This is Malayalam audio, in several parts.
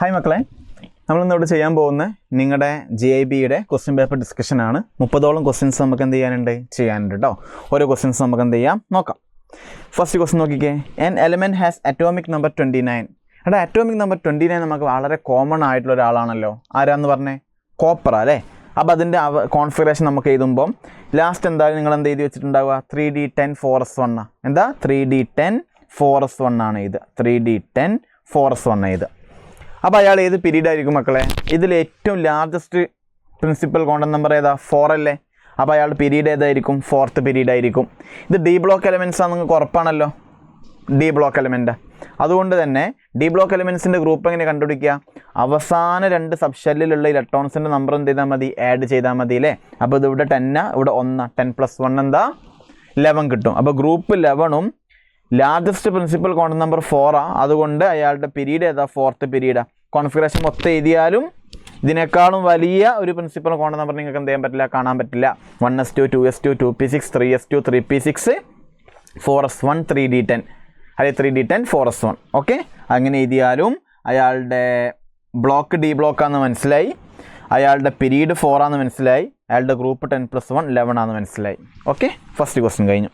ഹായ് മക്കളെ, നമ്മളിന്നിവിടെ ചെയ്യാൻ പോകുന്ന നിങ്ങളുടെ GIBയുടെ ക്വസ്റ്റ്യൻ പേപ്പർ ഡിസ്കഷനാണ്. 30ഓളം ക്വസ്റ്റ്യൻസ് നമുക്ക് എന്ത് ചെയ്യാനുണ്ട് കേട്ടോ. ഓരോ ക്വസ്റ്റ്യൻസ് നമുക്ക് എന്ത് ചെയ്യാം നോക്കാം. ഫസ്റ്റ് ക്വസ്റ്റ്യൻ നോക്കിക്കേ. N element has atomic number 29. എടാ, അറ്റോമിക് നമ്പർ 29 നമുക്ക് വളരെ കോമൺ ആയിട്ടുള്ള ഒരാളാണല്ലോ. ആരാന്ന് പറഞ്ഞേ? കോപ്പർ അല്ലേ. അപ്പോൾ അതിൻ്റെ കോൺഫിഗറേഷൻ നമുക്ക് എഴുതുമ്പം ലാസ്റ്റ് എന്തായാലും നിങ്ങൾ എന്ത് എഴുതി വെച്ചിട്ടുണ്ടാവുക? 3d10 4s1. എന്താ 3d10 4s1 ആണ് ഇത്. 3d10 4s1 ഇത്. അപ്പോൾ അയാൾ ഏത് പീരീഡ് ആയിരിക്കും മക്കളെ? ഇതിൽ ഏറ്റവും ലാർജസ്റ്റ് പ്രിൻസിപ്പൽ കോണ്ടന്റ് നമ്പർ ഏതാ? 4 അല്ലേ. അപ്പോൾ അയാളുടെ പീരീഡ് ഏതായിരിക്കും? 4th പീരീഡ് ആയിരിക്കും. ഇത് ഡി ബ്ലോക്ക് എലമെൻറ്റ്സ് ആണ്, നിങ്ങൾക്ക് ഉറപ്പാണല്ലോ ഡി ബ്ലോക്ക് എലമെൻറ്റ്. അതുകൊണ്ട് തന്നെ ഡി ബ്ലോക്ക് എലമെൻറ്റ്സിൻ്റെ ഗ്രൂപ്പ് എങ്ങനെ കണ്ടുപിടിക്കുക? അവസാന 2 സബ്ഷെല്ലിലുള്ള ഇലക്ട്രോൺസിൻ്റെ നമ്പർ എന്ത് ചെയ്താൽ മതി? ആഡ് ചെയ്താൽ മതി അല്ലേ. അപ്പോൾ ഇത് ഇവിടെ 10, ഇവിടെ 1. 10 + 1 എന്താ? 11 കിട്ടും. അപ്പോൾ ഗ്രൂപ്പ് 11ഉം ലാർജസ്റ്റ് പ്രിൻസിപ്പൽ കോണ്ടന്റ് നമ്പർ 4 അതുകൊണ്ട് അയാളുടെ പീരീഡ് ഏതാ? 4th പീരീഡാണ്. കോൺഫിഗറേഷൻ മൊത്തം എഴുതിയാലും ഇതിനേക്കാളും വലിയ ഒരു പ്രിൻസിപ്പൽ കോണ്ടന്റ് നമ്പർ നിങ്ങൾക്ക് എന്ത് ചെയ്യാൻ പറ്റില്ല? കാണാൻ പറ്റില്ല. 1s2 2s2 2p6 3s2 3p6 4s1 3d10 അല്ലെ 3d10 4s1. ഓക്കെ, അങ്ങനെ എഴുതിയാലും അയാളുടെ ബ്ലോക്ക് ഡി ബ്ലോക്കാണെന്ന് മനസ്സിലായി, അയാളുടെ പീരീഡ് 4 ആണെന്ന് മനസ്സിലായി, അയാളുടെ ഗ്രൂപ്പ് 10 + 1 11 ആണെന്ന് മനസ്സിലായി. ഓക്കെ, ഫസ്റ്റ് ക്വസ്റ്റ്യൻ കഴിഞ്ഞു.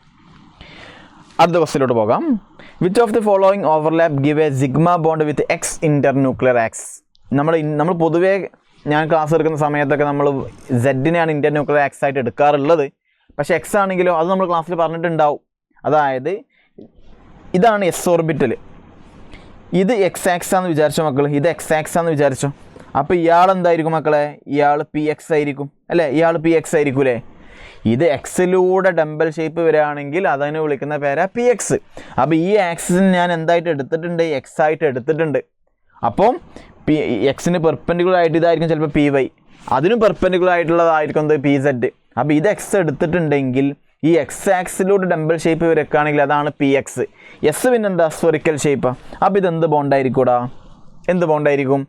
അടുത്ത ക്വസ്റ്റ്യനിലോട്ട് പോകാം. Which of the following overlap give a sigma bond with X internuclear axis? നമ്മൾ പൊതുവേ ഞാൻ ക്ലാസ് എടുക്കുന്ന സമയത്തൊക്കെ നമ്മൾ സെഡിനെയാണ് ഇന്റർന്യൂക്ലിയർ ആക്സ് ആയിട്ട് എടുക്കാറുള്ളത്. പക്ഷേ എക്സ് ആണെങ്കിലോ അത് നമ്മൾ ക്ലാസ്സിൽ പറഞ്ഞിട്ടുണ്ടാവും. അതായത് ഇതാണ് എസ് ഓർബിറ്റൽ, ഇത് എക്സ് ആക്സ് ആണെന്ന് വിചാരിച്ചോ മക്കൾ, ഇത് എക്സ് ആക്സ് ആണെന്ന് വിചാരിച്ചോ. അപ്പോൾ ഇയാൾ എന്തായിരിക്കും മക്കളെ? ഇയാൾ PX ആയിരിക്കും അല്ലേ. ഇയാൾ PX ആയിരിക്കും അല്ലേ. ഇത് എക്സിലൂടെ ഡംബൽ ഷേപ്പ് വരികയാണെങ്കിൽ അതിനെ വിളിക്കുന്ന പേരാ PX. അപ്പോൾ ഈ ആക്സിന് ഞാൻ എന്തായിട്ട് എടുത്തിട്ടുണ്ട്? എക്സ് ആയിട്ട് എടുത്തിട്ടുണ്ട്. അപ്പം എക്സിന് പെർപെൻഡിക്കുലർ ആയിട്ട് ഇതായിരിക്കും ചിലപ്പോൾ PY, അതിനും പെർപെൻഡിക്കുലർ ആയിട്ടുള്ളതായിരിക്കും PZ. അപ്പോൾ ഇത് എക്സ് എടുത്തിട്ടുണ്ടെങ്കിൽ ഈ എക്സ് ആക്സിലൂടെ ഡംബൽ ഷേപ്പ് വരക്കുകയാണെങ്കിൽ അതാണ് PX. എസ് പിന്നെന്താ? Spherical shape. അപ്പോൾ ഇതെന്ത് ബോണ്ടായിരിക്കൂടാ? എന്ത് ബോണ്ടായിരിക്കും?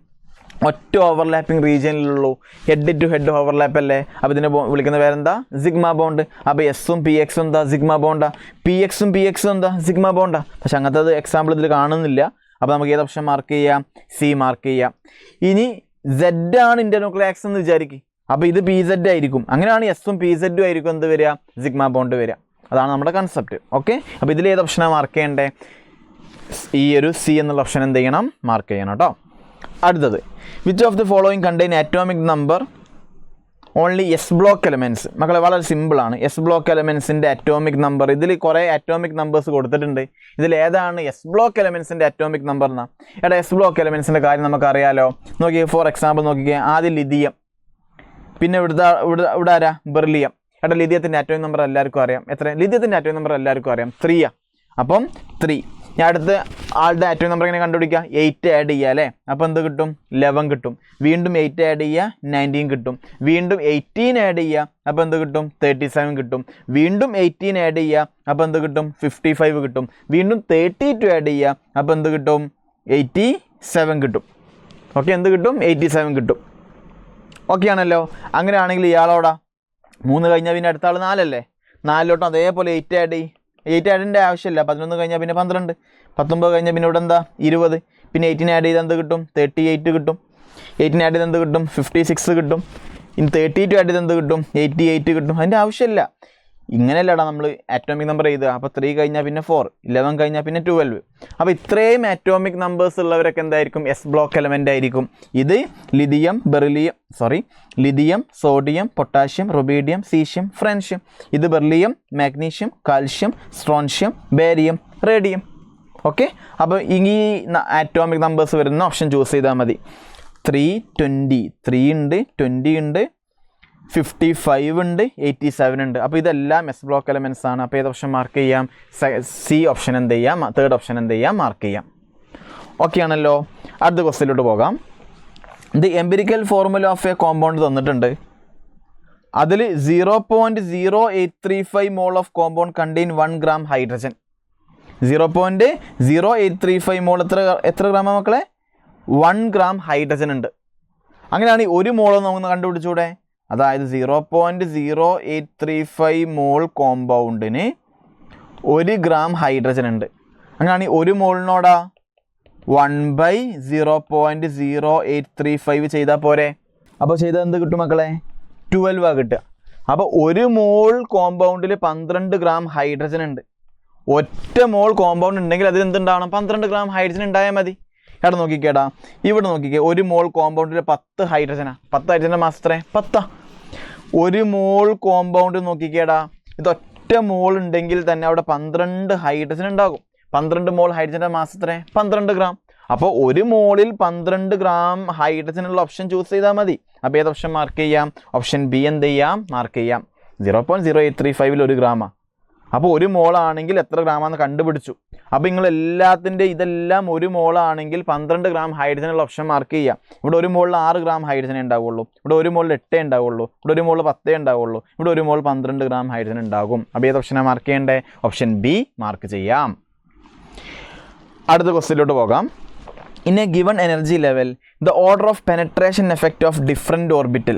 ഒറ്റ ഓവർലാപ്പിംഗ് റീജിയനിലുള്ളൂ, ഹെഡ് ടു ഹെഡ് ഓവർലാപ്പ് അല്ലേ. അപ്പോൾ ഇതിനെ വിളിക്കുന്ന പേരെന്താ? Sigma bond. അപ്പോൾ എസ്സും PX എന്താ? സിഗ്മ ബോണ്ടാ. PXും PXും എന്താ? സിഗ്മ ബോണ്ടാ. പക്ഷെ അങ്ങനത്തെ എക്സാമ്പിൾ ഇതിൽ കാണുന്നില്ല. അപ്പോൾ നമുക്ക് ഏത് ഓപ്ഷൻ മാർക്ക് ചെയ്യാം? C മാർക്ക് ചെയ്യാം. ഇനി Z ആണ് ഇന്റർന്യൂക്ലിയർ ആക്സ് എന്ന് വിചാരിക്കും. അപ്പോൾ ഇത് PZ ആയിരിക്കും. അങ്ങനെയാണ് എസ്സും PZും ആയിരിക്കും എന്ത് വരിക? സിഗ്മ ബോണ്ട് വരിക. അതാണ് നമ്മുടെ കൺസെപ്റ്റ്. ഓക്കെ, അപ്പോൾ ഇതിൽ ഏത് ഓപ്ഷനാണ് മാർക്ക് ചെയ്യേണ്ടത്? ഈ ഒരു C എന്നുള്ള ഓപ്ഷൻ എന്ത് ചെയ്യണം? മാർക്ക് ചെയ്യണം കേട്ടോ. അടുത്തത്, which of the following contain atomic number only S block elements? മക്കളെ വളരെ സിമ്പിളാണ്. എസ് ബ്ലോക്ക് എലമെൻറ്റ്സിൻ്റെ അറ്റോമിക് നമ്പർ, ഇതിൽ കുറേ അറ്റോമിക് നമ്പേഴ്സ് കൊടുത്തിട്ടുണ്ട്. ഇതിൽ ഏതാണ് എസ് ബ്ലോക്ക് എലമെൻറ്റ്സിൻ്റെ അറ്റോമിക് നമ്പർ എന്നാ? എടാ, എസ് ബ്ലോക്ക് എലമെൻറ്റ്സിൻ്റെ കാര്യം നമുക്കറിയാലോ. നോക്കിയേ, ഫോർ എക്സാമ്പിൾ നോക്കിക്കേ. ആദ്യം ലിഥിയം, പിന്നെ ഇവിടെ ആരാ? ബെർലിയം. എടാ, ലിഥിയത്തിൻ്റെ അറ്റോമിക് നമ്പർ എല്ലാവർക്കും അറിയാം. എത്ര? ലിഥിയത്തിൻ്റെ അറ്റോമിക് നമ്പർ എല്ലാവർക്കും അറിയാം, 3. അപ്പം 3. ഞാൻ അടുത്ത് ആളുടെ അറ്റോമിക് നമ്പർ എങ്ങനെ കണ്ടുപിടിക്കുക? 8 ആഡ് ചെയ്യുക അല്ലേ. അപ്പോൾ എന്ത് കിട്ടും? 11 കിട്ടും. വീണ്ടും 8 ആഡ് ചെയ്യുക, 19 കിട്ടും. വീണ്ടും 18 ആഡ് ചെയ്യുക, അപ്പോൾ എന്ത് കിട്ടും? 37 കിട്ടും. വീണ്ടും 18 ആഡ് ചെയ്യുക, അപ്പോൾ എന്ത് കിട്ടും? 55 കിട്ടും. വീണ്ടും 32 ആഡ് ചെയ്യുക, അപ്പോൾ എന്ത് കിട്ടും? 87 കിട്ടും. ഓക്കെ, എന്ത് കിട്ടും? 87 കിട്ടും. ഓക്കെ ആണല്ലോ. അങ്ങനെയാണെങ്കിൽ ഇയാളോടാ 3 കഴിഞ്ഞാൽ പിന്നെ അടുത്ത ആൾ 4 അല്ലേ. 4ലോട്ടും അതേപോലെ 8 ആഡ് ചെയ്യും. 8 ആഡിൻ്റെ ആവശ്യമില്ല. 11 കഴിഞ്ഞാൽ പിന്നെ 12, 19 കഴിഞ്ഞാൽ പിന്നെ ഇവിടെ എന്താ? 20. പിന്നെ 18 ആഡ് ചെയ്ത് എന്ത് കിട്ടും? 38 കിട്ടും. 18 ആഡ് ചെയ്ത് എന്ത് കിട്ടും? 56 കിട്ടും. ഇനി 32 ആഡ് ചെയ്ത് എന്ത് കിട്ടും? 88 കിട്ടും. അതിൻ്റെ ആവശ്യമില്ല. ഇങ്ങനെയല്ലടാ നമ്മൾ അറ്റോമിക് നമ്പർ എഴുതുക. അപ്പോൾ 3 കഴിഞ്ഞാൽ പിന്നെ 4, 11 കഴിഞ്ഞാൽ പിന്നെ 12. അപ്പോൾ ഇത്രയും അറ്റോമിക് നമ്പേഴ്സ് ഉള്ളവരൊക്കെ എന്തായിരിക്കും? എസ് ബ്ലോക്ക് എലമെൻ്റ് ആയിരിക്കും. ഇത് lithium, sodium, potassium, rubidium, caesium, francium. ഇത് beryllium, magnesium, calcium, strontium, barium, radium. Okay, അപ്പോൾ ഈ അറ്റോമിക് നമ്പേഴ്സ് വരുന്ന ഓപ്ഷൻ ചൂസ് ചെയ്താൽ മതി. 3, 20, 3 ഉണ്ട്, 20 ഉണ്ട്, 55 ഉണ്ട്, 87 ഉണ്ട്. അപ്പോൾ ഇതെല്ലാം എസ് ബ്ലോക്ക് എലമെൻറ്റ്സ് ആണ്. അപ്പോൾ ഏത് ഓപ്ഷൻ മാർക്ക് ചെയ്യാം? C ഓപ്ഷൻ എന്ത് ചെയ്യാം? 3rd ഓപ്ഷൻ എന്ത് ചെയ്യാം? മാർക്ക് ചെയ്യാം. ഓക്കെ ആണല്ലോ. അടുത്ത ക്വസ്റ്റ്യനിലോട്ട് പോകാം. The empirical formula of a compound തന്നിട്ടുണ്ട്. അതിൽ 0.0835 mole of compound contain 1 gram hydrogen. 0.0835 mole എത്ര ഗ്രാമാണ് മക്കളെ? 1 gram ഹൈഡ്രജൻ ഉണ്ട്. അങ്ങനെയാണെങ്കിൽ 1 മോൾ നമുക്ക് കണ്ടുപിടിച്ചൂടെ? അതായത് 0.0835 മോൾ കോമ്പൗണ്ടിന് 1 gram ഹൈഡ്രജൻ ഉണ്ട്. അങ്ങനെയാണെങ്കിൽ 1 മോളിനോടാ 1/0.0835 ചെയ്താൽ പോരെ. അപ്പോൾ ചെയ്താൽ എന്ത് കിട്ടും മക്കളെ? 12 കിട്ടുക. അപ്പോൾ 1 മോൾ കോമ്പൗണ്ടിൽ 12 ഗ്രാം ഹൈഡ്രജൻ ഉണ്ട്. ഒറ്റ മോൾ കോമ്പൗണ്ട് ഉണ്ടെങ്കിൽ അതിൽ എന്തുണ്ടാവണം? 12 ഗ്രാം ഹൈഡ്രജൻ ഉണ്ടായാൽ മതി. ഇവിടെ നോക്കിക്കേടാ, ഇവിടെ നോക്കിക്കേ, 1 മോൾ കോമ്പൗണ്ടിൽ 10 ഹൈഡ്രജനാണ്. 10 ഹൈഡ്രജൻ്റെ മാസ് എത്ര? 10. 1 മോൾ കോമ്പൗണ്ട് നോക്കിക്കേടാ, ഇത് ഒറ്റ മോൾ ഉണ്ടെങ്കിൽ തന്നെ അവിടെ 12 ഹൈഡ്രജൻ ഉണ്ടാകും. 12 മോൾ ഹൈഡ്രജൻ്റെ മാസ് എത്ര? 12 ഗ്രാം. അപ്പോൾ 1 മോളിൽ 12 ഗ്രാം ഹൈഡ്രജനുള്ള ഓപ്ഷൻ ചൂസ് ചെയ്താൽ മതി. അപ്പോൾ ഏത് ഓപ്ഷൻ മാർക്ക് ചെയ്യാം? ഓപ്ഷൻ ബി എന്ത് ചെയ്യാം? മാർക്ക് ചെയ്യാം. 0.0835 1 ഗ്രാമാണ്. അപ്പോൾ 1 മോളാണെങ്കിൽ എത്ര ഗ്രാമാണെന്ന് കണ്ടുപിടിച്ചു. അപ്പോൾ നിങ്ങൾ ഇതെല്ലാം 1 മോളാണെങ്കിൽ 12 ഗ്രാം ഹൈഡ്രജനുള്ള ഓപ്ഷൻ മാർക്ക് ചെയ്യാം. ഇവിടെ 1 മോളിൽ 6 ഗ്രാം ഹൈഡ്രജൻ ഉണ്ടാവുള്ളൂ, ഇവിടെ 1 മോളിൽ 8 ഉണ്ടാവുള്ളൂ, ഇവിടെ 1 മോളിൽ 10 ഉണ്ടാവുള്ളൂ, ഇവിടെ 1 മോൾ 12 ഗ്രാം ഹൈഡ്രജൻ ഉണ്ടാകും. അപ്പോൾ ഏത് ഓപ്ഷനാണ് മാർക്ക് ചെയ്യേണ്ടത്? ഓപ്ഷൻ ബി മാർക്ക് ചെയ്യാം. അടുത്ത ക്വസ്റ്റ്യനിലോട്ട് പോകാം. In a given energy level the order of penetration effect of different orbital.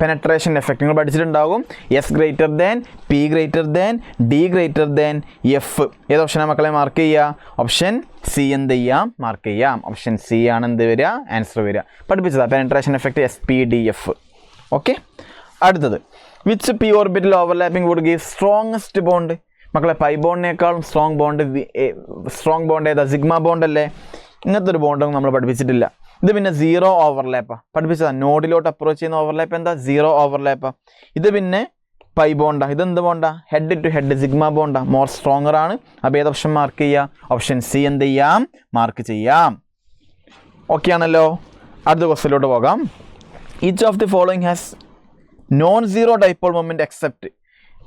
Penetration effect നിങ്ങൾ പഠിച്ചിട്ടുണ്ടാകും. S greater than, p greater than, d greater than, f. ഏത് ഓപ്ഷനാണ് മക്കളെ മാർക്ക് ചെയ്യുക? ഓപ്ഷൻ സി എന്ത് ചെയ്യാം? മാർക്ക് ചെയ്യാം. ഓപ്ഷൻ സി ആണ് എന്ത് വരിക? ആൻസർ വരിക. പഠിപ്പിച്ചതാണ് penetration effect s p d f. Okay. അടുത്തത്, which p orbital overlapping would give strongest bond? മക്കളെ പൈ ബോണ്ടിനേക്കാളും സ്ട്രോങ് ബോണ്ട് ഏതാ? സിഗ്മ ബോണ്ട് അല്ലേ? ഇങ്ങനത്തെ ഒരു ബോണ്ടൊന്നും നമ്മൾ പഠിപ്പിച്ചിട്ടില്ല. ഇത് പിന്നെ 0 ഓവർലാപ്പാണ് പഠിപ്പിച്ചതാണ്. നോഡിലോട്ട് അപ്രോച്ച് ചെയ്യുന്ന ഓവർലാപ്പ് എന്താ? 0 ഓവർലാപ്പാണ്. ഇത് പിന്നെ പൈ ബോണ്ടാണ്. ഇതെന്ത് ബോണ്ടാണ്? ഹെഡ് ടു ഹെഡ് സിഗ്മ ബോണ്ടാണ്. മോർ സ്ട്രോങ്ങർ ആണ്. അപ്പോൾ ഏത് ഓപ്ഷൻ മാർക്ക് ചെയ്യുക? ഓപ്ഷൻ സി എന്ത് ചെയ്യാം? മാർക്ക് ചെയ്യാം. ഓക്കെ ആണല്ലോ. അടുത്ത ക്വസ്റ്റ്യനിലോട്ട് പോകാം. Each of the following has non zero dipole moment except.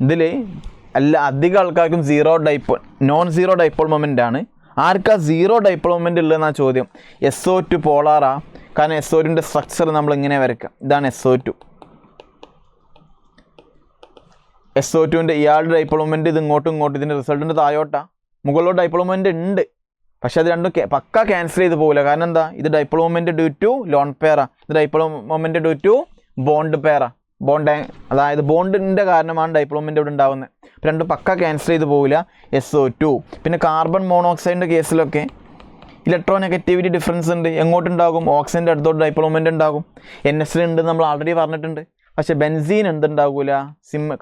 ഇതിൽ അധികം ആൾക്കാർക്കും നോൺ സീറോ ഡൈപോൾ മൊമെൻ്റ് ആണ്. ആർക്കാ 0 ഡൈപോൾ മൊമെൻ്റ് ഉള്ളതെന്നാണ് ചോദ്യം. SO2 പോളാറാ. കാരണം SO2ൻ്റെ സ്ട്രക്ചർ നമ്മൾ ഇങ്ങനെ വരയ്ക്കാം. ഇതാണ് SO2. SO2ൻ്റെ ഇയാളുടെ ഡൈപോൾ മൊമെൻ്റ് ഇത് ഇങ്ങോട്ടും ഇതിൻ്റെ റിസൾട്ടിൻ്റെ താഴോട്ടാ. മുകളിലോട്ട് ഡൈപോൾ മൊമെൻ്റ് ഉണ്ട്, പക്ഷേ അത് രണ്ടും പക്ക ക്യാൻസൽ ചെയ്ത് പോകില്ല. കാരണം എന്താ? ഇത് dipole moment due to lone പെയറാ, ഇത് dipole moment due to bond പെയറാ. അതായത് ബോണ്ടിൻ്റെ കാരണമാണ് ഡൈപോൾ മൊമെൻ്റ് ഇവിടെ ഉണ്ടാകുന്നത്. രണ്ടും പക്ക ക്യാൻസൽ ചെയ്ത് പോവില്ല. SO2. പിന്നെ കാർബൺ മോണോക്സൈഡിൻ്റെ കേസിലൊക്കെ ഇലക്ട്രോനെഗറ്റിവിറ്റി ഡിഫറൻസ് ഉണ്ട്. എങ്ങോട്ടുണ്ടാകും? ഓക്സിജൻ്റെ അടുത്തോട്ട് ഡൈപോൾ മൊമെൻ്റ് ഉണ്ടാകും. NS ഉണ്ട് നമ്മൾ ആൾറെഡി പറഞ്ഞിട്ടുണ്ട്. പക്ഷേ ബെൻസീൻ എന്തുണ്ടാകില്ല?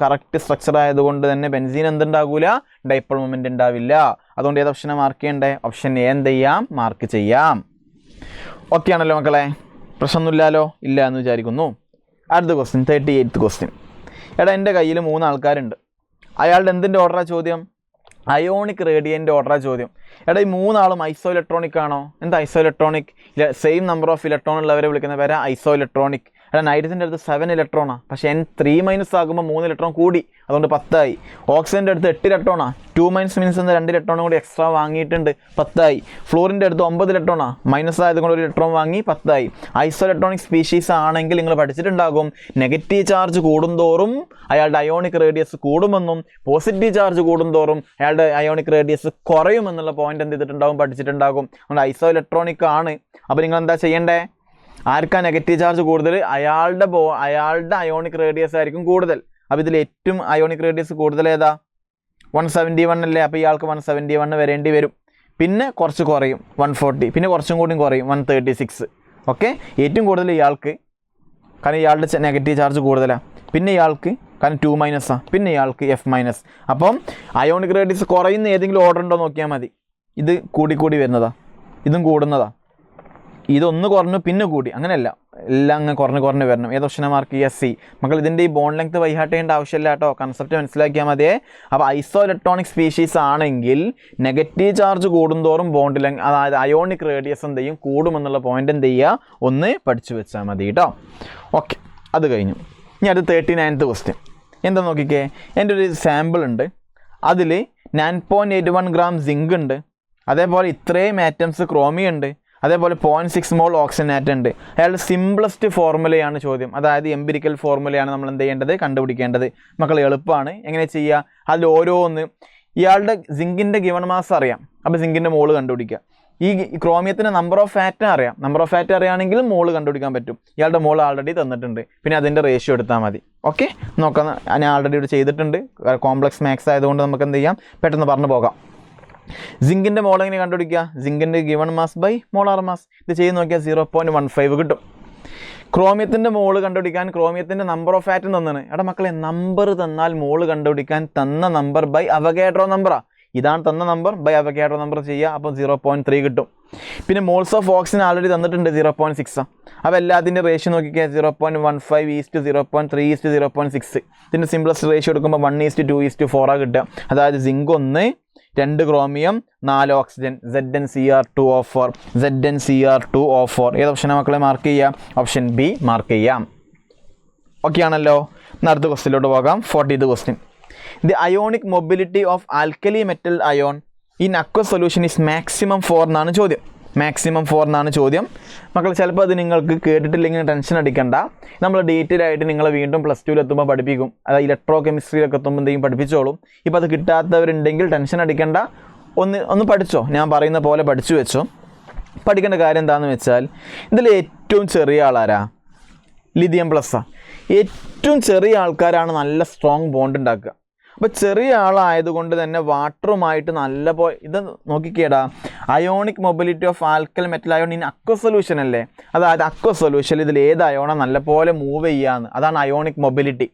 കറക്റ്റ് സ്ട്രക്ചർ ആയതുകൊണ്ട് തന്നെ ബെൻസീൻ എന്തുണ്ടാകില്ല? ഡൈപോൾ മൊമെൻ്റ് ഉണ്ടാവില്ല. അതുകൊണ്ട് ഏത് ഓപ്ഷനാണ് മാർക്ക് ചെയ്യേണ്ടത്? ഓപ്ഷൻ എ എന്ത് ചെയ്യാം? മാർക്ക് ചെയ്യാം. ഓക്കെ ആണല്ലോ മക്കളെ? പ്രശ്നമൊന്നുമില്ലല്ലോ? ഇല്ല എന്ന് വിചാരിക്കുന്നു. അടുത്ത ക്വസ്റ്റ്യൻ, 38th ക്വസ്റ്റ്യൻ. എടാ എൻ്റെ കയ്യിൽ 3 ആൾക്കാരുണ്ട്. അയാളുടെ എന്തിൻ്റെ ഓർഡറാണ് ചോദ്യം? അയോണിക് റേഡിയൻ്റെ ഓർഡറാണ് ചോദ്യം. എടാ ഈ 3 ആളും ഐസോ ഇലക്ട്രോണിക് ആണോ? എന്താ isoelectronic? Same number of electron ഉള്ളവരെ വിളിക്കുന്ന പേരാ ഐസോ ഇലക്ട്രോണിക്. എടാ നൈട്രജൻ്റെ അടുത്ത് 7 ഇലക്ട്രോണാണ്, പക്ഷേ N3- ആകുമ്പോൾ 3 ഇലക്ട്രോൺ കൂടി, അതുകൊണ്ട് 10 ആയി. ഓക്സിജൻ്റെ അടുത്ത് 8 ഇലക്ട്രോണാണ്, 2- മീൻസ് എന്താ? 2 ഇലക്ട്രോണും കൂടി എക്സ്ട്രാ വാങ്ങിയിട്ടുണ്ട്, 10 ആയി. ഫ്ലോറിൻ്റെ അടുത്ത് 9 ഇലക്ട്രോണാണ്, മൈനസ് ആയതുകൊണ്ട് 1 ഇലക്ട്രോൺ വാങ്ങി, 10 ആയി. ഐസോ ഇലക്ട്രോണിക് സ്പീഷീസ് ആണെങ്കിൽ നിങ്ങൾ പഠിച്ചിട്ടുണ്ടാകും, നെഗറ്റീവ് ചാർജ് കൂടുന്തോറും അയാളുടെ അയോണിക് റേഡിയസ് കൂടുമെന്നും പോസിറ്റീവ് ചാർജ് കൂടുന്തോറും അയാളുടെ അയോണിക് റേഡിയസ് കുറയുമെന്നുള്ള പോയിന്റ് എന്ത് ചെയ്തിട്ടുണ്ടാകും? പഠിച്ചിട്ടുണ്ടാകും. അതുകൊണ്ട് ഐസോ ഇലക്ട്രോണിക് ആണ്. അപ്പോൾ നിങ്ങൾ എന്താ ചെയ്യേണ്ടേ? ആർക്കാ നെഗറ്റീവ് ചാർജ് കൂടുതൽ? അയാളുടെ അയോണിക് റേഡിയസ് ആയിരിക്കും കൂടുതൽ. അപ്പോൾ ഇതിൽ ഏറ്റവും അയോണിക് റേഡിയസ് കൂടുതൽ ഏതാ? 171 അല്ലേ? അപ്പോൾ ഇയാൾക്ക് 171 വരേണ്ടി വരും. പിന്നെ കുറച്ച് കുറയും, 140. പിന്നെ കുറച്ചും കൂടി കുറയും, 136. ഓക്കെ. ഏറ്റവും കൂടുതൽ ഇയാൾക്ക്, കാരണം ഇയാളുടെ നെഗറ്റീവ് ചാർജ് കൂടുതലാണ്. പിന്നെ ഇയാൾക്ക് കാരണം 2- പിന്നെ ഇയാൾക്ക് F-. അപ്പം അയോണിക് റേഡിയസ് കുറയുന്ന ഏതെങ്കിലും ഓർഡർ ഉണ്ടോ നോക്കിയാൽ മതി. ഇത് കൂടി വരുന്നതാ, ഇതും കൂടുന്നതാ. ഇതൊന്ന് കുറഞ്ഞു പിന്നെ കൂടി, അങ്ങനെയല്ല, എല്ലാം അങ്ങ് കുറഞ്ഞ് വരണം. ഏത് ഓപ്ഷനാണ് മാർക്ക് ചെയ്യുക? സി. മക്കൾ ഇതിൻ്റെ ഈ ബോണ്ട് ലെങ്ത് വൈഹാട്ട് ചെയ്യേണ്ട ആവശ്യമില്ല കേട്ടോ, കൺസെപ്റ്റ് മനസ്സിലാക്കിയാൽ മതിയേ. അപ്പോൾ ഐസോ ഇലക്ട്രോണിക് സ്പീഷീസ് ആണെങ്കിൽ നെഗറ്റീവ് ചാർജ് കൂടുന്തോറും ബോണ്ട് ലെങ്ത്, അതായത് അയോണിക് റേഡിയസ് എന്ത് ചെയ്യും? കൂടുമെന്നുള്ള പോയിന്റ് എന്ത് ചെയ്യുക? ഒന്ന് പഠിച്ചു വെച്ചാൽ മതി കേട്ടോ. ഓക്കെ, അത് കഴിഞ്ഞു. ഇനി അത് 39th ക്വസ്റ്റ്യൻ. എന്താ നോക്കിക്കേ, എൻ്റെ ഒരു സാമ്പിൾ ഉണ്ട്. അതിൽ 9.81 ഗ്രാം സിങ്ക് ഉണ്ട്, അതേപോലെ ഇത്രയും ആറ്റംസ് ക്രോമിയം ഉണ്ട്, അതേപോലെ 0.6 മോൾ ഓക്സിജൻ ആറ്റം ഉണ്ട്. അയാളുടെ സിംപ്ലസ്റ്റ് ഫോർമുലയാണ് ചോദ്യം, അതായത് എംപിരിക്കൽ ഫോർമുലയാണ് നമ്മൾ എന്ത് ചെയ്യേണ്ടത്? കണ്ടുപിടിക്കേണ്ടത്. മക്കൾ എളുപ്പമാണ്. എങ്ങനെ ചെയ്യുക? അതിൽ ഓരോന്ന് ഇയാളുടെ സിങ്കിൻ്റെ ഗിവൺ മാസ് അറിയാം, അപ്പോൾ സിങ്കിൻ്റെ മോള് കണ്ടുപിടിക്കുക. ഈ ക്രോമിയത്തിൻ്റെ നമ്പർ ഓഫ് ഫാറ്റ് അറിയാം, നമ്പർ ഓഫ് ഫാറ്റ് അറിയാണെങ്കിൽ മോള് കണ്ടുപിടിക്കാൻ പറ്റും. ഇയാളുടെ മോൾ ആൾറെഡി തന്നിട്ടുണ്ട്, പിന്നെ അതിൻ്റെ റേഷ്യോ എടുത്താൽ മതി. ഓക്കെ, നോക്കാം. ഞാൻ ആൾറെഡി ഇവിടെ ചെയ്തിട്ടുണ്ട്. കോംപ്ലക്സ് മാത്സ് ആയതുകൊണ്ട് നമുക്ക് എന്ത് ചെയ്യാം? പെട്ടെന്ന് പറഞ്ഞു പോകാം. സിങ്കിൻ്റെ മോൾ എങ്ങനെ കണ്ടുപിടിക്കുക? സിങ്കിൻ്റെ given mass by molar mass. ഇത് ചെയ്ത് നോക്കിയാൽ 0.15 കിട്ടും. ക്രോമിയത്തിൻ്റെ മോള് കണ്ടുപിടിക്കാൻ ക്രോമിയത്തിൻ്റെ നമ്പർ ഓഫ് ആറ്റം തന്നാണ്. എടാ മക്കളെ, നമ്പർ തന്നാൽ മോള് കണ്ടുപിടിക്കാൻ തന്ന നമ്പർ ബൈ അവഗാഡ്രോ നമ്പറാണ്. ഇതാണ് തന്ന നമ്പർ ബൈ അവഗാഡ്രോ നമ്പർ ചെയ്യുക. അപ്പം 0.3 കിട്ടും. പിന്നെ മോൾസ് ഓഫ് ഓക്സിജൻ ആൾറെഡി തന്നിട്ടുണ്ട് 0.6. അപ്പോൾ എല്ലാത്തിൻ്റെ റേഷ്യോ നോക്കിക്കുക 0.15:0.3:0.6. ഇതിൻ്റെ സിംപ്ലസ്റ്റ് റേഷ്യോ എടുക്കുമ്പോൾ 1:2:4 കിട്ടുക. അതായത് zinc 1, 2 chromium, 4 oxygen, ZnCr2O4, ZnCr2O4. ഏത് ഓപ്ഷനാണ് മക്കളെ മാർക്ക് ചെയ്യുക? ഓപ്ഷൻ ബി മാർക്ക് ചെയ്യാം. ഓക്കെ ആണല്ലോ. അടുത്ത ക്വസ്റ്റ്യനിലോട്ട് പോകാം. 40th question. The ionic mobility of alkali metal ion in aqueous solution is maximum 4 എന്നാണ് ചോദ്യം. മാക്സിമം 4 എന്നാണ് ചോദ്യം. മക്കൾ ചിലപ്പോൾ അത് നിങ്ങൾക്ക് കേട്ടിട്ടില്ലെങ്കിൽ ടെൻഷൻ അടിക്കണ്ട. നമ്മൾ ഡീറ്റെയിൽ ആയിട്ട് നിങ്ങളെ വീണ്ടും +2 എത്തുമ്പോൾ പഠിപ്പിക്കും. അതായത് ഇലക്ട്രോ കെമിസ്ട്രിയിലൊക്കെ എത്തുമ്പോൾ എന്തെങ്കിലും പഠിപ്പിച്ചോളും. ഇപ്പോൾ അത് കിട്ടാത്തവരുണ്ടെങ്കിൽ ടെൻഷൻ അടിക്കണ്ട. ഒന്ന് പഠിച്ചോ, ഞാൻ പറയുന്ന പോലെ പഠിച്ചു വെച്ചോ. പഠിക്കേണ്ട കാര്യം എന്താണെന്ന് വെച്ചാൽ ഇതിൽ ഏറ്റവും ചെറിയ ആളാരാ? ലിഥിയം പ്ലസ്സാണ്. ഏറ്റവും ചെറിയ ആൾക്കാരാണ് നല്ല സ്ട്രോങ് ബോണ്ട് ഉണ്ടാക്കുക. അപ്പോൾ ചെറിയ ആളായതുകൊണ്ട് തന്നെ വാട്ടറുമായിട്ട് നല്ല ഇത് നോക്കിക്കേടാ, ionic mobility of alkali metal ion in aqueous solution അല്ലേ? അതായത് അക്വസ് സൊല്യൂഷൻ ഇതിൽ ഏത് അയോണാണ് നല്ലപോലെ മൂവ് ചെയ്യാന്ന്, അതാണ് അയോണിക് മൊബിലിറ്റി.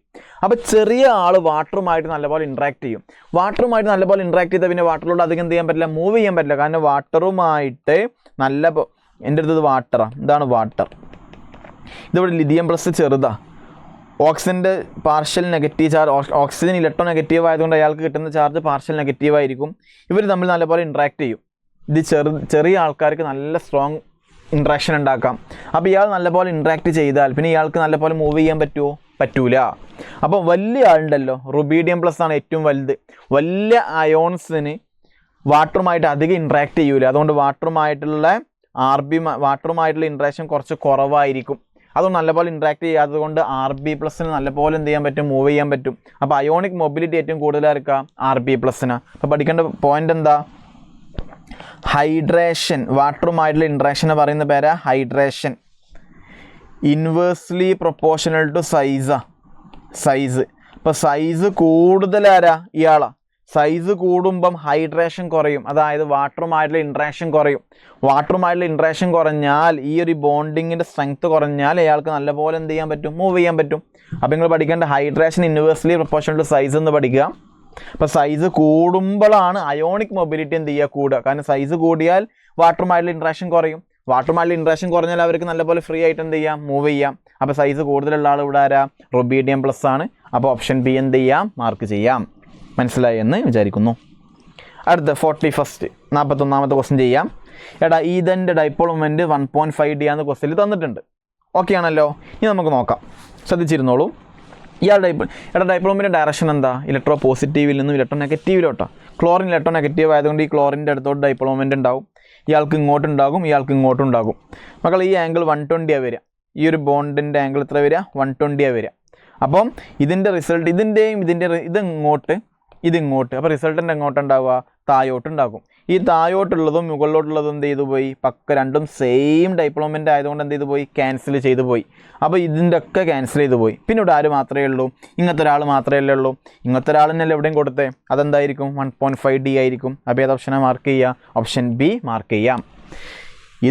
അപ്പോൾ ചെറിയ ആൾ വാട്ടറുമായിട്ട് നല്ലപോലെ ഇൻട്രാക്ട് ചെയ്യും. വാട്ടറുമായിട്ട് നല്ലപോലെ ഇൻട്രാക്ട് ചെയ്താൽ പിന്നെ വാട്ടറിലോട്ട് അധികം എന്ത് ചെയ്യാൻ പറ്റില്ല? മൂവ് ചെയ്യാൻ പറ്റില്ല. കാരണം വാട്ടറുമായിട്ട് നല്ല എൻ്റെ അടുത്തത് വാട്ടറാണ്. ഇതാണ് വാട്ടർ. ഇതിവിടെ ലിഥിയം പ്ലസ് ചെറുതാണ്. ഓക്സിജൻ്റെ partial negative charge, oxygen electronegative ആയതുകൊണ്ട് അയാൾക്ക് കിട്ടുന്ന ചാർജ് പാർഷ്യൽ നെഗറ്റീവ് ആയിരിക്കും. ഇവർ തമ്മിൽ നല്ലപോലെ ഇൻട്രാക്ട് ചെയ്യും. ഇത് ചെറിയ ആൾക്കാർക്ക് നല്ല സ്ട്രോങ് ഇൻട്രാക്ഷൻ ഉണ്ടാക്കാം. അപ്പോൾ ഇയാൾ നല്ലപോലെ ഇൻട്രാക്ട് ചെയ്താൽ പിന്നെ ഇയാൾക്ക് നല്ലപോലെ മൂവ് ചെയ്യാൻ പറ്റുമോ? പറ്റൂല. അപ്പോൾ വലിയ ആളുണ്ടല്ലോ, റുബീഡിയം പ്ലസ് ആണ് ഏറ്റവും വലുത്. വലിയ അയോൺസിന് വാട്ടറുമായിട്ട് അധികം ഇൻട്രാക്ട് ചെയ്യൂല. അതുകൊണ്ട് വാട്ടറുമായിട്ടുള്ള ഇൻട്രാക്ഷൻ കുറച്ച് കുറവായിരിക്കും. അതുകൊണ്ട് നല്ലപോലെ ഇൻട്രാക്ട് ചെയ്യാത്തത് കൊണ്ട് RB+ നല്ലപോലെ എന്ത് ചെയ്യാൻ പറ്റും? മൂവ് ചെയ്യാൻ പറ്റും. അപ്പോൾ അയോണിക് മൊബിലിറ്റി ഏറ്റവും കൂടുതലായിരിക്കുക RB+. അപ്പോൾ പഠിക്കേണ്ട പോയിന്റ് എന്താ? ഹൈഡ്രേഷൻ. വാട്ടറുമായിട്ടുള്ള ഇൻട്രാക്ഷനെ പറയുന്ന പേരാ hydration. Inversely proportional to size. അപ്പോൾ സൈസ് കൂടുതലാരാ? ഇയാളാ. സൈസ് കൂടുമ്പം ഹൈഡ്രേഷൻ കുറയും. അതായത് വാട്ടറുമായിട്ടുള്ള ഇൻട്രാക്ഷൻ കുറയും. വാട്ടറുമായിട്ടുള്ള ഇൻട്രാക്ഷൻ കുറഞ്ഞാൽ ഈ ഒരു ബോണ്ടിങ്ങിൻ്റെ സ്ട്രെങ്ത് കുറഞ്ഞാൽ അയാൾക്ക് നല്ലപോലെ എന്ത് ചെയ്യാൻ പറ്റും? മൂവ് ചെയ്യാൻ പറ്റും. അപ്പോൾ നിങ്ങൾ പഠിക്കേണ്ട hydration inversely proportional to size എന്ന് പഠിക്കുക. അപ്പോൾ സൈസ് കൂടുമ്പോഴാണ് അയോണിക് മൊബിലിറ്റി എന്ത് ചെയ്യുക? കൂടുക. കാരണം സൈസ് കൂടിയാൽ വാട്ടറുമായിട്ടുള്ള ഇൻട്രാക്ഷൻ കുറയും. വാട്ടറുമായിട്ടുള്ള ഇൻട്രാക്ഷൻ കുറഞ്ഞാൽ അവർക്ക് നല്ലപോലെ ഫ്രീ ആയിട്ട് എന്ത് ചെയ്യാം? മൂവ് ചെയ്യാം. അപ്പോൾ സൈസ് കൂടുതലുള്ള ആൾ ഇവിടെ ആരാ? റുബീഡിയം പ്ലസ് ആണ്. അപ്പോൾ ഓപ്ഷൻ ബി എന്ത് ചെയ്യാം? മാർക്ക് ചെയ്യാം. മനസ്സിലായി എന്ന് വിചാരിക്കുന്നു. അടുത്ത 41st 41ാമത്തെ ക്വസ്റ്റ്യൻ ചെയ്യാം. എടാ ഈതൻ്റെ ഡൈപോൾ മൊമെൻറ്റ് 1.5D ആണെന്ന് ക്വസ്റ്റ്യനിൽ തന്നിട്ടുണ്ട്. ഓക്കെ ആണല്ലോ. ഇനി നമുക്ക് നോക്കാം. ശ്രദ്ധിച്ചിരുന്നോളൂ. ഡൈപോൾ മൊമെൻറ്റ് ഡയറക്ഷൻ എന്താ? ഇലക്ട്രോ പോസിറ്റീവിൽ നിന്നും ഇലക്ട്രോ നെഗറ്റീവിലോട്ടാണ്. ക്ലോറിൻ ഇലക്ട്രോ നെഗറ്റീവ് ആയതുകൊണ്ട് ഈ ക്ലോറിൻ്റെ അടുത്തോട്ട് ഡൈപോൾ മൊമെൻറ്റ് ഉണ്ടാവും. ഇയാൾക്ക് ഇങ്ങോട്ടുണ്ടാകും, ഇയാൾക്ക് ഇങ്ങോട്ടും ഉണ്ടാകും. മക്കൾ ഈ ആംഗിൾ 120 വരിക. ഈ ഒരു ബോണ്ടിൻ്റെ ആംഗിൾ എത്ര വരിക? 120 വരിക. അപ്പം ഇതിൻ്റെ റിസൾട്ട് ഇതിങ്ങോട്ട്. അപ്പോൾ റിസൾട്ടൻ്റ് എങ്ങോട്ടുണ്ടാവുക? താഴോട്ടുണ്ടാകും. ഈ താഴോട്ടുള്ളതും മുകളിലോട്ടുള്ളതും എന്ത് ചെയ്തു പോയി? രണ്ടും സെയിം ഡൈപോൾ മൊമെൻ്റ് ആയതുകൊണ്ട് എന്ത് ചെയ്തു പോയി? ക്യാൻസൽ ചെയ്തു പോയി. അപ്പോൾ ഇതിൻ്റെ ഒക്കെ ക്യാൻസൽ ചെയ്തു പോയി. പിന്നെ ഇവിടെ ആര് മാത്രമേ ഉള്ളൂ? ഇങ്ങനത്തെ ഒരാൾ മാത്രമേ ഉള്ളൂ. ഇങ്ങനത്തെ ഒരാളിനല്ലേ എവിടെയും കൊടുത്തേ? അതെന്തായിരിക്കും? 1.5D ആയിരിക്കും. അപ്പോൾ ഏത് ഓപ്ഷനാണ് മാർക്ക് ചെയ്യുക? ഓപ്ഷൻ ബി മാർക്ക് ചെയ്യാം.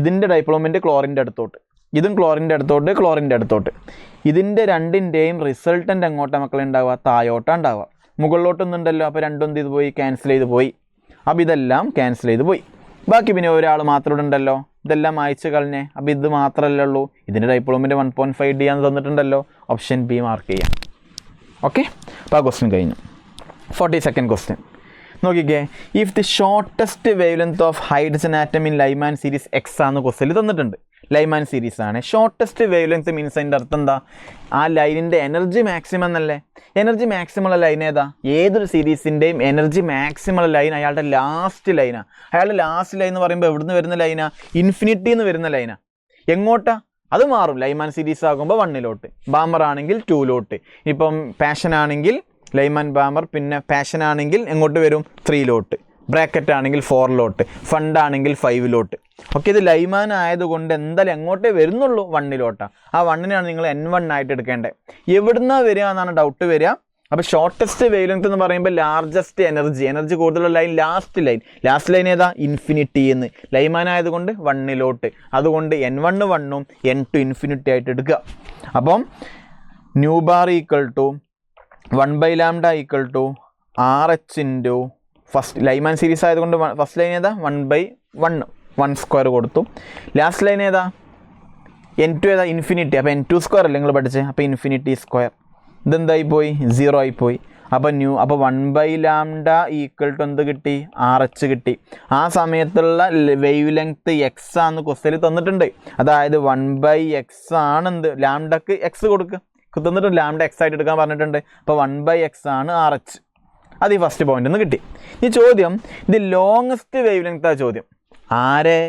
ഇതിൻ്റെ ഡൈപോൾ മൊമെൻ്റ് ക്ലോറിൻ്റെ അടുത്തോട്ട്, ഇതും ക്ലോറിൻ്റെ അടുത്തോട്ട്. ഇതിൻ്റെ രണ്ടിൻ്റെയും റിസൾട്ടൻ്റ് എങ്ങോട്ടാണ് മക്കളെ ഉണ്ടാവുക? താഴോട്ടാണ് ഉണ്ടാവുക. മുകളിലോട്ടൊന്നുണ്ടല്ലോ. അപ്പോൾ രണ്ടും എന്ത് ചെയ്ത് പോയി? ക്യാൻസൽ ചെയ്ത് പോയി. അപ്പോൾ ഇതെല്ലാം ക്യാൻസൽ ചെയ്ത് പോയി. ബാക്കി പിന്നെ ഒരാൾ മാത്രം ഉണ്ടല്ലോ. ഇതെല്ലാം അയച്ചു കളഞ്ഞേ. അപ്പോൾ ഇത് മാത്രമല്ലേ ഉള്ളൂ. ഇതിൻ്റെ ഡൈപോൾ മൊമെൻറ്റ് 1.5D ആണെന്ന് തന്നിട്ടുണ്ടല്ലോ. ഓപ്ഷൻ ബി മാർക്ക് ചെയ്യാം. ഓക്കെ. അപ്പോൾ ആ ക്വസ്റ്റ്യൻ കഴിഞ്ഞു. 42nd ക്വസ്റ്റ്യൻ നോക്കിക്കേ. If the shortest wave length of hydrogen atom in Lyman series X ആണെന്ന് ക്വസ്റ്റ്യനിൽ തന്നിട്ടുണ്ട്. ലൈമാൻ സീരീസ് ആണ്. ഷോർട്ടസ്റ്റ് വേവ് ലെങ്ത് മീൻസ് അതിൻ്റെ അർത്ഥം എന്താ? ആ ലൈനിൻ്റെ എനർജി മാക്സിമം എന്നല്ലേ? എനർജി മാക്സിമം ഉള്ള ലൈൻ ഏതാ? ഏതൊരു സീരീസിൻ്റെയും എനർജി മാക്സിമം ഉള്ള ലൈൻ അയാളുടെ ലാസ്റ്റ് ലൈനാണ്. അയാളുടെ ലാസ്റ്റ് ലൈൻ എന്ന് പറയുമ്പോൾ എവിടുന്ന് വരുന്ന ലൈനാ? ഇൻഫിനിറ്റി എന്ന് വരുന്ന ലൈനാ. എങ്ങോട്ടാ? അത് മാറും. ലൈമാൻ സീരീസ് ആകുമ്പോൾ 1ലോട്ട്, ബാമർ ആണെങ്കിൽ 2ലോട്ട്. ഇപ്പം പാഷൻ ആണെങ്കിൽ ലൈമാൻ ബാമർ, പിന്നെ പാഷൻ ആണെങ്കിൽ എങ്ങോട്ട് വരും? 3ലോട്ട്. ബ്രാക്കറ്റ് ആണെങ്കിൽ 4ലോട്ട്, ഫണ്ട് ആണെങ്കിൽ 5ലോട്ട്. ഓക്കെ. ഇത് ലൈമാൻ ആയതുകൊണ്ട് എന്തായാലും എങ്ങോട്ടേ വരുന്നുള്ളൂ? 1ലോട്ടാണ്. ആ 1നെയാണ് നിങ്ങൾ N1 ആയിട്ട് എടുക്കേണ്ടത്. എവിടുന്നാണ് വരിക എന്നാണ് ഡൗട്ട് വരിക. അപ്പോൾ ഷോർട്ടസ്റ്റ് വേവ് ലെങ്ത് എന്ന് പറയുമ്പോൾ ലാർജസ്റ്റ് എനർജി കൂടുതലുള്ള ലൈൻ ലാസ്റ്റ് ലൈൻ ഏതാ ഇൻഫിനിറ്റി എന്ന് ലൈമാൻ ആയതുകൊണ്ട് 1 അതുകൊണ്ട് n1 1ഉം n2 ഇൻഫിനിറ്റി ആയിട്ട് എടുക്കുക. അപ്പം nu bar equal to 1/λ equal to RH into first Lyman series ആയതുകൊണ്ട് ഫസ്റ്റ് ലൈൻ ഏതാ 1/1 കൊടുത്തു. ലാസ്റ്റ് ലൈൻ ഏതാ n2 ഏതാ ഇൻഫിനിറ്റി. അപ്പോൾ n2 സ്ക്വയർ അല്ലേ നിങ്ങൾ പഠിച്ചത്, അപ്പോൾ ഇൻഫിനിറ്റി സ്ക്വയർ ഇതെന്തായി പോയി 0 ആയിപ്പോയി. അപ്പോൾ 1/λ ഈക്വൽ ടു എന്ത് കിട്ടി RH കിട്ടി. ആ സമയത്തുള്ള വേവ് ലെങ്ത്ത് എക്സ് ആണെന്ന് ക്വസ്റ്റ്യനിൽ തന്നിട്ടുണ്ട്. അതായത് 1/x ആണ് എന്ത് ലാംഡക്ക് എക്സ് കൊടുക്കുക തന്നിട്ടുണ്ട്, ലാംഡ എക്സ് ആയിട്ട് എടുക്കാൻ പറഞ്ഞിട്ടുണ്ട്. അപ്പോൾ 1/x ആണ് RH. അത് ഈ ഫസ്റ്റ് പോയിന്റ് ഒന്ന് കിട്ടി. ഈ ചോദ്യം ഇത് ലോങ്ങസ്റ്റ് വേവ് ലെങ്ത്താ ചോദ്യം. ആരെ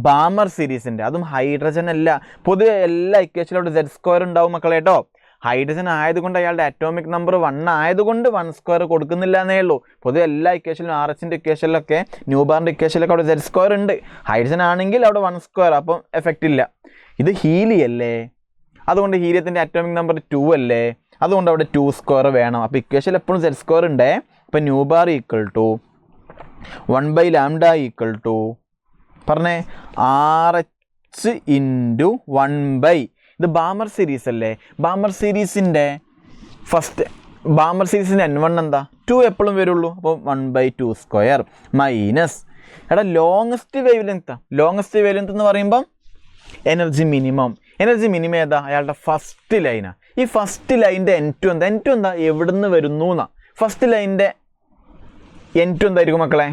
ബാമർ സീരീസിൻ്റെ, അതും ഹൈഡ്രജൻ അല്ല. പൊതുവെ എല്ലാ ഇക്വേഷനിലോട്ട് z² ഉണ്ടാവും മക്കളെ കേട്ടോ. ഹൈഡ്രജൻ ആയതുകൊണ്ട് അയാളുടെ അറ്റോമിക് നമ്പർ 1 ആയതുകൊണ്ട് 1² കൊടുക്കുന്നില്ല എന്നേ ഉള്ളൂ. പൊതുവെ എല്ലാ ഇക്വേഷനിലും RH ഇക്വേഷനിലൊക്കെ ന്യൂബാറിൻ്റെ ഇക്വേഷനിലൊക്കെ അവിടെ z² ഉണ്ട്. ഹൈഡ്രജൻ ആണെങ്കിൽ അവിടെ 1², അപ്പം എഫക്റ്റ് ഇല്ല. ഇത് ഹീലിയല്ലേ, അതുകൊണ്ട് ഹീലിയത്തിൻ്റെ അറ്റോമിക് നമ്പർ 2 അല്ലേ, അതുകൊണ്ട് അവിടെ 2² വേണം. അപ്പോൾ ഇക്വേഷനിൽ എപ്പോഴും z² ഉണ്ടേ. അപ്പോൾ nu bar equal to 1/λ equal to പറഞ്ഞേ RH ഇൻറ്റു 1/, ഇത് ബാമർ സീരീസ് അല്ലേ. ബാമർ സീരീസിൻ്റെ n1 എന്താ 2 എപ്പോഴും വരുള്ളൂ. അപ്പോൾ 1/2² മൈനസ് ലോങ്ങസ്റ്റ് വേവ് ലെങ്ത് എന്ന് പറയുമ്പം എനർജി മിനിമം ഏതാ അയാളുടെ ഫസ്റ്റ് ലൈനാണ്. ഈ ഫസ്റ്റ് ലൈൻ്റെ n2 എന്താ എവിടുന്ന് വരുന്നു എന്നാ. ഫസ്റ്റ് ലൈൻ്റെ n2 എന്തായിരിക്കും മക്കളെ,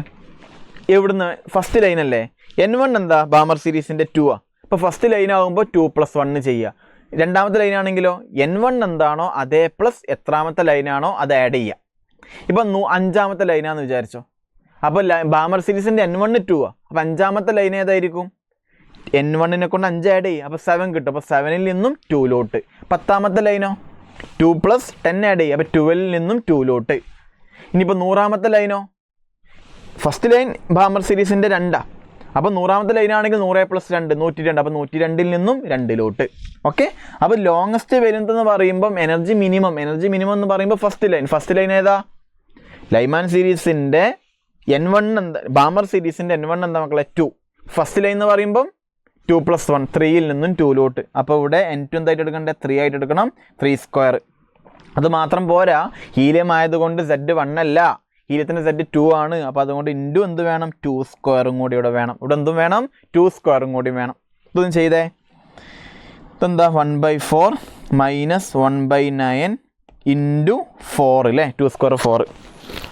എവിടുന്ന് ഫസ്റ്റ് ലൈൻ അല്ലേ. n1 എന്താ ബാമർ സീരീസിൻ്റെ 2 ആ. അപ്പോൾ ഫസ്റ്റ് ലൈൻ ആകുമ്പോൾ 2 + 1 ചെയ്യുക. രണ്ടാമത്തെ ലൈനാണെങ്കിലോ n1 എന്താണോ അതേ പ്ലസ് എത്രാമത്തെ ലൈനാണോ അത് ആഡ് ചെയ്യുക. ഇപ്പം 5ാമത്തെ ലൈനാന്ന് വിചാരിച്ചോ. അപ്പോൾ ബാമർ സീരീസിൻ്റെ n1 2 ആ. അപ്പോൾ 5ാമത്തെ ലൈൻ ഏതായിരിക്കും, n1നെ കൊണ്ട് 5 ആഡ് ചെയ്യുക. അപ്പോൾ 7 കിട്ടും. അപ്പോൾ 7ൽ നിന്നും 2 10ാമത്തെ ലൈനോ 2 + 10 ആഡ് ചെയ്യുക. അപ്പോൾ 12ൽ നിന്നും 2 ഇനിയിപ്പോൾ 100ാമത്തെ ലൈനോ, ഫസ്റ്റ് ലൈൻ ബാമർ സീരീസിൻ്റെ 2 അപ്പോൾ 100ാമത്തെ ലൈനാണെങ്കിൽ 100 + 2 102. അപ്പോൾ 102ൽ നിന്നും 2 ഓക്കെ. അപ്പോൾ ലോങ്ങസ്റ്റ് വേവ് ലെങ്ത് എന്ന് പറയുമ്പം എനർജി മിനിമം എന്ന് പറയുമ്പോൾ ഫസ്റ്റ് ലൈൻ ഏതാ ലൈമാൻ സീരീസിൻ്റെ n1 എന്താ, ബാമർ സീരീസിൻ്റെ n1 എന്താ മക്കളെ 2. ഫസ്റ്റ് ലൈൻ എന്ന് പറയുമ്പം 2 + 1 3ൽ നിന്നും 2. അപ്പോൾ ഇവിടെ n2 എന്തായിട്ട് എടുക്കണ്ടേ 3 ആയിട്ട് എടുക്കണം, 3². അത് മാത്രം പോരാ, ഹീലിയം ആയതുകൊണ്ട് z1 അല്ല, ഹീലിയത്തിൻ്റെ z2 ആണ്. അപ്പോൾ അതുകൊണ്ട് ഇൻറ്റു എന്ത് വേണം 2² കൂടി ഇവിടെ വേണം. ഇവിടെ എന്തും വേണം 2² കൂടി വേണം. ഇതൊന്നും ചെയ്തേ, ഇതെന്താ 1/4 മൈനസ് 1/9 ഇൻറ്റു 4 അല്ലേ, 2² 4.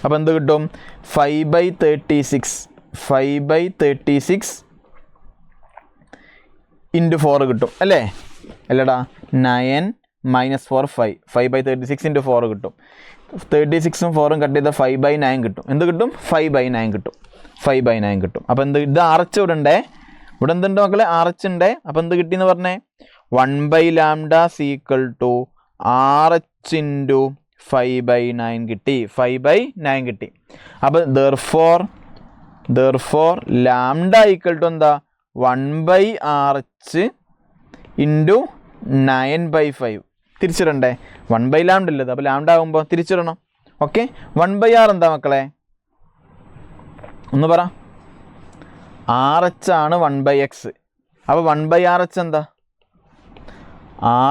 അപ്പോൾ എന്ത് കിട്ടും 5/36 ഇൻറ്റു 4 കിട്ടും അല്ലേ. അല്ലടാ 9 - 4 5/36 ഇൻറ്റു 4 കിട്ടും. 36ഉം 4ഉം കട്ട് ചെയ്താൽ 5/9 കിട്ടും. എന്ത് കിട്ടും 5/9 കിട്ടും. അപ്പോൾ എന്ത് ഇത് RH ഇവിടെ ഉണ്ടേ, ഇവിടെ എന്തുണ്ട് മക്കളെ RH ഉണ്ടേ. അപ്പോൾ എന്ത് കിട്ടിയെന്ന് പറഞ്ഞേ 1/λ ഈക്വൽ ടു RH ഇൻറ്റു 5/9 കിട്ടി. 5/9 കിട്ടി. അപ്പോൾ therefore λ ഈക്വൽ ടു എന്താ 1/RH ഇൻറ്റു 9/5. തിരിച്ചിടണ്ടേ, 1/λ ഉള്ളത്. അപ്പോൾ λ ആകുമ്പോൾ തിരിച്ചിടണം. ഓക്കെ. 1/r എന്താ മക്കളെ ഒന്ന് പറ. RH ആണ് 1/x. അപ്പോൾ 1/RH എന്താ,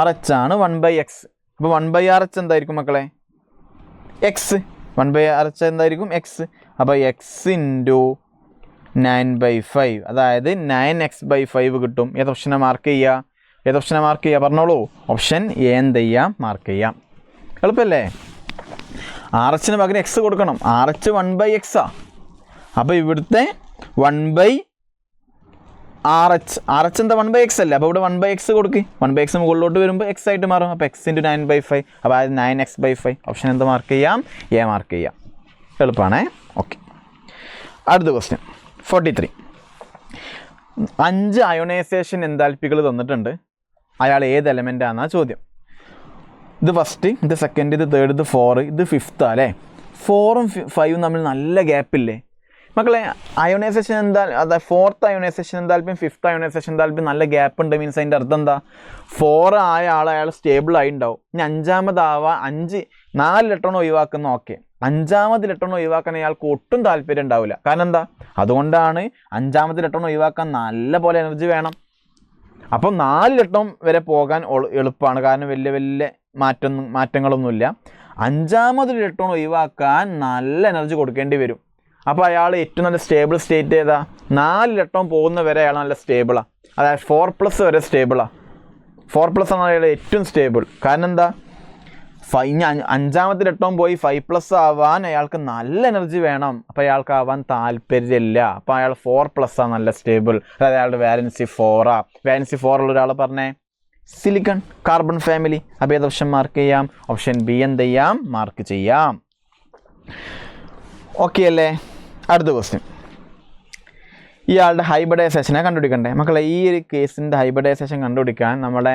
RH ആണ് 1/x. അപ്പോൾ 1/RH എന്തായിരിക്കും മക്കളെ എക്സ്. 1/RH എന്തായിരിക്കും എക്സ്. അപ്പോൾ എക്സ് ഇൻറ്റു 9/5 അതായത് 9x/5 കിട്ടും. ഏത് ഓപ്ഷനെ മാർക്ക് ചെയ്യുക പറഞ്ഞോളൂ. ഓപ്ഷൻ എ എന്ത് ചെയ്യാം മാർക്ക് ചെയ്യാം. എളുപ്പമല്ലേ. RH പകരം എക്സ് കൊടുക്കണം. RH 1/x ആ. അപ്പോൾ ഇവിടുത്തെ 1/RH എന്താ 1/x അല്ലേ. അപ്പോൾ ഇവിടെ 1/x കൊടുക്കുക. 1/x മുകളിലോട്ട് വരുമ്പോൾ x ആയിട്ട് മാറും. അപ്പോൾ x ഇൻറ്റു 9/5 അപ്പോൾ അതായത് 9x/5. ഓപ്ഷൻ എന്ത് മാർക്ക് ചെയ്യാം, എ മാർക്ക് ചെയ്യാം. എളുപ്പമാണേ. ഓക്കെ. അടുത്ത ക്വസ്റ്റ്യൻ 43. 5 അയോണൈസേഷൻ എൻതാൽപ്പികൾ തന്നിട്ടുണ്ട്. അയാൾ ഏത് എലമെൻ്റാണെന്നാ ചോദ്യം. ഇത് ഫസ്റ്റ്, ഇത് സെക്കൻഡ്, ഇത് തേർഡ്, ഇത് 4, ഇത് 5th അല്ലേ. 4ഉം 5ഉം തമ്മിൽ നല്ല ഗ്യാപ്പില്ലേ. മക്കളെ അയോണൈസേഷൻ എന്താ, അതായത് 4th അയോണൈസേഷൻ എന്തായാലും 5th അയോണൈസേഷൻ എന്തായാലും നല്ല ഗ്യാപ്പ് ഉണ്ട്. മീൻസ് അതിൻ്റെ അർത്ഥം എന്താ, 4 ആയ അയാൾ സ്റ്റേബിൾ ആയി ഉണ്ടാവും. ഇനി 5ാമതാവാ 4 ഇലക്ട്രോൺ ഒഴിവാക്കുന്ന ഓക്കെ, 5ാമത് ഇലക്ട്രോൺ ഒഴിവാക്കാൻ അയാൾക്ക് ഒട്ടും താല്പര്യം ഉണ്ടാവില്ല. കാരണം എന്താ, അതുകൊണ്ടാണ് 5ാമത് ഇലക്ട്രോൺ ഒഴിവാക്കാൻ നല്ല പോലെ എനർജി വേണം. അപ്പം 4 ഇലക്ട്രോൺ വരെ പോകാൻ എളുപ്പമാണ്, കാരണം വലിയ മാറ്റങ്ങളൊന്നുമില്ല. 5ാമത് ഇലക്ട്രോൺ ഒഴിവാക്കാൻ നല്ല എനർജി കൊടുക്കേണ്ടി വരും. അപ്പോൾ അയാൾ ഏറ്റവും നല്ല സ്റ്റേബിൾ സ്റ്റേറ്റ് ഏതാ, 4 ഇലക്ട്രോൺ പോകുന്ന വരെ അയാൾ നല്ല സ്റ്റേബിളാണ്. അതായത് 4+ വരെ സ്റ്റേബിളാണ്. 4+ ആണ് അയാൾ ഏറ്റവും സ്റ്റേബിൾ. കാരണം എന്താ, 5ാമത്തെ ഇലക്ട്രോൺ പോയി 5+ ആവാൻ അയാൾക്ക് നല്ല എനർജി വേണം. അപ്പോൾ അയാൾക്ക് ആവാൻ താല്പര്യമില്ല. അപ്പോൾ അയാൾ 4+ ആണ് നല്ല സ്റ്റേബിൾ. അതായത് അയാളുടെ വാലൻസി 4 വാലൻസി 4 ഉള്ള ഒരാൾ പറഞ്ഞേ സിലിക്കൺ കാർബൺ ഫാമിലി. അപ്പോൾ ഏത് ഓപ്ഷൻ മാർക്ക് ചെയ്യാം, ഓപ്ഷൻ ബി എന്ത് ചെയ്യാം, മാർക്ക് ചെയ്യാം. ഓക്കെ അല്ലേ. അടുത്ത ക്വസ്റ്റ്യൻ, ഇയാളുടെ ഹൈബ്രിഡൈസേഷനെ കണ്ടുപിടിക്കണ്ടേ. മക്കളെ ഈ ഒരു കേസിൻ്റെ ഹൈബ്രിഡൈസേഷൻ കണ്ടുപിടിക്കാൻ നമ്മുടെ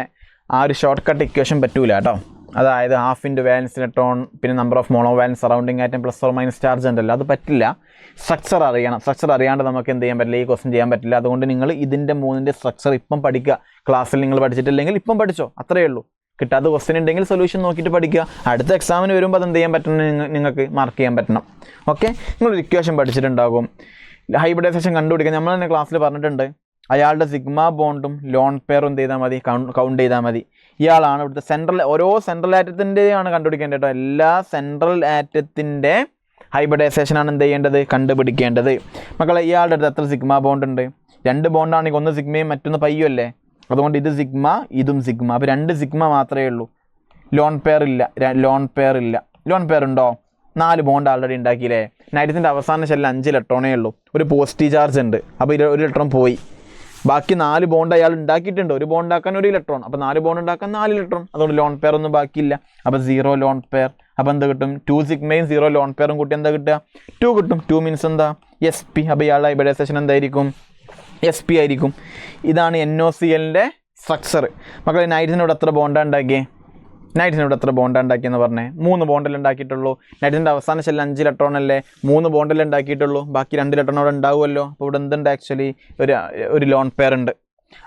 ആ ഒരു ഷോർട്ട് കട്ട് ഇക്വേഷൻ പറ്റൂല കേട്ടോ. അതായത് ½ ഇൻറ്റു വാലൻസ് ഇലക്ട്രോൺ പിന്നെ number of mono valence surrounding atom plus or minus charge ഉണ്ടല്ലോ, അത് പറ്റില്ല. സ്ട്രക്ചർ അറിയണം. സ്ട്രക്ചർ അറിയാണ്ട് നമുക്ക് എന്ത് ചെയ്യാൻ പറ്റില്ല, ഈ ക്വസ്റ്റൻ ചെയ്യാൻ പറ്റില്ല. അതുകൊണ്ട് നിങ്ങൾ ഇതിൻ്റെ 3ൻ്റെ സ്ട്രക്ചർ ഇപ്പം പഠിക്കുക. ക്ലാസ്സിൽ നിങ്ങൾ പഠിച്ചിട്ടില്ലെങ്കിൽ ഇപ്പം പഠിച്ചോ, അത്രയേ ഉള്ളൂ. കിട്ടാത്ത ക്വസ്റ്റൻ ഉണ്ടെങ്കിൽ സൊല്യൂഷൻ നോക്കിയിട്ട് പഠിക്കുക. അടുത്ത എക്സാമിന് വരുമ്പോൾ അത് എന്ത് ചെയ്യാൻ പറ്റണം, നിങ്ങൾക്ക് മാർക്ക് ചെയ്യാൻ പറ്റണം. ഓക്കെ, നിങ്ങളൊരു ഇക്വേഷൻ പഠിച്ചിട്ടുണ്ടാകും. ഹൈബ്രിഡൈസേഷൻ കണ്ടുപിടിക്കാൻ നമ്മൾ തന്നെ ക്ലാസ്സിൽ പറഞ്ഞിട്ടുണ്ട്. അയാളുടെ സിഗ്മ ബോണ്ടും ലോൺ പെയറും എന്ത് ചെയ്താൽ മതി, കൗണ്ട് ചെയ്താൽ മതി. ഇയാളാണ് ഇവിടുത്തെ സെൻട്രൽ, ഓരോ സെൻട്രൽ ആറ്റത്തിൻ്റെയാണ് കണ്ടുപിടിക്കേണ്ടത് കേട്ടോ. എല്ലാ സെൻട്രൽ ആറ്റത്തിൻ്റെ ഹൈബ്രിഡൈസേഷനാണ് എന്ത് ചെയ്യേണ്ടത്, കണ്ടുപിടിക്കേണ്ടത്. മക്കളെ ഇയാളുടെ അടുത്ത് എത്ര സിഗ്മ ബോണ്ട് ഉണ്ട്, 2 ബോണ്ടാണെങ്കിൽ ഒന്ന് സിഗ്മയും മറ്റൊന്ന് പയ്യും അല്ലേ. അതുകൊണ്ട് ഇത് സിഗ്മ ഇതും സിഗ്മ. അപ്പോൾ 2 സിഗ്മ മാത്രമേ ഉള്ളൂ. ലോൺ പെയർ ഇല്ല. ലോൺ പെയർ ഉണ്ടോ, 4 ബോണ്ട് ആൾറെഡി ഉണ്ടാക്കിയില്ലേ. നൈട്രജൻ്റെ അവസാന ഷെല്ലിൽ 5 ഇലക്ട്രോണേ ഉള്ളൂ. ഒരു പോസിറ്റീവ് ചാർജ് ഉണ്ട്. അപ്പോൾ 1 ഇലക്ട്രോൺ പോയി. ബാക്കി 4 ബോണ്ട് അയാൾ ഉണ്ടാക്കിയിട്ടുണ്ട്. 1 ബോണ്ട് ഉണ്ടാക്കാൻ 1 ഇലക്ട്രോൺ. അപ്പോൾ 4 ബോണ്ട് ഉണ്ടാക്കാൻ 4 ഇലക്ട്രോൺ. അതുകൊണ്ട് ലോൺ പെയർ ഒന്നും ബാക്കിയില്ല. അപ്പോൾ 0 ലോൺ പെയർ. അപ്പോൾ എന്താ കിട്ടും, 2 സിഗ്മയും 0 ലോൺ പെയറും കൂട്ടി എന്താ കിട്ടുക, 2 കിട്ടും. 2 മീൻസ് എന്താ, SP. അപ്പോൾ ഇയാളുടെ ഹൈബ്രിഡൈസേഷൻ എന്തായിരിക്കും, SP ആയിരിക്കും. ഇതാണ് NOCLൻ്റെ സ്ട്രക്ചർ. മക്കളെ നൈട്രജനോട് എത്ര ബോണ്ടാണ് ഉണ്ടാക്കിയേ, നൈട്രജനോട് എത്ര ബോണ്ടാണ് ഉണ്ടാക്കിയെന്ന് പറഞ്ഞേ, 3 ബോണ്ടല്ലേ ഉണ്ടാക്കിയിട്ടുള്ളൂ. നൈട്രജൻ്റെ അവസാന ഷെല്ലിൽ 5 ഇലക്ട്രോൺ അല്ലേ, 3 ബോണ്ടല്ലേ ഉണ്ടാക്കിയിട്ടുള്ളൂ. ബാക്കി 2 ഇലക്ട്രോൺ അവിടെ ഉണ്ടാവുമല്ലോ. അപ്പോൾ ഇവിടെ എന്തുണ്ട്, ആക്ച്വലി ഒരു ലോൺ പെയർ ഉണ്ട്.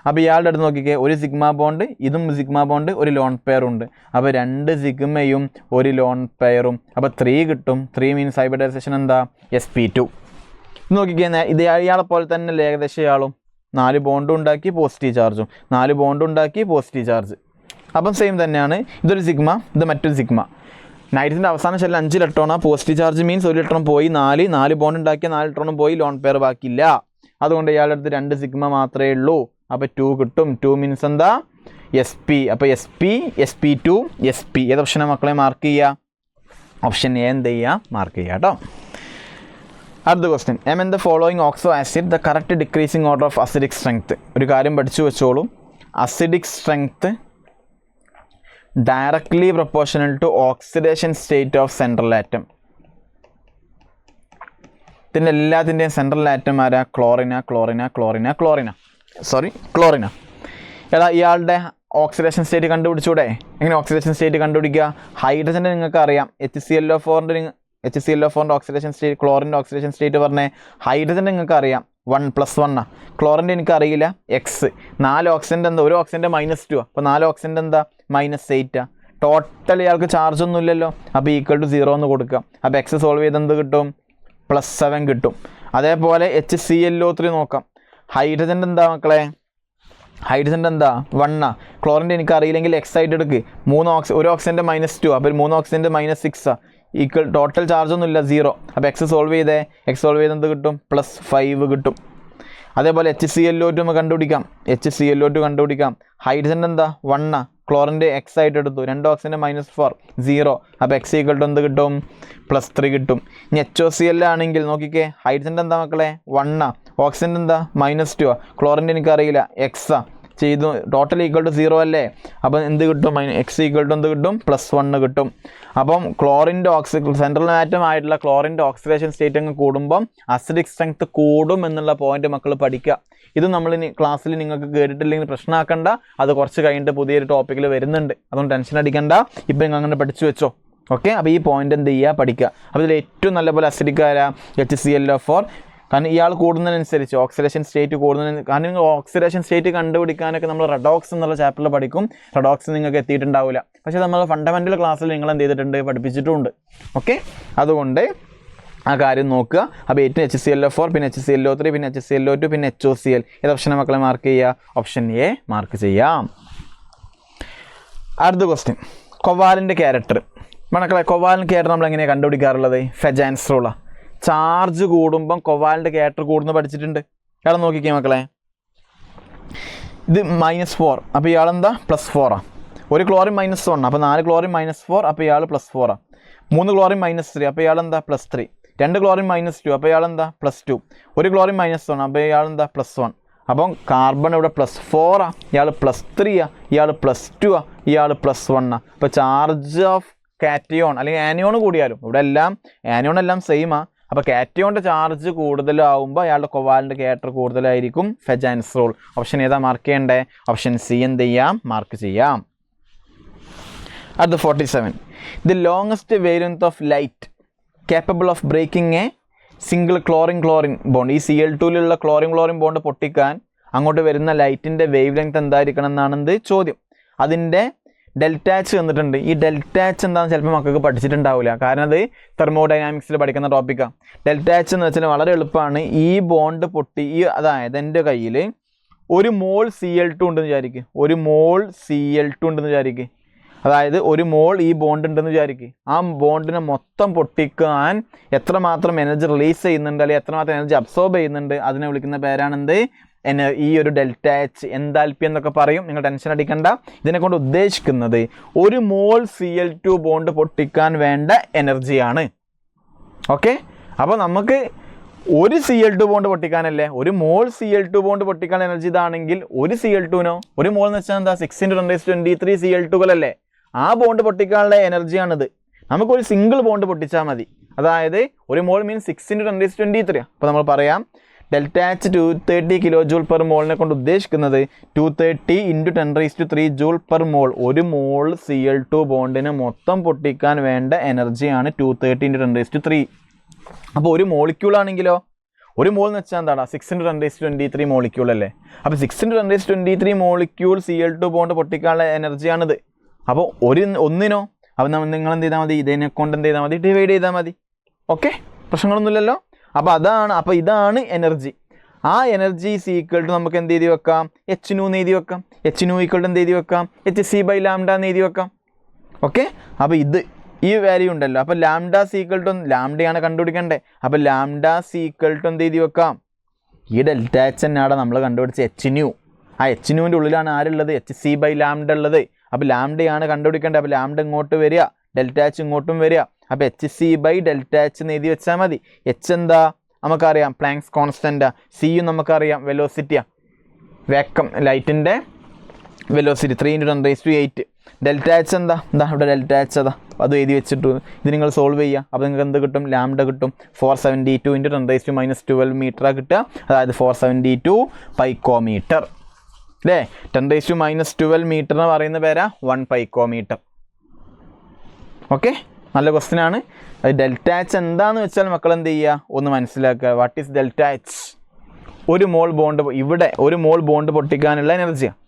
അപ്പോൾ ഇയാളുടെ അടുത്ത് നോക്കിക്കേ, 1 സിഗ്മ ബോണ്ട്, ഇതും സിഗ്മ ബോണ്ട്, 1 ലോൺ പെയർ ഉണ്ട്. അപ്പോൾ 2 സിഗ്മയും 1 ലോൺ പെയറും. അപ്പോൾ 3 കിട്ടും. 3 മീൻസ് ഹൈബ്രിഡൈസേഷൻ എന്താ, sp2. നോക്കിക്കേ, ഇത് ഇയാളെ പോലെ തന്നെ ഏകദേശം ഇയാളും 4 ബോണ്ടും ഉണ്ടാക്കി പോസിറ്റീവ് ചാർജും, 4 ബോണ്ടും ഉണ്ടാക്കി പോസിറ്റീവ് ചാർജ്. അപ്പം സെയിം തന്നെയാണ്. ഇതൊരു സിഗ്മ, ഇത് മറ്റൊരു സിഗ്മ. നൈട്രജൻ്റെ അവസാന ഷെല്ലിൽ 5 ഇലക്ട്രോണാണ്. പോസിറ്റീവ് ചാർജ് മീൻസ് 1 ഇലക്ട്രോൺ പോയി, 4 ബോണ്ട് ഉണ്ടാക്കിയ 4 ഇലക്ട്രോണും പോയി, ലോൺ പെയർ ബാക്കിയില്ല. അതുകൊണ്ട് ഇയാളുടെ അടുത്ത് 2 സിഗ്മ മാത്രമേ ഉള്ളൂ. അപ്പോൾ 2 കിട്ടും. 2 മീൻസ് എന്താ, SP. അപ്പോൾ sp2 SP. ഏത് ഓപ്ഷനെ മക്കളെ മാർക്ക് ചെയ്യുക, ഓപ്ഷൻ എ എന്ത് ചെയ്യുക, മാർക്ക് ചെയ്യുക കേട്ടോ. അടുത്ത question, in the following oxo acid the correct decreasing order of acidic strength. ഒരു കാര്യം പഠിച്ചു വെച്ചോളൂ, acidic strength directly proportional to oxidation state of central atom. ഇതിൻ്റെ എല്ലാത്തിൻ്റെയും സെൻട്രൽ ആറ്റം ആരാ, ക്ലോറിന. എടാ ഇയാളുടെ ഓക്സിഡേഷൻ സ്റ്റേറ്റ് കണ്ടുപിടിച്ചൂടെ. എങ്ങനെ ഓക്സിഡേഷൻ സ്റ്റേറ്റ് കണ്ടുപിടിക്കുക, ഹൈഡ്രജൻ്റെ നിങ്ങൾക്ക് അറിയാം, HClO4ൻ്റെ ഓക്സിഡേഷൻ സ്റ്റേറ്റ്, ക്ലോറിൻ്റെ ഓക്സിഡേഷൻ സ്റ്റേറ്റ് പറഞ്ഞേ. ഹൈഡ്രജൻ്റെ നിങ്ങൾക്ക് അറിയാം 1+1. ക്ലോറിൻ്റെ എനിക്ക് അറിയില്ല, X. 4 ഓക്സിജൻ്റെ എന്താ, 1 ഓക്സിജൻ്റെ -2. അപ്പോൾ 4 ഓക്സിജൻ്റെ എന്താ, -8. ടോട്ടൽ ഇയാൾക്ക് ചാർജ് ഒന്നും ഇല്ലല്ലോ. അപ്പോൾ =0 എന്ന് കൊടുക്കുക. അപ്പോൾ X സോൾവ് ചെയ്ത് എന്ത് കിട്ടും, +7 കിട്ടും. അതേപോലെ HClO3 നോക്കാം. ഹൈഡ്രജൻ്റെ എന്താ മക്കളെ, ഹൈഡ്രജൻ്റെ എന്താ 1. ക്ലോറിൻ്റെ എനിക്ക് അറിയില്ലെങ്കിൽ X ആയിട്ട് എടുക്ക്. 1 ഓക്സിജൻ്റെ -2. അപ്പോൾ 3 ഓക്സിജൻ്റെ -6 ടോട്ടൽ ചാർജ് ഒന്നും ഇല്ല, 0. അപ്പോൾ X സോൾവ് ചെയ്ത് എന്ത് കിട്ടും, +5 കിട്ടും. അതേപോലെ HClO2 കണ്ടുപിടിക്കാം. കണ്ടുപിടിക്കാം. ഹൈഡ്രജൻ്റെ എന്താ 1. ക്ലോറിൻ്റെ X ആയിട്ട് എടുത്തു. 2 ഓക്സിജൻ്റെ -4, 0. അപ്പോൾ X എന്ത് കിട്ടും, +3 കിട്ടും. ഇനി HOCl ആണെങ്കിൽ നോക്കിക്കേ, ഹൈഡ്രജൻ്റെ എന്താ മക്കളെ 1. ഓക്സിജൻ്റെ എന്താ -2. ക്ലോറിൻ്റെ എനിക്കറിയില്ല, X ചെയ്തു. ടോട്ടൽ =0 അല്ലേ. അപ്പം എന്ത് കിട്ടും, X എന്ത് കിട്ടും, +1 കിട്ടും. അപ്പം ക്ലോറിൻ്റെ സെൻട്രൽ ആറ്റം ആയിട്ടുള്ള ക്ലോറിൻ്റെ ഓക്സിഡേഷൻ സ്റ്റേറ്റ് അങ്ങ് കൂടുമ്പം അസിഡിക് സ്ട്രെങ്ത് കൂടും എന്നുള്ള പോയിന്റ് മക്കൾ പഠിക്കുക. ഇത് നമ്മൾ ക്ലാസ്സിൽ നിങ്ങൾക്ക് കേട്ടിട്ടില്ലെങ്കിൽ പ്രശ്നമാക്കണ്ട, അത് കുറച്ച് കഴിഞ്ഞിട്ട് പുതിയൊരു ടോപ്പിക്കിൽ വരുന്നുണ്ട്. അതുകൊണ്ട് ടെൻഷൻ അടിക്കണ്ട, ഇപ്പം നിങ്ങൾ അങ്ങനെ പഠിച്ചു വെച്ചോ. ഓക്കെ, അപ്പോൾ ഈ പോയിന്റ് എന്ത് ചെയ്യുക, പഠിക്കുക. അപ്പോൾ ഇതിൽ ഏറ്റവും നല്ലപോലെ അസിഡിക് ആരാ, HClO4. കാരണം ഇയാൾ കൂടുന്നതിനനുസരിച്ച് ഓക്സിഡേഷൻ സ്റ്റേറ്റ് കൂടുന്നതിന്, കാരണം നിങ്ങൾ ഓക്സിഡേഷൻ സ്റ്റേറ്റ് കണ്ടുപിടിക്കാനൊക്കെ നമ്മൾ റെഡോക്സ് എന്നുള്ള ചാപ്റ്ററിൽ പഠിക്കും. റെഡോക്സ് നിങ്ങൾക്ക് എത്തിയിട്ടുണ്ടാവില്ല, പക്ഷേ നമ്മൾ ഫണ്ടമെൻ്റൽ ക്ലാസ്സിൽ നിങ്ങൾ എന്ത് ചെയ്തിട്ടുണ്ട്, പഠിപ്പിച്ചിട്ടുമുണ്ട്. ഓക്കെ, അതുകൊണ്ട് ആ കാര്യം നോക്കുക. അപ്പോൾ 8 HClO4, പിന്നെ HClO3, പിന്നെ HClO2, പിന്നെ HOCl. ഏത് ഓപ്ഷനെ മക്കളെ മാർക്ക് ചെയ്യുക? ഓപ്ഷൻ എ മാർക്ക് ചെയ്യാം. അടുത്ത ക്വസ്റ്റ്യൻ, കൊവാലൻ്റ് ക്യാരക്ടർ. മക്കളെ കൊവാലൻ്റ് ക്യാരക്ടർ നമ്മൾ എങ്ങനെയാണ് കണ്ടുപിടിക്കാറുള്ളത്? ഫെജാൻസ് റൂളാണ്. ചാർജ് കൂടുമ്പം കൊവാലൻ്റ് ക്യാരക്ടർ കൂടുന്നു പഠിച്ചിട്ടുണ്ട്. ഇയാളെ നോക്കിക്കേ മക്കളെ, ഇത് -4, അപ്പോൾ ഇയാളെന്താ +4ആണ്. ഒരു ക്ലോറിൻ -1, അപ്പോൾ 4 ക്ലോറിൻ -4, അപ്പോൾ ഇയാൾ +4ആണ്. 3 ക്ലോറിൻ -3, അപ്പോൾ ഇയാളെന്താ +3. 2 ക്ലോറിൻ -2, അപ്പോൾ ഇയാളെന്താ +2. ഒരു ക്ലോറിൻ -1, അപ്പോൾ ഇയാളെന്താ +1. അപ്പം കാർബൺ ഇവിടെ +4 ഇയാൾ +3 ഇയാൾ +2 ഇയാൾ +1. അപ്പോൾ ചാർജ് ഓഫ് കാറ്റയോൺ അല്ലെങ്കിൽ ആനിയോൺ കൂടിയാലും, ഇവിടെ എല്ലാം ആനിയോൺ എല്ലാം സെയിമാണ്. അപ്പോൾ കാറ്റയോണിൻ്റെ ചാർജ് കൂടുതലാവുമ്പോൾ അയാളുടെ കൊവാലൻ്റ് ക്യാരക്ടർ കൂടുതലായിരിക്കും. Fajans rule. ഓപ്ഷൻ ഏതാ മാർക്ക് ചെയ്യണ്ടേ? ഓപ്ഷൻ സി എന്ത് ചെയ്യാം? മാർക്ക് ചെയ്യാം. അടുത്ത 47, the longest wavelength of light capable of breaking a single chlorine bond. ഈ Cl2ലുള്ള ക്ലോറിൻ ബോണ്ട് പൊട്ടിക്കാൻ അങ്ങോട്ട് വരുന്ന ലൈറ്റിൻ്റെ വേവ് ലെങ്ത് എന്തായിരിക്കണം എന്നാണ് ചോദ്യം. അതിൻ്റെ ഡെൽറ്റാച്ച് വന്നിട്ടുണ്ട്. ഈ ഡെൽറ്റാച്ച് എന്താണെന്ന് ചിലപ്പോൾ മക്കൾക്ക് പഠിച്ചിട്ടുണ്ടാവില്ല, കാരണം അത് തെർമോഡൈനാമിക്സിൽ പഠിക്കുന്ന ടോപ്പിക്കാണ്. ഡെൽറ്റാച്ച് എന്ന് വെച്ചാൽ വളരെ എളുപ്പമാണ്. ഈ ബോണ്ട് പൊട്ടി, അതായത് എൻ്റെ കയ്യിൽ 1 മോൾ Cl2 ഉണ്ടെന്ന് വിചാരിക്കുക, 1 മോൾ Cl2 ഉണ്ടെന്ന് വിചാരിക്കുക, അതായത് 1 മോൾ ഈ ബോണ്ട് ഉണ്ടെന്ന് വിചാരിക്കുക. ആ ബോണ്ടിനെ മൊത്തം പൊട്ടിക്കാൻ എത്രമാത്രം എനർജി റിലീസ് ചെയ്യുന്നുണ്ട്, അല്ലെങ്കിൽ എത്രമാത്രം എനർജി അബ്സോർബ് ചെയ്യുന്നുണ്ട്, അതിനെ വിളിക്കുന്ന പേരാണെന്ത്? ഈ ഒരു ഡെൽറ്റ എച്ച്, എൻതാൽപ്പി എന്നൊക്കെ പറയും. നിങ്ങൾ ടെൻഷൻ അടിക്കണ്ട. ഇതിനെ കൊണ്ട് ഉദ്ദേശിക്കുന്നത് 1 മോൾ Cl2 ബോണ്ട് പൊട്ടിക്കാൻ വേണ്ട എനർജിയാണ്. ഓക്കെ, അപ്പോൾ നമുക്ക് 1 Cl2 ബോണ്ട് പൊട്ടിക്കാനല്ലേ, 1 മോൾ Cl2 ബോണ്ട് പൊട്ടിക്കാൻ എനർജി ഇതാണെങ്കിൽ 1 Cl2നോ, 1 മോൾ എന്ന് വെച്ചാൽ എന്താ? 6 × 10⁻23 Cl2കളല്ലേ. ആ ബോണ്ട് പൊട്ടിക്കാനുള്ള എനർജിയാണിത്. നമുക്കൊരു സിംഗിൾ ബോണ്ട് പൊട്ടിച്ചാൽ മതി. അതായത് 1 മോൾ മീൻസ് 6 × 10⁻23. അപ്പോൾ നമ്മൾ പറയാം ഡെൽറ്റ എച്ച് 230 kJ/mol കൊണ്ട് ഉദ്ദേശിക്കുന്നത് 230 × 10⁻³ J/mol. 1 മോൾ Cl2 ബോണ്ടിന് മൊത്തം പൊട്ടിക്കാൻ വേണ്ട എനർജിയാണ് 230 × 10⁻³ അപ്പോൾ ഒരു മോളിക്യൂൾ ആണെങ്കിലോ, 1 മോൾ എന്ന് വെച്ചാൽ എന്താണ്? 6 × 10⁻23 മോളിക്യൂൾ അല്ലേ. അപ്പോൾ 6 × 10⁻23 മോളിക്യൂൾ Cl2 ബോണ്ട് പൊട്ടിക്കാനുള്ള എനർജിയാണിത്. അപ്പോൾ ഒന്നിനോ, അപ്പോൾ നിങ്ങൾ എന്ത് ചെയ്താൽ മതി? ഇതിനെ കൊണ്ട് എന്ത് ചെയ്താൽ മതി? ഡിവൈഡ് ചെയ്താൽ മതി. ഓക്കെ, പ്രശ്നങ്ങളൊന്നുമില്ലല്ലോ. അപ്പോൾ ഇതാണ് എനർജി. ആ എനർജി = നമുക്ക് എന്ത് എഴുതി വെക്കാം? Hν എന്ന് എഴുതി വെക്കാം. Hν = എന്ത് എഴുതി വെക്കാം? hc/λ എന്ന് എഴുതി വെക്കാം. ഓക്കെ, അപ്പോൾ ഈ വാല്യൂ ഉണ്ടല്ലോ. അപ്പോൾ ലാംഡയാണ് കണ്ടുപിടിക്കണ്ടേ. അപ്പോൾ λ = എന്ത് എഴുതി വെക്കാം? ഈ ഡെൽറ്റ എച്ച് തന്നെയാണ് നമ്മൾ കണ്ടുപിടിച്ച Hν. ആ Hνൻ്റെ ഉള്ളിലാണ് ആരുള്ളത്? hc/λ ഉള്ളത്. അപ്പോൾ ലാംഡയാണ് കണ്ടുപിടിക്കേണ്ടത്. അപ്പോൾ ലാംഡ ഇങ്ങോട്ട് വരിക, ഡെൽറ്റ എച്ച് ഇങ്ങോട്ടും വരിക. അപ്പോൾ hc/Δh എന്ന് എഴുതി വെച്ചാൽ മതി. എച്ച് എന്താ നമുക്കറിയാം? പ്ലാങ്ക്സ് കോൺസ്റ്റൻറ്റാ. സിയും നമുക്കറിയാം വെലോസിറ്റിയാണ്, വേക്കം ലൈറ്റിൻ്റെ വെലോസിറ്റി 3 × 10⁸. ഡെൽറ്റ എച്ച് എന്താ? ഇവിടെ ഡെൽറ്റ എച്ച് അതാ, അത് എഴുതി വെച്ചിട്ട് ഇത് നിങ്ങൾ സോൾവ് ചെയ്യുക. അപ്പോൾ നിങ്ങൾക്ക് എന്ത് കിട്ടും? ലാംഡ കിട്ടും. 472 × 10⁻12 മീറ്ററാണ് കിട്ടുക. അതായത് 472 പൈക്കോമീറ്റർ അല്ലേ. 10⁻12 മീറ്റർ എന്ന് പറയുന്ന പേരാ 1 പൈക്കോമീറ്റർ. ഓക്കെ, നല്ല ക്വസ്റ്റ്യൻ ആണ്. അത് ഡെൽറ്റ എച്ച് എന്താണെന്ന് വെച്ചാൽ മക്കൾ എന്ത് ചെയ്യുക? ഒന്ന് മനസ്സിലാക്കുക. What is delta H? 1 mole bond, ഇവിടെ 1 മോൾ ബോണ്ട് പൊട്ടിക്കാനുള്ള എനർജിയാണ്.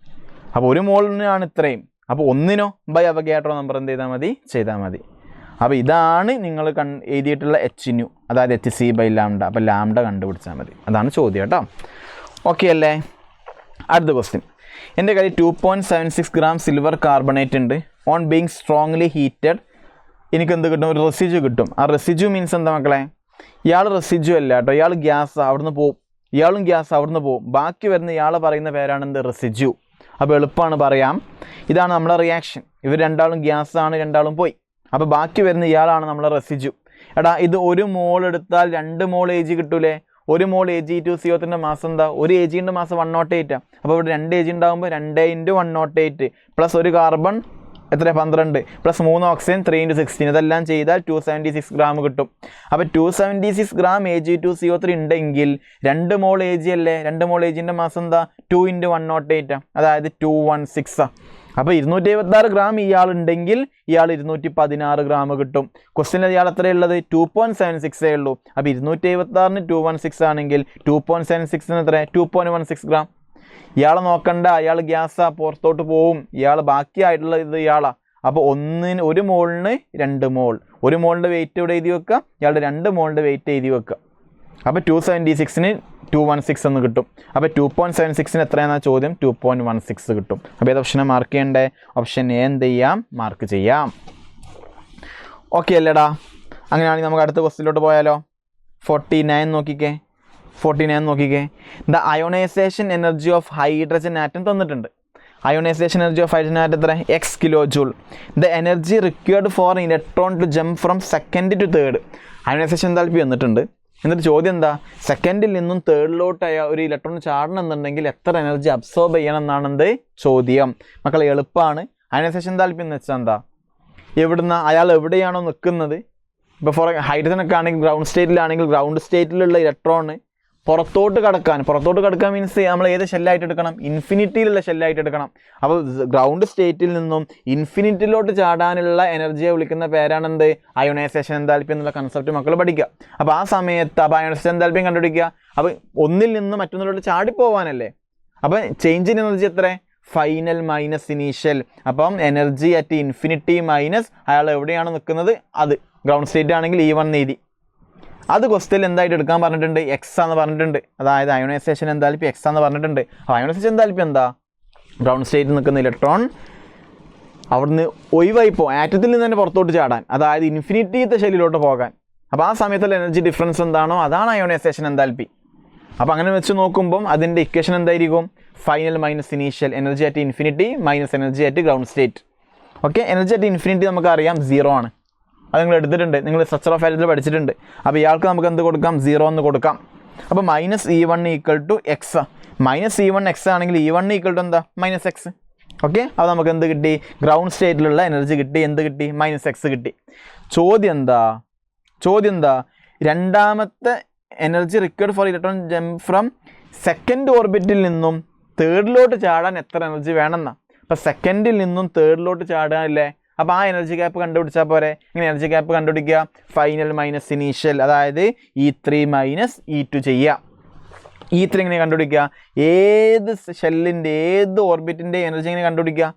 അപ്പോൾ 1 മോളിനാണ് ഇത്രയും. അപ്പോൾ 1നോ ബൈ അവഗാഡ്രോ നമ്പർ എന്ത് ചെയ്താൽ മതി. അപ്പോൾ ഇതാണ് നിങ്ങൾ എഴുതിയിട്ടുള്ള Hν, അതായത് hc/λ. അപ്പോൾ ലാംഡ കണ്ടുപിടിച്ചാൽ മതി. അതാണ് ചോദ്യം കേട്ടോ. ഓക്കെ അല്ലേ? അടുത്ത ക്വസ്റ്റ്യൻ, എൻ്റെ കയ്യിൽ 2.76 gram സിൽവർ കാർബണേറ്റ് ഉണ്ട്. ഓൺ ബീങ് സ്ട്രോങ്ലി ഹീറ്റഡ് എനിക്ക് എന്ത് കിട്ടും? ഒരു റെസിഡ്യൂ കിട്ടും. ആ റെസിഡ്യൂ മീൻസ് എന്താ മക്കളെ? ഇയാൾ റെസിഡ്യൂ അല്ല കേട്ടോ, ഇയാൾ ഗ്യാസ് അവിടുന്ന് പോവും, ഇയാളും ഗ്യാസ് അവിടുന്ന് പോവും. ബാക്കി വരുന്ന ഇയാൾ പറയുന്ന പേരാണ് എന്ത്? റെസിഡ്യൂ. അപ്പോൾ എളുപ്പമാണ് പറയാം. ഇതാണ് നമ്മളെ റിയാക്ഷൻ. ഇവർ രണ്ടാളും ഗ്യാസാണ്, രണ്ടാളും പോയി. അപ്പോൾ ബാക്കി വരുന്ന ഇയാളാണ് നമ്മളെ റെസിഡ്യൂ. എടാ, ഇത് 1 മോൾ എടുത്താൽ 2 മോൾ Ag കിട്ടൂലേ? 1 മോൾ Ag2CO3ൻ്റെ മാസം എന്താ? ഒരു Agൻ്റെ മാസം 108. അപ്പോൾ ഇവിടെ 2 Ag ഉണ്ടാകുമ്പോൾ 2 × 108 പ്ലസ് ഒരു കാർബൺ എത്ര? 12 പ്ലസ് 3 ഓക്സിജൻ 3 × 16. ഇതെല്ലാം ചെയ്താൽ 276 gram കിട്ടും. അപ്പോൾ 276 gram Ag2CO3 ഉണ്ടെങ്കിൽ 2 മോൾ Ag അല്ലേ? 2 മോൾ Agൻ്റെ മാസം എന്താ? 2 × 108, അതായത് 216. അപ്പോൾ 276 ഗ്രാം ഇയാളുണ്ടെങ്കിൽ ഇയാൾ 216 ഗ്രാം കിട്ടും. ക്വസ്റ്റ്യനിൽ ഇയാൾ എത്രയുള്ളത് 2.76 ഉള്ളൂ. അപ്പോൾ 276ന് 216 ആണെങ്കിൽ 2.76ന് എത്ര 2.16 ഗ്രാം. ഇയാളെ നോക്കണ്ട, അയാൾ ഗ്യാസാ, പുറത്തോട്ട് പോവും. ഇയാൾ ബാക്കിയായിട്ടുള്ള ഇത് ഇയാളാ. അപ്പോൾ ഒരു മോളിന് 2 മോൾ, ഒരു മോളിൻ്റെ വെയിറ്റ് ഇവിടെ എഴുതി വെക്കുക, ഇയാളുടെ 2 മോളിൻ്റെ വെയിറ്റ് എഴുതി വെക്കുക. അപ്പോൾ 276ന് 216 എന്ന് കിട്ടും. അപ്പോൾ 2.76ന് എത്രയാണെന്ന ചോദ്യം 2.16 കിട്ടും. അപ്പോൾ ഏത് ഓപ്ഷനെ മാർക്ക് ചെയ്യണ്ടേ? ഓപ്ഷൻ എ എന്ത് ചെയ്യാം? മാർക്ക് ചെയ്യാം. ഓക്കെ അല്ലേടാ? അങ്ങനെയാണെങ്കിൽ നമുക്ക് അടുത്ത ക്വസ്റ്റ്യനിലോട്ട് പോയാലോ. 49 നോക്കിക്കേ. 49 നോക്കിക്കേ. The ionization energy of hydrogen atom തന്നിട്ടുണ്ട്. Ionization energy of hydrogen atom എത്ര? x kilo joule. The energy required for electron to jump from second to third. Ionization enthalpy വന്നിട്ടുണ്ട്. എന്നിട്ട് ചോദ്യം എന്താ? സെക്കൻഡിൽ നിന്നും തേർഡിലോട്ട് ഒരു ഇലക്ട്രോൺ ചാടണം എന്നുണ്ടെങ്കിൽ എത്ര എനർജി അബ്സോർബ് ചെയ്യണം എന്നാണ് എന്ത് ചോദ്യം. മക്കളെ എളുപ്പമാണ്. അയോണൈസേഷൻ താല്പര്യം എന്ന് വെച്ചാൽ എന്താ? എവിടുന്ന അയാൾ എവിടെയാണോ നിൽക്കുന്നത്, ഇപ്പോൾ ഫോർ ഹൈഡ്രജൻ ഒക്കെ ആണെങ്കിൽ ഗ്രൗണ്ട് സ്റ്റേറ്റിലാണെങ്കിൽ ഗ്രൗണ്ട് സ്റ്റേറ്റിലുള്ള ഇലക്ട്രോണ് പുറത്തോട്ട് കടക്കാൻ മീൻസ് നമ്മൾ ഏത് ഷെല്ലായിട്ട് എടുക്കണം? ഇൻഫിനിറ്റിയിലുള്ള ഷെല്ലായിട്ട് എടുക്കണം. അപ്പോൾ ഗ്രൗണ്ട് സ്റ്റേറ്റിൽ നിന്നും ഇൻഫിനിറ്റിയിലോട്ട് ചാടാനുള്ള എനർജിയെ വിളിക്കുന്ന പേരാണെന്ത്? അയോണൈസേഷൻ എൻതാൽപ്പി എന്നുള്ള കൺസെപ്റ്റ് മക്കൾ പഠിക്കുക. അപ്പോൾ ആ സമയത്ത് അപ്പോൾ അയോണൈസേഷൻ എൻതാൽപ്പിയും കണ്ടുപിടിക്കുക. അപ്പോൾ ഒന്നിൽ നിന്ന് മറ്റൊന്നിലോട്ട് ചാടിപ്പോവാനല്ലേ. അപ്പം ചേഞ്ച് ഇൻ എനർജി എത്ര? Final minus initial. അപ്പം എനർജി അറ്റ് ഇൻഫിനിറ്റി മൈനസ് അയാൾ എവിടെയാണ് നിൽക്കുന്നത് അത്. ഗ്രൗണ്ട് സ്റ്റേറ്റ് ആണെങ്കിൽ E1 എഴുതി. അത് ക്വസ്റ്റ്യൻ എന്തായിട്ട് എടുക്കാൻ പറഞ്ഞിട്ടുണ്ട്? എക്സ് എന്ന് പറഞ്ഞിട്ടുണ്ട്. അതായത് അയോണൈസേഷൻ എന്താൽപ്പി എക്സ് എന്ന് പറഞ്ഞിട്ടുണ്ട്. അപ്പോൾ അയോണൈസേഷൻ എന്താൽപ്പി എന്താ? ഗ്രൗണ്ട് സ്റ്റേറ്റിൽ നിൽക്കുന്ന ഇലക്ട്രോൺ അവിടുന്ന് ഒഴിവായിപ്പോൾ ആറ്റത്തിൽ നിന്ന് തന്നെ പുറത്തോട്ട് ചാടാൻ, അതായത് ഇൻഫിനിറ്റിത്തെ ഷെല്ലിലോട്ട് പോകാൻ. അപ്പോൾ ആ സമയത്തുള്ള എനർജി ഡിഫറൻസ് എന്താണോ അതാണ് അയോണൈസേഷൻ എന്താൽപ്പി. അപ്പോൾ അങ്ങനെ വെച്ച് നോക്കുമ്പം അതിൻ്റെ ഇക്വേഷൻ എന്തായിരിക്കും? Final minus initial. Energy at infinity minus energy at ground state. Okay, energy at infinity നമുക്കറിയാം 0 ആണ്. അത് നിങ്ങൾ എടുത്തിട്ടുണ്ട്, നിങ്ങൾ സ്ട്രക്ചർ ഓഫ് ആറ്റത്തിൽ പഠിച്ചിട്ടുണ്ട്. അപ്പോൾ ഇയാൾക്ക് നമുക്ക് എന്ത് കൊടുക്കാം? 0 എന്ന് കൊടുക്കാം. അപ്പോൾ minus E1 equal to X. Minus E1 X ആണെങ്കിൽ E1 ഈക്വൽ ടു എന്താ? Minus X. ഓക്കെ, അപ്പോൾ നമുക്ക് എന്ത് കിട്ടി? ഗ്രൗണ്ട് സ്റ്റേറ്റിലുള്ള എനർജി കിട്ടി. എന്ത് കിട്ടി? മൈനസ് എക്സ് കിട്ടി. ചോദ്യം എന്താ? രണ്ടാമത്തെ energy required for electron jump from second ഓർബിറ്റിൽ നിന്നും തേർഡിലോട്ട് ചാടാൻ എത്ര എനർജി വേണമെന്നാ. അപ്പോൾ സെക്കൻഡിൽ നിന്നും തേർഡിലോട്ട് ചാടാനല്ലേ. അപ്പോൾ ആ എനർജി ഗ്യാപ്പ് കണ്ടുപിടിച്ചാൽ പോരെ. ഇങ്ങനെ എനർജി ഗ്യാപ്പ് കണ്ടുപിടിക്കുക. ഫൈനൽ മൈനസ് ഇനീഷ്യൽ, അതായത് E3 മൈനസ് E2 ചെയ്യുക. E3 ഇങ്ങനെ കണ്ടുപിടിക്കുക. ഏത് ഷെല്ലിൻ്റെ ഏത് ഓർബിറ്റിൻ്റെ എനർജി ഇങ്ങനെ കണ്ടുപിടിക്കുക?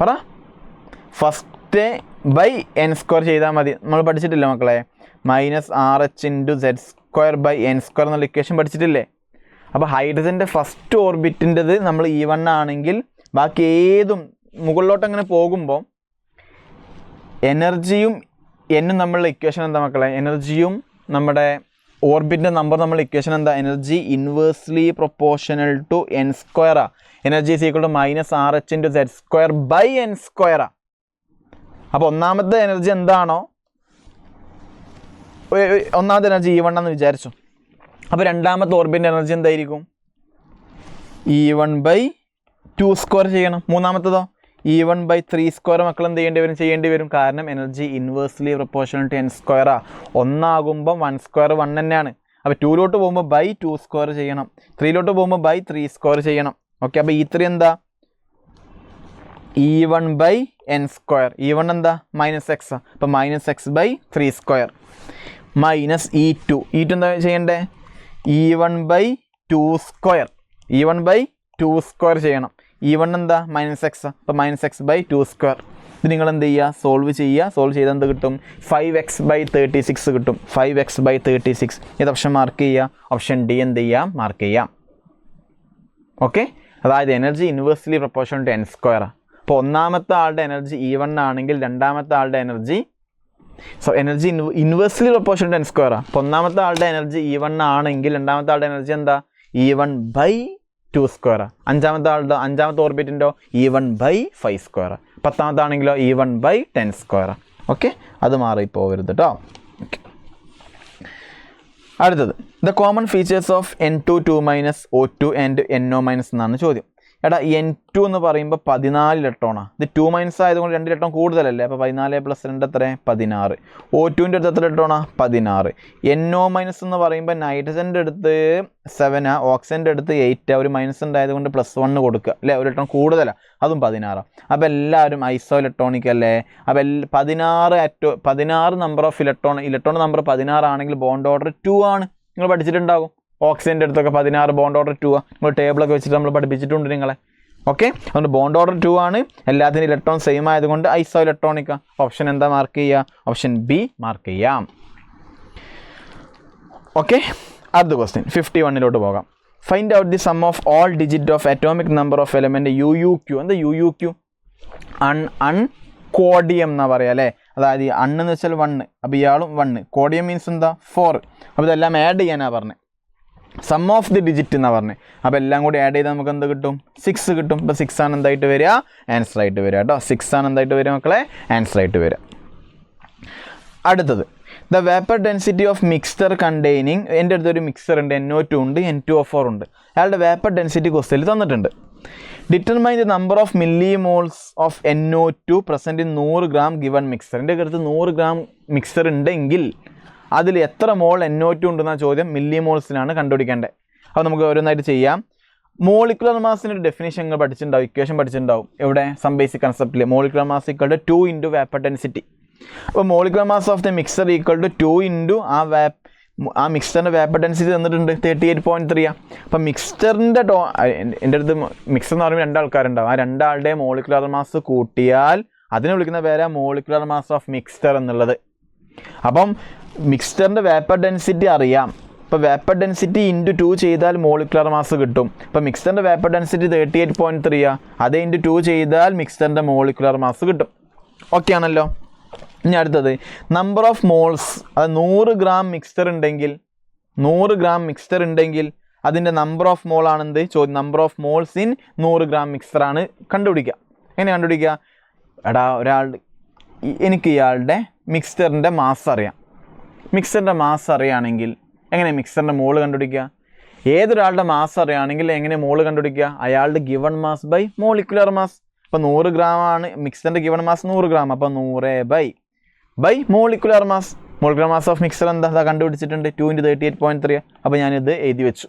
പറ. ഫസ്റ്റ് ബൈ n² ചെയ്താൽ മതി. നമ്മൾ പഠിച്ചിട്ടില്ല മക്കളെ? Minus RH into Z² n² എന്നുള്ള ഇക്വേഷൻ പഠിച്ചിട്ടില്ലേ? അപ്പോൾ ഹൈഡ്രജൻ്റെ ഫസ്റ്റ് ഓർബിറ്റിൻ്റെത് നമ്മൾ E1 ആണെങ്കിൽ ബാക്കി ഏതും മുകളിലോട്ട് അങ്ങനെ പോകുമ്പോൾ എനർജിയും എന്നും നമ്മളുടെ ഇക്വേഷൻ എന്താ മക്കളെ? എനർജിയും നമ്മുടെ ഓർബിറ്റിൻ്റെ നമ്പർ നമ്മൾ ഇക്വേഷൻ എന്താ? Energy inversely proportional to n². Energy is equal to minus RH into Z² n². അപ്പോൾ ഒന്നാമത്തെ എനർജി എന്താണോ, ഒന്നാമത്തെ എനർജി E1 എന്ന് വിചാരിച്ചു. അപ്പോൾ രണ്ടാമത്തെ ഓർബിറ്റിൻ്റെ എനർജി എന്തായിരിക്കും? E1/2² ചെയ്യണം. മൂന്നാമത്തതോ E1/3² മക്കൾ എന്ത് ചെയ്യേണ്ടി വരും? കാരണം energy inversely proportional to n². ഒന്നാകുമ്പം 1² 1 തന്നെയാണ്. അപ്പോൾ 2ലോട്ട് പോകുമ്പോൾ /2² ചെയ്യണം. 3ലോട്ട് പോകുമ്പോൾ /3² ചെയ്യണം. ഓക്കെ, അപ്പോൾ E3 എന്താ? E1/n². E1 എന്താ? Minus X. അപ്പോൾ മൈനസ് x/3² മൈനസ് E2 എന്താ ചെയ്യണ്ടേ? E1/2². E1/2² ചെയ്യണം. E1 എന്താ? Minus X. അപ്പോൾ മൈനസ് x/2². ഇത് നിങ്ങൾ എന്ത് ചെയ്യുക? സോൾവ് ചെയ്താൽ എന്ത് കിട്ടും? 5x/36 കിട്ടും. 5x/36. ഏത് ഓപ്ഷൻ മാർക്ക് ചെയ്യുക? ഓപ്ഷൻ ഡി എന്ത് ചെയ്യാം? മാർക്ക് ചെയ്യാം. ഓക്കെ, അതായത് energy inversely proportional to n². അപ്പോൾ ഒന്നാമത്തെ ആളുടെ എനർജി E1 ആണെങ്കിൽ രണ്ടാമത്തെ ആളുടെ energy energy inversely proportional to n². അപ്പോൾ ഒന്നാമത്തെ ആളുടെ എനർജി E1 ആണെങ്കിൽ രണ്ടാമത്തെ ആളുടെ എനർജി എന്താ? E1/2². അഞ്ചാമത്തെ ഓർബിറ്റിൻ്റെ E1/5². 10ാമത്തെ ആണെങ്കിലോ E1/10². ഓക്കെ, അത് മാറിപ്പോവരുത് കേട്ടോ. ഓക്കെ, അടുത്തത് the common features of N2 2- O2 and NO- എന്നാണ് ചോദ്യം. എടാ N2 എന്ന് പറയുമ്പോൾ 14 ഇലക്ട്രോണാണ്. ഇത് 2 മൈനസ് ആയതുകൊണ്ട് 2 ഇലക്ട്രോൺ കൂടുതലല്ലേ. അപ്പോൾ 14 + 2 എത്ര 16. O2ൻ്റെ അടുത്ത് എത്ര ഇലക്ട്രോണാണ് 16. NO മൈനസ് എന്ന് പറയുമ്പോൾ നൈട്രജൻ്റെ അടുത്ത് 7, ഓക്സിജൻ്റെ അടുത്ത് 8, ഒരു മൈനസ് ഉണ്ടായതുകൊണ്ട് +1 കൊടുക്കുക അല്ലേ. ഒരു ഇലക്ട്രോൺ കൂടുതലാണ്, അതും 16. അപ്പോൾ എല്ലാവരും ഐസോ ഇലക്ട്രോണിക് അല്ലേ. അപ്പോൾ 16 നമ്പർ ഓഫ് ഇലക്ട്രോൺ നമ്പർ 16 ആണെങ്കിൽ ബോണ്ട് ഓർഡർ 2 ആണ്. നിങ്ങൾ പഠിച്ചിട്ടുണ്ടാകും. ഓക്സിജൻ്റെ അടുത്തൊക്കെ 16 ബോണ്ട് ഓർഡർ 2 നിങ്ങൾ ടേബിളൊക്കെ വെച്ചിട്ട് നമ്മൾ പഠിപ്പിച്ചിട്ടുണ്ട് നിങ്ങളെ. ഓക്കെ, അതുകൊണ്ട് ബോണ്ട് ഓർഡർ 2 ആണ്. എല്ലാത്തിനും ഇലക്ട്രോൺ സെയിം ആയതുകൊണ്ട് ഐസോ ഇലക്ട്രോണിക്കാണ്. ഓപ്ഷൻ എന്താ മാർക്ക് ചെയ്യുക? ഓപ്ഷൻ ബി മാർക്ക് ചെയ്യാം. ഓക്കെ, അടുത്ത ക്വസ്റ്റ്യൻ 51 പോകാം. Find out the sum of all digit of atomic number of element UUQ. എന്താ UUQ? കോഡിയം എന്നാ പറയുക അല്ലേ. അതായത് ഈ എന്ന് വെച്ചാൽ 1, അപ്പോൾ ഇയാളും 1. കോഡിയം മീൻസ് എന്താ 4. അപ്പോൾ ഇതെല്ലാം ആഡ് ചെയ്യാനാണ് പറഞ്ഞത്. സം ഓഫ് ദി ഡിജിറ്റ് എന്നാണ് പറഞ്ഞത്. അപ്പോൾ എല്ലാം കൂടി ആഡ് ചെയ്താൽ നമുക്ക് എന്ത് കിട്ടും? 6 കിട്ടും. ഇപ്പോൾ 6 ആണ് എന്തായിട്ട് വരിക? ആൻസർ ആയിട്ട് വരിക കേട്ടോ. 6 ആണ് എന്തായിട്ട് വരിക മക്കളെ? ആൻസർ ആയിട്ട് വരിക. അടുത്തത് the vapour density of mixture containing. എൻ്റെ അടുത്തൊരു മിക്സർ ഉണ്ട്, NO2 ഉണ്ട്, N2O4 ഉണ്ട്. അയാളുടെ വേപ്പർ ഡെൻസിറ്റി ക്വസ്റ്റ്യനിൽ തന്നിട്ടുണ്ട്. Determine the number of millimoles of NO2 present in 100 gram given mixture. എൻ്റെ അടുത്ത് 100 ഗ്രാം മിക്സർ ഉണ്ടെങ്കിൽ അതിൽ എത്ര മോൾ NO2 ഉണ്ടെന്ന ചോദ്യം മില്ലിമോൾസിനാണ് കണ്ടുപിടിക്കേണ്ടത്. അപ്പോൾ നമുക്ക് ഓരോന്നായിട്ട് ചെയ്യാം. മോളിക്കുലർ മാസിൻ്റെ ഒരു ഡെഫിനേഷൻ നിങ്ങൾ പഠിച്ചിട്ടുണ്ടാവും, ഇക്വേഷൻ പഠിച്ചിട്ടുണ്ടാവും. എവിടെ? സം ബേസിക് കൺസെപ്റ്റിൽ molecular mass equal to 2 into vapour density. അപ്പോൾ molecular mass of the mixture equal to 2 into ആ മിക്സറിൻ്റെ വേപ്പർ ഡെൻസിറ്റി തന്നിട്ടുണ്ട് 38.3. അപ്പം മിക്സറിൻ്റെ എൻ്റെ അടുത്ത് മിക്സർ എന്ന് പറയുമ്പോൾ 2 ആൾക്കാരുണ്ടാവും. ആ 2 ആളുടെ മോളിക്കുലർ മാസ് കൂട്ടിയാൽ അതിനെ വിളിക്കുന്ന പേരാ മോളിക്കുലർ മാസ് ഓഫ് മിക്സർ എന്നുള്ളത്. അപ്പം മിക്സ്ചറിൻ്റെ വേപ്പർ ഡെൻസിറ്റി അറിയാം. ഇപ്പോൾ വേപ്പർ ഡെൻസിറ്റി ഇൻറ്റു 2 ചെയ്താൽ മോളിക്കുലർ മാസ് കിട്ടും. ഇപ്പോൾ മിക്സ്ചറിൻ്റെ വേപ്പർ ഡെൻസിറ്റി 38.3 അതേ ഇൻറ്റു 2 ചെയ്താൽ മിക്സ്ചറിൻ്റെ മോളിക്കുലർ മാസ് കിട്ടും. ഓക്കെ ആണല്ലോ. ഇനി അടുത്തത് നമ്പർ ഓഫ് മോൾസ്. അത് 100 ഗ്രാം മിക്സ്ചർ ഉണ്ടെങ്കിൽ അതിൻ്റെ നമ്പർ ഓഫ് മോൾ ആണെന്ത് ചോദ്യം. Number of moles in 100 gram മിക്സ്ചറാണ് കണ്ടുപിടിക്കുക. എങ്ങനെ കണ്ടുപിടിക്കുക? എടാ എനിക്ക് ഇയാളുടെ മിക്സ്ചറിൻ്റെ മാസ് അറിയാം. മിക്സറിൻ്റെ മാസ് അറിയുകയാണെങ്കിൽ എങ്ങനെ മിക്സറിൻ്റെ മോള് കണ്ടുപിടിക്കുക? ഏതൊരാളുടെ മാസ് അറിയുകയാണെങ്കിൽ എങ്ങനെ മോള് കണ്ടുപിടിക്കുക? അയാളുടെ given mass by molecular mass. അപ്പോൾ 100 ഗ്രാം ആണ് മിക്സറിൻ്റെ ഗിവൺ മാസ് 100 ഗ്രാം. അപ്പോൾ 100 by molecular mass. Molecular mass of mixer എന്താ കണ്ടുപിടിച്ചിട്ടുണ്ട്? 2 × 38.3. അപ്പോൾ ഞാനിത് എഴുതി വെച്ചു.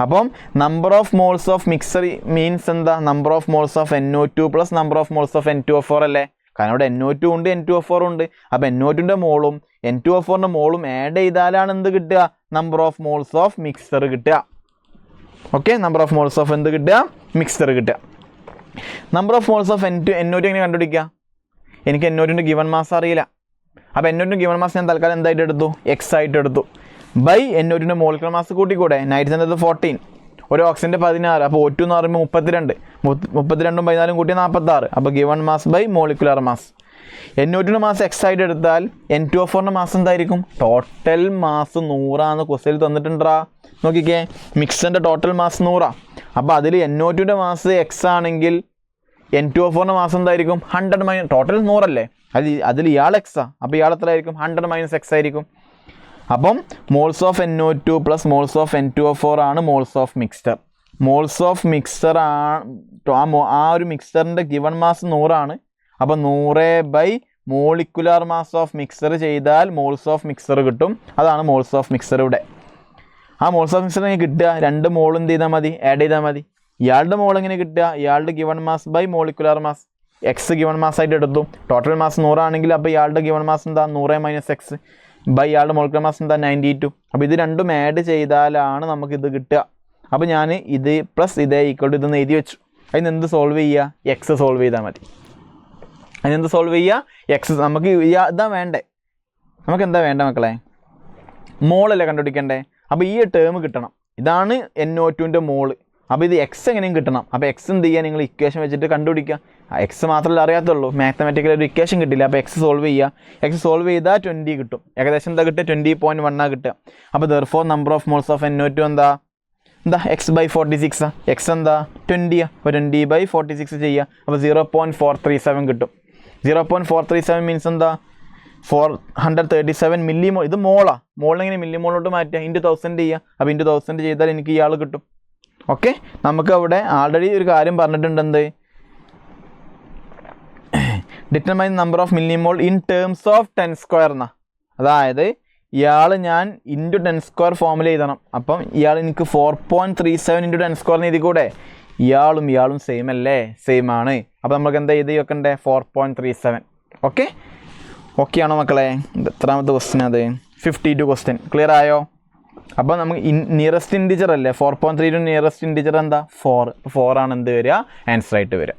അപ്പം number of moles of mixture means എന്താ? Number of moles of NO2 plus number of moles of N2O4 അല്ലേ. കാരണം ഇവിടെ NO2 ഉണ്ട്, N2O4 ഉണ്ട്. അപ്പോൾ NO2ൻ്റെ മോളും N2O4ൻ്റെ മോളും ആഡ് ചെയ്താലാണ് എന്ത് കിട്ടുക? Number of moles of mixture കിട്ടുക. Okay, number of moles of എന്ത് കിട്ടുക? മിക്സർ കിട്ടുക. Number of moles of NO2 എങ്ങനെ കണ്ടുപിടിക്കുക? എനിക്ക് NO2ൻ്റെ ഗിവൺ മാസ് അറിയില്ല. അപ്പോൾ NO2ൻ്റെ ഗിവൺ മാസ് ഞാൻ തൽക്കാലം എന്തായിട്ട് എടുത്തു? X ആയിട്ട് എടുത്തു. ബൈ NO2ൻ്റെ മോളിക്കുലർ മാസ് കൂട്ടിക്കൂടെ? നൈട്രജൻ്റെ 14, ഒരു ഓക്സിജൻ്റെ 16. അപ്പോൾ O2 എന്ന് പറയുമ്പോൾ 32. 32ഉം 14ഉം കൂട്ടി 46. അപ്പോൾ given mass by molecular mass. NO2ൻ്റെ മാസ് X ആയിട്ട് എടുത്താൽ N2O4ൻ്റെ മാസ് എന്തായിരിക്കും? ടോട്ടൽ മാസ് 100 ക്വസ്റ്റ്യനിൽ തന്നിട്ടുണ്ടാ. നോക്കിക്കേ, മിക്സറിൻ്റെ ടോട്ടൽ മാസ് 100. അപ്പോൾ അതിൽ NO2ൻ്റെ മാസ് X ആണെങ്കിൽ N2O4ൻ്റെ മാസ് എന്തായിരിക്കും? 100 ടോട്ടൽ 100 അല്ലേ. അതിൽ ഇയാൾ X അപ്പോൾ ഇയാൾ എത്ര ആയിരിക്കും? 100 - X ആയിരിക്കും. അപ്പം moles of NO2 plus moles of N2O4 ആണ് moles of mixture. Moles of mixture ആ ഒരു മിക്സ്ചറിൻ്റെ ഗിവൺ മാസ് 100 ആണ്. അപ്പോൾ 100 by molecular mass of mixer ചെയ്താൽ മോൾസ് ഓഫ് മിക്സർ കിട്ടും. അതാണ് മോൾസ് ഓഫ് മിക്സർ ഇവിടെ. ആ മോൾസ് ഓഫ് മിക്സർ എങ്ങനെ കിട്ടുക? 2 മോൾ എന്ത് ചെയ്താൽ മതി? ആഡ് ചെയ്താൽ മതി. ഇയാളുടെ മോൾ എങ്ങനെ കിട്ടുക? ഇയാളുടെ given mass by molecular mass. X given mass ആയിട്ട് എടുത്തു. ടോട്ടൽ മാസ് 100 ആണെങ്കിൽ അപ്പോൾ ഇയാളുടെ ഗിവൺ മാസ് എന്താ? 100 - X ബൈ ഇയാളുടെ മോളിക്കുലർ മാസ് എന്താ? 92. അപ്പോൾ ഇത് രണ്ടും ആഡ് ചെയ്താലാണ് നമുക്കിത് കിട്ടുക. അപ്പോൾ ഞാൻ ഇത് പ്ലസ് ഇതേ ഈക്വൽ ടു ഇതെന്ന് എഴുതി വെച്ചു. അതിന് എന്ത് സോൾവ് ചെയ്യുക? X സോൾവ് ചെയ്താൽ മതി. അതിനെന്ത് സോൾവ് ചെയ്യുക? X. നമുക്ക് ഇതാ വേണ്ടേ? നമുക്ക് എന്താ വേണ്ട മക്കളെ? മോളല്ലേ കണ്ടുപിടിക്കണ്ടേ? അപ്പോൾ ഈ ടേം കിട്ടണം. ഇതാണ് NO2ൻ്റെ മോള്. അപ്പോൾ ഇത് X എങ്ങനെയും കിട്ടണം. അപ്പോൾ X എന്ത് ചെയ്യുക? നിങ്ങൾ ഇക്വേഷൻ വെച്ചിട്ട് കണ്ടുപിടിക്കുക. X മാത്രമല്ല അറിയാത്തുള്ളൂ, മാത്തമാറ്റിക്കൽ ഒരു ഇക്വേഷൻ കിട്ടില്ല. അപ്പോൾ X സോൾവ് ചെയ്യുക. X സോൾവ് ചെയ്താൽ 20 കിട്ടും. ഏകദേശം എന്താ കിട്ടുക? 20.1 കിട്ടുക. അപ്പോൾ therefore number of moles of NO2 എന്താ? X/46. X എന്താ? 20. അപ്പോൾ 20/46 ചെയ്യുക. അപ്പോൾ 0.437 കിട്ടും. 0.437 മീൻസ് എന്താ? 437 മില്ലിമോൾ. ഇത് മോളാണ്. മോളിനെങ്ങനെ മില്ലിമോളോട്ട് മാറ്റുക? ഇൻറ്റു 1000 ചെയ്യുക. അപ്പോൾ ഇൻറ്റു 1000 ചെയ്താൽ എനിക്ക് ഇയാൾ കിട്ടും. ഓക്കെ, നമുക്ക് അവിടെ ആൾറെഡി ഒരു കാര്യം പറഞ്ഞിട്ടുണ്ട്, എന്ത് determine number of millimole in terms of 10² എന്നാ. അതായത് ഇയാൾ ഞാൻ ഇൻറ്റു 10² ഫോമിൽ എഴുതണം. അപ്പം ഇയാൾ എനിക്ക് 4.37 ഇൻറ്റു 10² എഴുതി കൂടെ? ഇയാളും സെയിം അല്ലേ? സെയിം ആണ്. അപ്പോൾ നമുക്ക് എന്താ എഴുതി വെക്കണ്ടേ? 4.37. ഓക്കെ ആണോ മക്കളെ? എത്രാമത്തെ ക്വസ്റ്റ്യൻ അത്? 52 ക്വസ്റ്റ്യൻ. ക്ലിയർ ആയോ? അപ്പോൾ നമുക്ക് നിയറസ്റ്റ് ഇൻറ്റിജർ അല്ലേ 4.32, നിയറസ്റ്റ് ഇൻറ്റിജർ എന്താ? 4. 4 ആണ് എന്ത് വരിക? ആൻസർ ആയിട്ട് വരിക.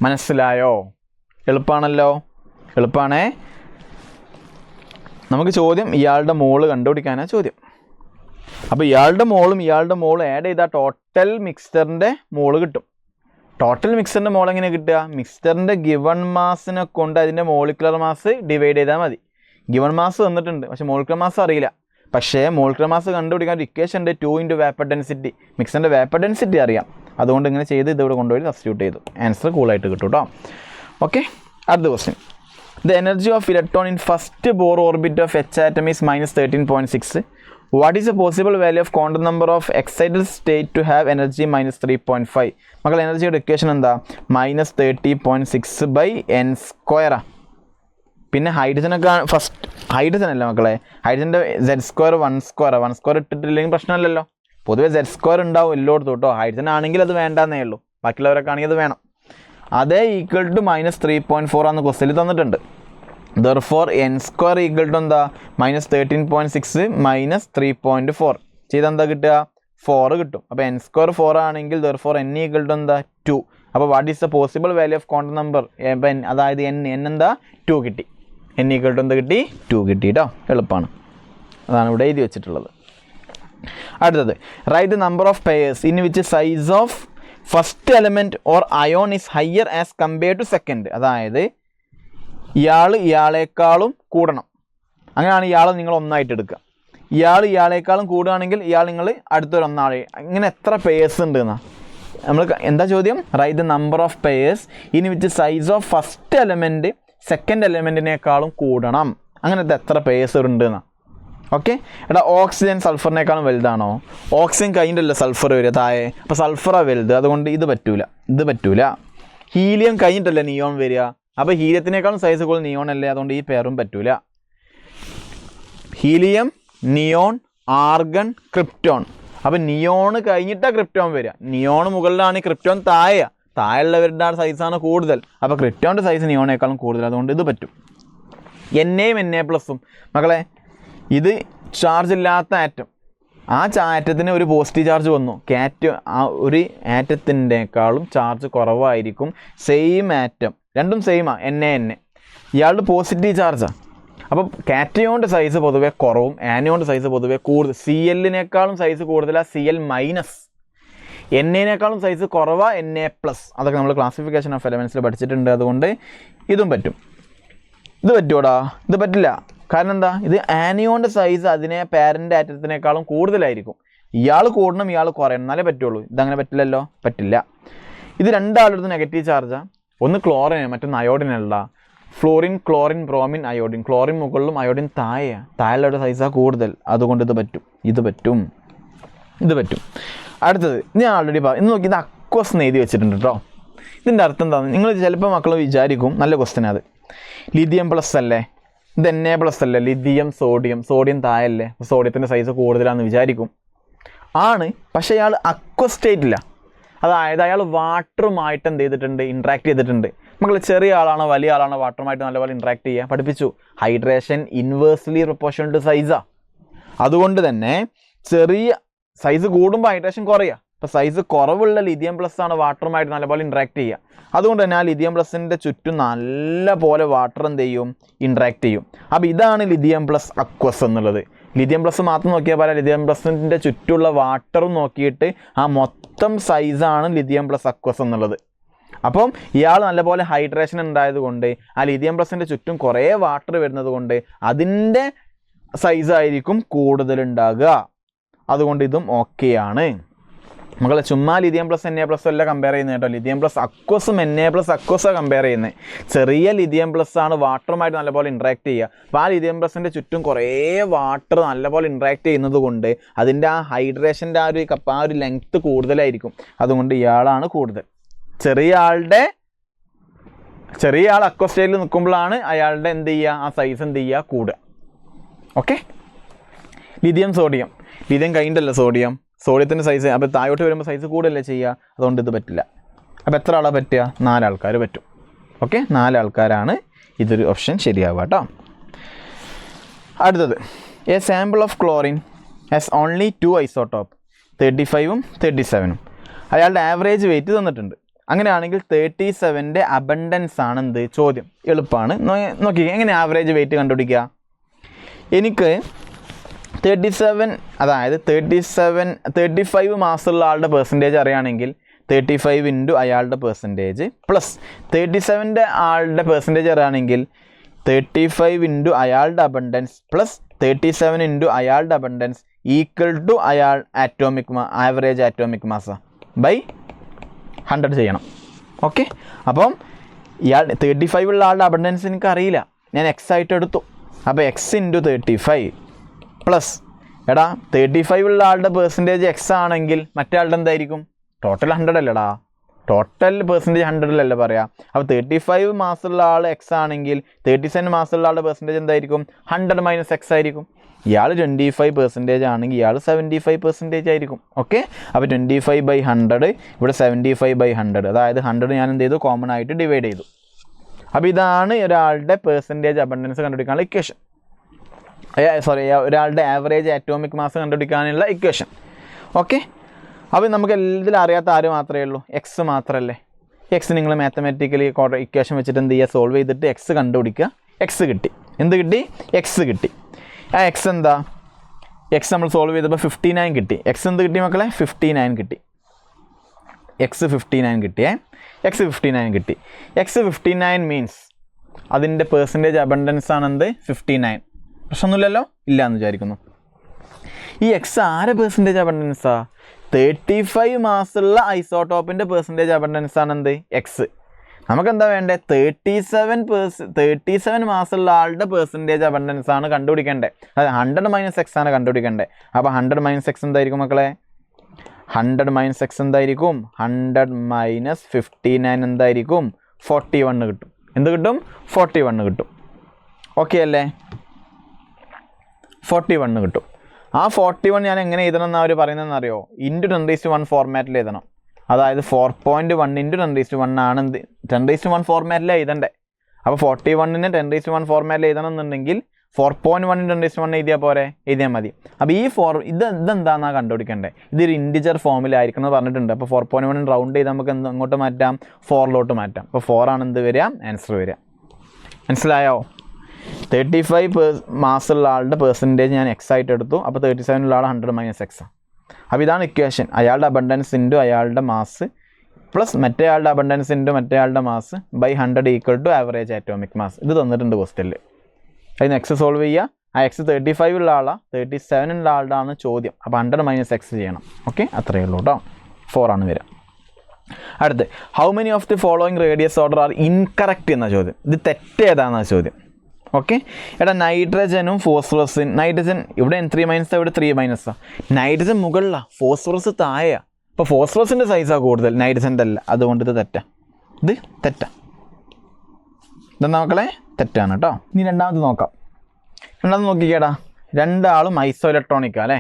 മനസ്സിലായോ? എളുപ്പമാണല്ലോ, എളുപ്പമാണേ. നമുക്ക് ചോദ്യം ഇയാളുടെ മോള് കണ്ടുപിടിക്കാനാണ് ചോദ്യം. അപ്പോൾ ഇയാളുടെ മോളും ആഡ് ചെയ്താൽ ടോട്ടൽ മിക്സ്ചറിൻ്റെ മോള് കിട്ടും. ടോട്ടൽ മിക്സ്ചറിൻ്റെ മോൾ എങ്ങനെ കിട്ടുക? മിക്സ്ചറിൻ്റെ ഗിവൺ മാസിനെ കൊണ്ട് അതിൻ്റെ മോളിക്കുലർ മാസ് ഡിവൈഡ് ചെയ്താൽ മതി. ഗിവൺ മാസ് തന്നിട്ടുണ്ട്, പക്ഷേ മോളിക്കുലർ മാസ് അറിയില്ല. പക്ഷേ മോളിക്കുലർ മാസ് കണ്ടുപിടിക്കാൻ ഒരു ഇക്വേഷൻ ഉണ്ട്, 2 × വേപ്പർ ഡെൻസിറ്റി. മിക്സറിൻ്റെ വേപ്പർ ഡെൻസിറ്റി അറിയാം, അതുകൊണ്ട് ഇങ്ങനെ ചെയ്ത് ഇതിവിടെ കൊണ്ടുപോയി സബ്സ്റ്റിറ്റ്യൂട്ട് ചെയ്തു. ആൻസർ കൂളായിട്ട് കിട്ടും കേട്ടോ. ഓക്കെ, അടുത്ത question. The energy of electron in first Bohr orbit of H atom is -13.6. What is a possible value of quantum number of excited state to have energy -3.5? മക്കൾ എനർജിയുടെ ഇക്വേഷൻ എന്താ? -30.6/n². പിന്നെ ഹൈഡ്രജനൊക്കെ ഫസ്റ്റ് ഹൈഡ്രജൻ അല്ല മക്കളെ, ഹൈഡ്രജൻ്റെ Z² 1² ഇട്ടിട്ടില്ലെങ്കിൽ പ്രശ്നമല്ലല്ലോ. പൊതുവെ Z² ഉണ്ടാവും എല്ലായിടത്തും കേട്ടോ. ഹൈഡ്രജൻ ആണെങ്കിൽ അത് വേണ്ടെന്നേ ഉള്ളൂ, ബാക്കിയുള്ളവരൊക്കെ ആണെങ്കിൽ അത് വേണം. അതേ ഈക്വൽ ടു -3.4 ആണെന്ന് ക്വസ്റ്റ്യനിൽ തന്നിട്ടുണ്ട്. ദെർഫോർ n² ഈക്വൽ ടു എന്താ? -13.6 -3.4 ചെയ്താൽ എന്താ കിട്ടുക? 4 കിട്ടും. അപ്പോൾ n² 4 ആണെങ്കിൽ ദെർഫോർ n ഈക്വൽ ടു എന്താ? 2. അപ്പോൾ what is the possible value of quantum number? അതായത് n എന്താ? 2 കിട്ടി. n ഈക്വൽ ടു എന്താ കിട്ടി? 2 കിട്ടി കേട്ടോ. എളുപ്പമാണ്, അതാണ് ഇവിടെ എഴുതി വെച്ചിട്ടുള്ളത്. അടുത്തത്, right the number of pairs in which size of first element or ion is higher as compare to second. അതായത് ഇയാളേക്കാളും കൂടണം, അങ്ങനെയാണ് ഇയാളെ നിങ്ങൾ ഒന്നായിട്ട് എടുക്കുക. ഇയാളേക്കാളും കൂടുകയാണെങ്കിൽ നിങ്ങൾ അടുത്തൊരു ഒന്നാളെ. ഇങ്ങനെ എത്ര പെയർസ് ഉണ്ട് എന്നാ നമ്മൾ എന്താ ചോദ്യം? Write the number of pairs in which size of first element second എലമെൻറ്റിനേക്കാളും കൂടണം. അങ്ങനത്തെ എത്ര പെയർസ് ഉണ്ട് എന്നാ. ഓക്കെ, എടാ ഓക്സിജൻ സൾഫറിനേക്കാളും വലുതാണോ? ഓക്സിജൻ കഴിഞ്ഞിട്ടല്ലേ സൾഫർ വരിക താഴെ, അപ്പോൾ സൾഫറാണ് വലുത്, അതുകൊണ്ട് ഇത് പറ്റൂല. ഹീലിയം കഴിഞ്ഞിട്ടല്ലേ നിയോൺ വരിക, അപ്പോൾ ഹീലിയത്തിനേക്കാളും സൈസ് കൂടുതൽ നിയോൺ അല്ലേ, അതുകൊണ്ട് ഈ പേരും പറ്റൂല. Helium, neon, argon, krypton. അപ്പോൾ നിയോണ് കഴിഞ്ഞിട്ടാണ് ക്രിപ്റ്റോൺ വരിക. നിയോൺ മുകളിലാണ്, ക്രിപ്റ്റോൺ താഴെയുള്ളവരുടെ സൈസാണ് കൂടുതൽ. അപ്പോൾ ക്രിപ്റ്റോണിൻ്റെ സൈസ് നിയോണേക്കാളും കൂടുതൽ, അതുകൊണ്ട് ഇത് പറ്റും. എന്നെയും Na+ഉം മക്കളെ, ഇത് ചാർജ് ഇല്ലാത്ത ആറ്റം. ആ ആറ്റത്തിന് ഒരു പോസിറ്റീവ് ചാർജ് വന്നു. ആ ഒരു ആറ്റത്തിൻ്റെക്കാളും ചാർജ് കുറവായിരിക്കും. സെയിം ആറ്റം, രണ്ടും സെയിമാണ്, Na. ഇയാളുടെ പോസിറ്റീവ് ചാർജാണ്. അപ്പോൾ കാറ്റയോണിൻ്റെ സൈസ് പൊതുവേ കുറവും ആനയോണിൻ്റെ സൈസ് പൊതുവേ കൂടുതൽ. Cl-നേക്കാളും സൈസ് കൂടുതലാണ് Cl-. Na-നേക്കാളും സൈസ് കുറവാണ് Na+. അതൊക്കെ നമ്മൾ ക്ലാസിഫിക്കേഷൻ ഓഫ് എലമെൻറ്റ്സിൽ പഠിച്ചിട്ടുണ്ട്. അതുകൊണ്ട് ഇതും പറ്റും. ഇത് പറ്റുമോടാ? ഇത് പറ്റില്ല. കാരണം എന്താ? ഇത് ആനിയോണിൻ്റെ സൈസ് അതിനെ പാരൻ്റ് ആറ്റത്തിനേക്കാളും കൂടുതലായിരിക്കും. ഇയാൾ കൂടണം, ഇയാൾ കുറയണം, എന്നാലേ പറ്റുള്ളൂ. ഇതങ്ങനെ പറ്റില്ലല്ലോ, പറ്റില്ല. ഇത് രണ്ടാളെടുത്ത് നെഗറ്റീവ് ചാർജാണ്. ഒന്ന് ക്ലോറിൻ, മറ്റൊന്ന് അയോഡിനുള്ള. Fluorine, chlorine, bromine, iodine. Chlorine മുകളിലും അയോഡിൻ താഴെയുള്ള സൈസാണ് കൂടുതൽ, അതുകൊണ്ട് ഇത് പറ്റും. അടുത്തത് ഞാൻ ഓൾറെഡി ഇന്ന് നോക്കി, ഇത് അക്വസ് എന്ന് എഴുതി വെച്ചിട്ടുണ്ട് കേട്ടോ. ഇതിൻ്റെ അർത്ഥം എന്താണെന്ന് നിങ്ങൾ ചിലപ്പോൾ മക്കൾ വിചാരിക്കും, നല്ല ക്വസ്റ്റ്യൻ അത്. ലിഥിയം പ്ലസ് അല്ലേ, ഇത് Na+ അല്ലേ, ലിഥിയം, സോഡിയം താഴല്ലേ, സോഡിയത്തിൻ്റെ സൈസ് കൂടുതലാണെന്ന് വിചാരിക്കും. ആണ്, പക്ഷേ അയാൾ അക്വസ് സ്റ്റേറ്റില്ല. അതായത് അയാൾ വാട്ടറുമായിട്ട് എന്ത് ചെയ്തിട്ടുണ്ട്? ഇൻട്രാക്ട് ചെയ്തിട്ടുണ്ട്. മക്കൾ ചെറിയ ആളാണോ വലിയ ആളാണോ വാട്ടറുമായിട്ട് നല്ലപോലെ ഇൻട്രാക്ട് ചെയ്യുക? പഠിപ്പിച്ചു. ഹൈഡ്രേഷൻ ഇൻവേഴ്സ്ലി പ്രൊപ്പോർഷണൽ ടു സൈസാണ്. അതുകൊണ്ട് തന്നെ ചെറിയ സൈസ് കൂടുമ്പോൾ ഹൈഡ്രേഷൻ കുറയുക. അപ്പോൾ സൈസ് കുറവുള്ള ലിഥിയം പ്ലസ് ആണ് വാട്ടറുമായിട്ട് നല്ലപോലെ ഇൻട്രാക്ട് ചെയ്യുക. അതുകൊണ്ട് തന്നെ ആ ലിഥിയം പ്ലസിൻ്റെ ചുറ്റും നല്ല പോലെ വാട്ടർ എന്ത് ചെയ്യും? ഇൻട്രാക്ട് ചെയ്യും. അപ്പോൾ ഇതാണ് ലിഥിയം പ്ലസ് അക്വസ് എന്നുള്ളത്. ലിഥിയം പ്ലസ് മാത്രം നോക്കിയാൽ പോലെ ലിഥിയം പ്ലസിൻ്റെ ചുറ്റുള്ള വാട്ടറും നോക്കിയിട്ട് ആ മൊത്തം സൈസാണ് ലിഥിയം പ്ലസ് അക്വസ് എന്നുള്ളത്. അപ്പം ഇയാൾ നല്ലപോലെ ഹൈഡ്രേഷൻ ഉണ്ടായതുകൊണ്ട് ആ ലിഥിയം പ്ലസിൻ്റെ ചുറ്റും കുറേ വാട്ടർ വരുന്നത് കൊണ്ട് അതിൻ്റെ സൈസായിരിക്കും കൂടുതലുണ്ടാകുക. അതുകൊണ്ട് ഇതും ഓക്കെയാണ്. മക്കളെ ചുമ്മാ ലിഥിയം പ്ലസ് Na പ്ലസ് അല്ല കമ്പയർ ചെയ്യുന്നത് കേട്ടോ. ലിഥിയം പ്ലസ് അക്വസും Na പ്ലസ് അക്വസാണ് കമ്പയർ ചെയ്യുന്നത്. ചെറിയ ലിഥിയം പ്ലസ് ആണ് വാട്ടറുമായിട്ട് നല്ലപോലെ ഇൻട്രാക്ട് ചെയ്യുക. അപ്പോൾ ആ ലിഥിയം പ്ലസിൻ്റെ ചുറ്റും കുറേ വാട്ടർ നല്ലപോലെ ഇൻട്രാക്ട് ചെയ്യുന്നത് കൊണ്ട് അതിൻ്റെ ആ ഹൈഡ്രേഷൻ്റെ ആ ഒരു ലെങ്ത്ത് കൂടുതലായിരിക്കും. അതുകൊണ്ട് ഇയാളാണ് കൂടുതൽ. ചെറിയ ആൾ അക്വ സ്റ്റേറ്റിൽ നിൽക്കുമ്പോഴാണ് അയാളുടെ എന്ത് ചെയ്യുക, ആ സൈസ് എന്ത് ചെയ്യുക, കൂടുക. ഓക്കെ. ലിഥിയം സോഡിയം കഴിഞ്ഞിട്ടല്ല സോഡിയത്തിൻ്റെ സൈസ് അപ്പോൾ താഴോട്ട് വരുമ്പോൾ സൈസ് കൂടുതലല്ലേ ചെയ്യുക. അതുകൊണ്ട് ഇത് പറ്റില്ല. അപ്പോൾ എത്ര ആളാണ് പറ്റുക? 4 ആൾക്കാർ പറ്റും. ഓക്കെ, 4 ആൾക്കാരാണ് ഇതൊരു ഓപ്ഷൻ ശരിയാവുക കേട്ടോ. അടുത്തത്, a sample of chlorine has only 2 isotope 35ഉം 37ഉം. അയാളുടെ ആവറേജ് വെയിറ്റ് തന്നിട്ടുണ്ട്. അങ്ങനെയാണെങ്കിൽ 37ൻ്റെ അബണ്ടൻസ് ആണ് എന്ത് ചോദ്യം. എളുപ്പമാണ്. നോക്കി എങ്ങനെ ആവറേജ് വെയിറ്റ് കണ്ടുപിടിക്കുക. എനിക്ക് 37 അതായത് 35 മാസമുള്ള ആളുടെ പെർസെൻറ്റേജ് അറിയുകയാണെങ്കിൽ 35 ഇൻറ്റു അയാളുടെ പെർസെൻറ്റേജ് പ്ലസ് 37ൻ്റെ ആളുടെ പെർസെൻറ്റേജ് അറിയുകയാണെങ്കിൽ 35 ഇൻറ്റു അയാളുടെ അബണ്ടൻസ് പ്ലസ് 37 ഇൻറ്റു അയാളുടെ abundance equal to average atomic mass by 100 ചെയ്യണം. ഓക്കെ. അപ്പം ഇയാൾ 35 ഉള്ള ആളുടെ അബണ്ടൻസ് എനിക്ക് അറിയില്ല, ഞാൻ എക്സ് ആയിട്ട് എടുത്തു. അപ്പോൾ എക്സ് ഇൻറ്റു 35 പ്ലസ് 35 ഉള്ള ആളുടെ പെർസെൻറ്റേജ് എക്സ് ആണെങ്കിൽ മറ്റേ ആളുടെ എന്തായിരിക്കും? ടോട്ടൽ 100 അല്ലടാ, ടോട്ടൽ പെർസെൻറ്റേജ് 100 പറയാം. അപ്പോൾ 35 മാസമുള്ള ആൾ എക്സ് ആണെങ്കിൽ 37 മാസമുള്ള ആളുടെ പെർസെൻറ്റേജ് എന്തായിരിക്കും? 100 മൈനസ് എക്സ് ആയിരിക്കും. ഇയാൾ 25% ആണെങ്കിൽ ഇയാൾ 75% ആയിരിക്കും. ഓക്കെ. അപ്പോൾ 25/100 ഇവിടെ 75/100, അതായത് 100 ഞാൻ എന്ത് ചെയ്തു? കോമൺ ആയിട്ട് ഡിവൈഡ് ചെയ്തു. അപ്പോൾ ഇതാണ് ഒരാളുടെ പെർസെൻറ്റേജ് അബണ്ടൻസ് കണ്ടുപിടിക്കാനുള്ള ഇക്വേഷൻ. ഒരാളുടെ ആവറേജ് ആറ്റോമിക് മാസ് കണ്ടുപിടിക്കാനുള്ള ഇക്വേഷൻ. ഓക്കെ. അപ്പോൾ നമുക്ക് ഇതിൽ അറിയാത്ത ആര് മാത്രമേ ഉള്ളൂ? എക്സ് മാത്രമല്ലേ. എക്സ് നിങ്ങൾ മാത്തമാറ്റിക്കലി ഇക്വേഷൻ വെച്ചിട്ട് എന്ത് ചെയ്യുക? സോൾവ് ചെയ്തിട്ട് എക്സ് കണ്ടുപിടിക്കുക. എക്സ് കിട്ടി. എന്ത് കിട്ടി? എക്സ് കിട്ടി. ആ എക്സ് എന്താ? എക്സ് നമ്മൾ സോൾവ് ചെയ്തപ്പോൾ 59 കിട്ടി. എക്സ് എന്ത് കിട്ടി മക്കളെ? 59 കിട്ടി. എക്സ് 59 കിട്ടിയേ. എക്സ് 59 കിട്ടി. എക്സ് 59 മീൻസ് അതിൻ്റെ പെർസെൻറ്റേജ് അബണ്ടൻസ് ആണ് എന്ത്? 59. പ്രശ്നമൊന്നുമില്ലല്ലോ? ഇല്ല എന്ന് വിചാരിക്കുന്നു. ഈ എക്സ് ആരെ പെർസെൻറ്റേജ് അബണ്ടൻസാ? 35 മാസമുള്ള ഐസോട്ടോപ്പിൻ്റെ പെർസെൻറ്റേജ് അബണ്ടൻസ് ആണ് എന്ത്? എക്സ്. നമുക്കെന്താ വേണ്ടത്? 37 മാസമുള്ള ആളുടെ പെർസെൻറ്റേജ് അബണ്ടൻസ് ആണ് കണ്ടുപിടിക്കേണ്ടത്. അതായത് 100 മൈനസ് എക്സ് ആണ് കണ്ടുപിടിക്കേണ്ടത്. അപ്പോൾ 100 മൈനസ് എക്സ് എന്തായിരിക്കും മക്കളെ? 100 മൈനസ് എക്സ് എന്തായിരിക്കും? 100 മൈനസ് 59 എന്തായിരിക്കും? 41 കിട്ടും. എന്ത് കിട്ടും? 41 കിട്ടും. ഓക്കെ അല്ലേ? 41 കിട്ടും. ആ 41 ഞാൻ എങ്ങനെ എഴുതണം എന്ന് അവർ പറയുന്നതെന്ന് അറിയോ? ഇൻറ്റു 10⁻1 ഫോർമാറ്റിൽ എഴുതണം. അതായത് 4.1 ഇൻറ്റു 10⁻1 ആണ് എന്ത്? 10⁻1 ഫോർമാറ്റിൽ എഴുതണ്ടേ. അപ്പോൾ 41നെ 10⁻1 ഫോർമാറ്റിൽ എഴുതണം എന്നുണ്ടെങ്കിൽ 4.1 ഇൻറ്റു 10⁻1 എഴുതിയാൽ പോരെ? എഴുതിയാൽ മതി. അപ്പോൾ ഈ ഇതെന്താണെന്നാണ് കണ്ടുപിടിക്കേണ്ടത്. ഇതൊരു ഇൻറ്റിജർ ഫോമിലായിരിക്കണം എന്ന് പറഞ്ഞിട്ടുണ്ട്. അപ്പോൾ 4.1 റൗണ്ട് ചെയ്ത് നമുക്ക് അങ്ങോട്ട് മാറ്റാം, 4ലോട്ട് മാറ്റാം. അപ്പോൾ 4 ആണ് എന്ത് വരിക? ആൻസർ വരിക. മനസ്സിലായോ? 35 മാസമുള്ള ആളുടെ പെർസെൻറ്റേജ് ഞാൻ എക്സ് ആയിട്ട് എടുത്തു. അപ്പോൾ 37 ഉള്ള ആൾ 100 മൈനസ് എക്സ്. അപ്പോൾ ഇതാണ് ഇക്വേഷൻ. അയാളുടെ അബണ്ടൻസ് ഇൻറ്റു അയാളുടെ മാസ് പ്ലസ് മറ്റേ ആളുടെ അബണ്ടൻസ് ഇൻറ്റു മറ്റേ ആളുടെ mass by 100 equal to average atomic mass. ഇത് തന്നിട്ടുണ്ട് ക്വസ്റ്റ്യനിൽ. അതിന് എക്സ് സോൾവ് ചെയ്യുക. ആ എക്സ് 35 ഉള്ള ആളാണ്, 37 ഉള്ള ആളുടെ ചോദ്യം. അപ്പോൾ 100 മൈനസ് എക്സ് ചെയ്യണം. ഓക്കെ, അത്രയേ ഉള്ളൂ കേട്ടോ. 4 ആണ് വരിക. അടുത്ത്, how many of the following radius order are incorrect എന്ന ചോദ്യം. ഇത് തെറ്റേതാണെന്ന ചോദ്യം. ഓക്കെ. നൈട്രജനും ഫോസ്ഫറസും, നൈട്രജൻ ഇവിടെ 3 മൈനസാണ്, ഇവിടെ 3 മൈനസാണ്. നൈട്രജൻ മുകളിലാണ്, ഫോസ്ഫറസ് താഴെയാണ്. അപ്പോൾ ഫോസ്ഫറസിൻ്റെ സൈസാണ് കൂടുതൽ, നൈട്രജൻ്റെ അല്ല. അതുകൊണ്ട് ഇത് തെറ്റാണ്. ഇത് തെറ്റാണ്. ഇതെന്താ മക്കളെ? തെറ്റാണ് കേട്ടോ. ഇനി രണ്ടാമത് നോക്കാം. രണ്ടാമത് നോക്കിക്കേടാ, രണ്ടാളും ഐസോ ഇലക്ട്രോണിക്കാണ് അല്ലേ.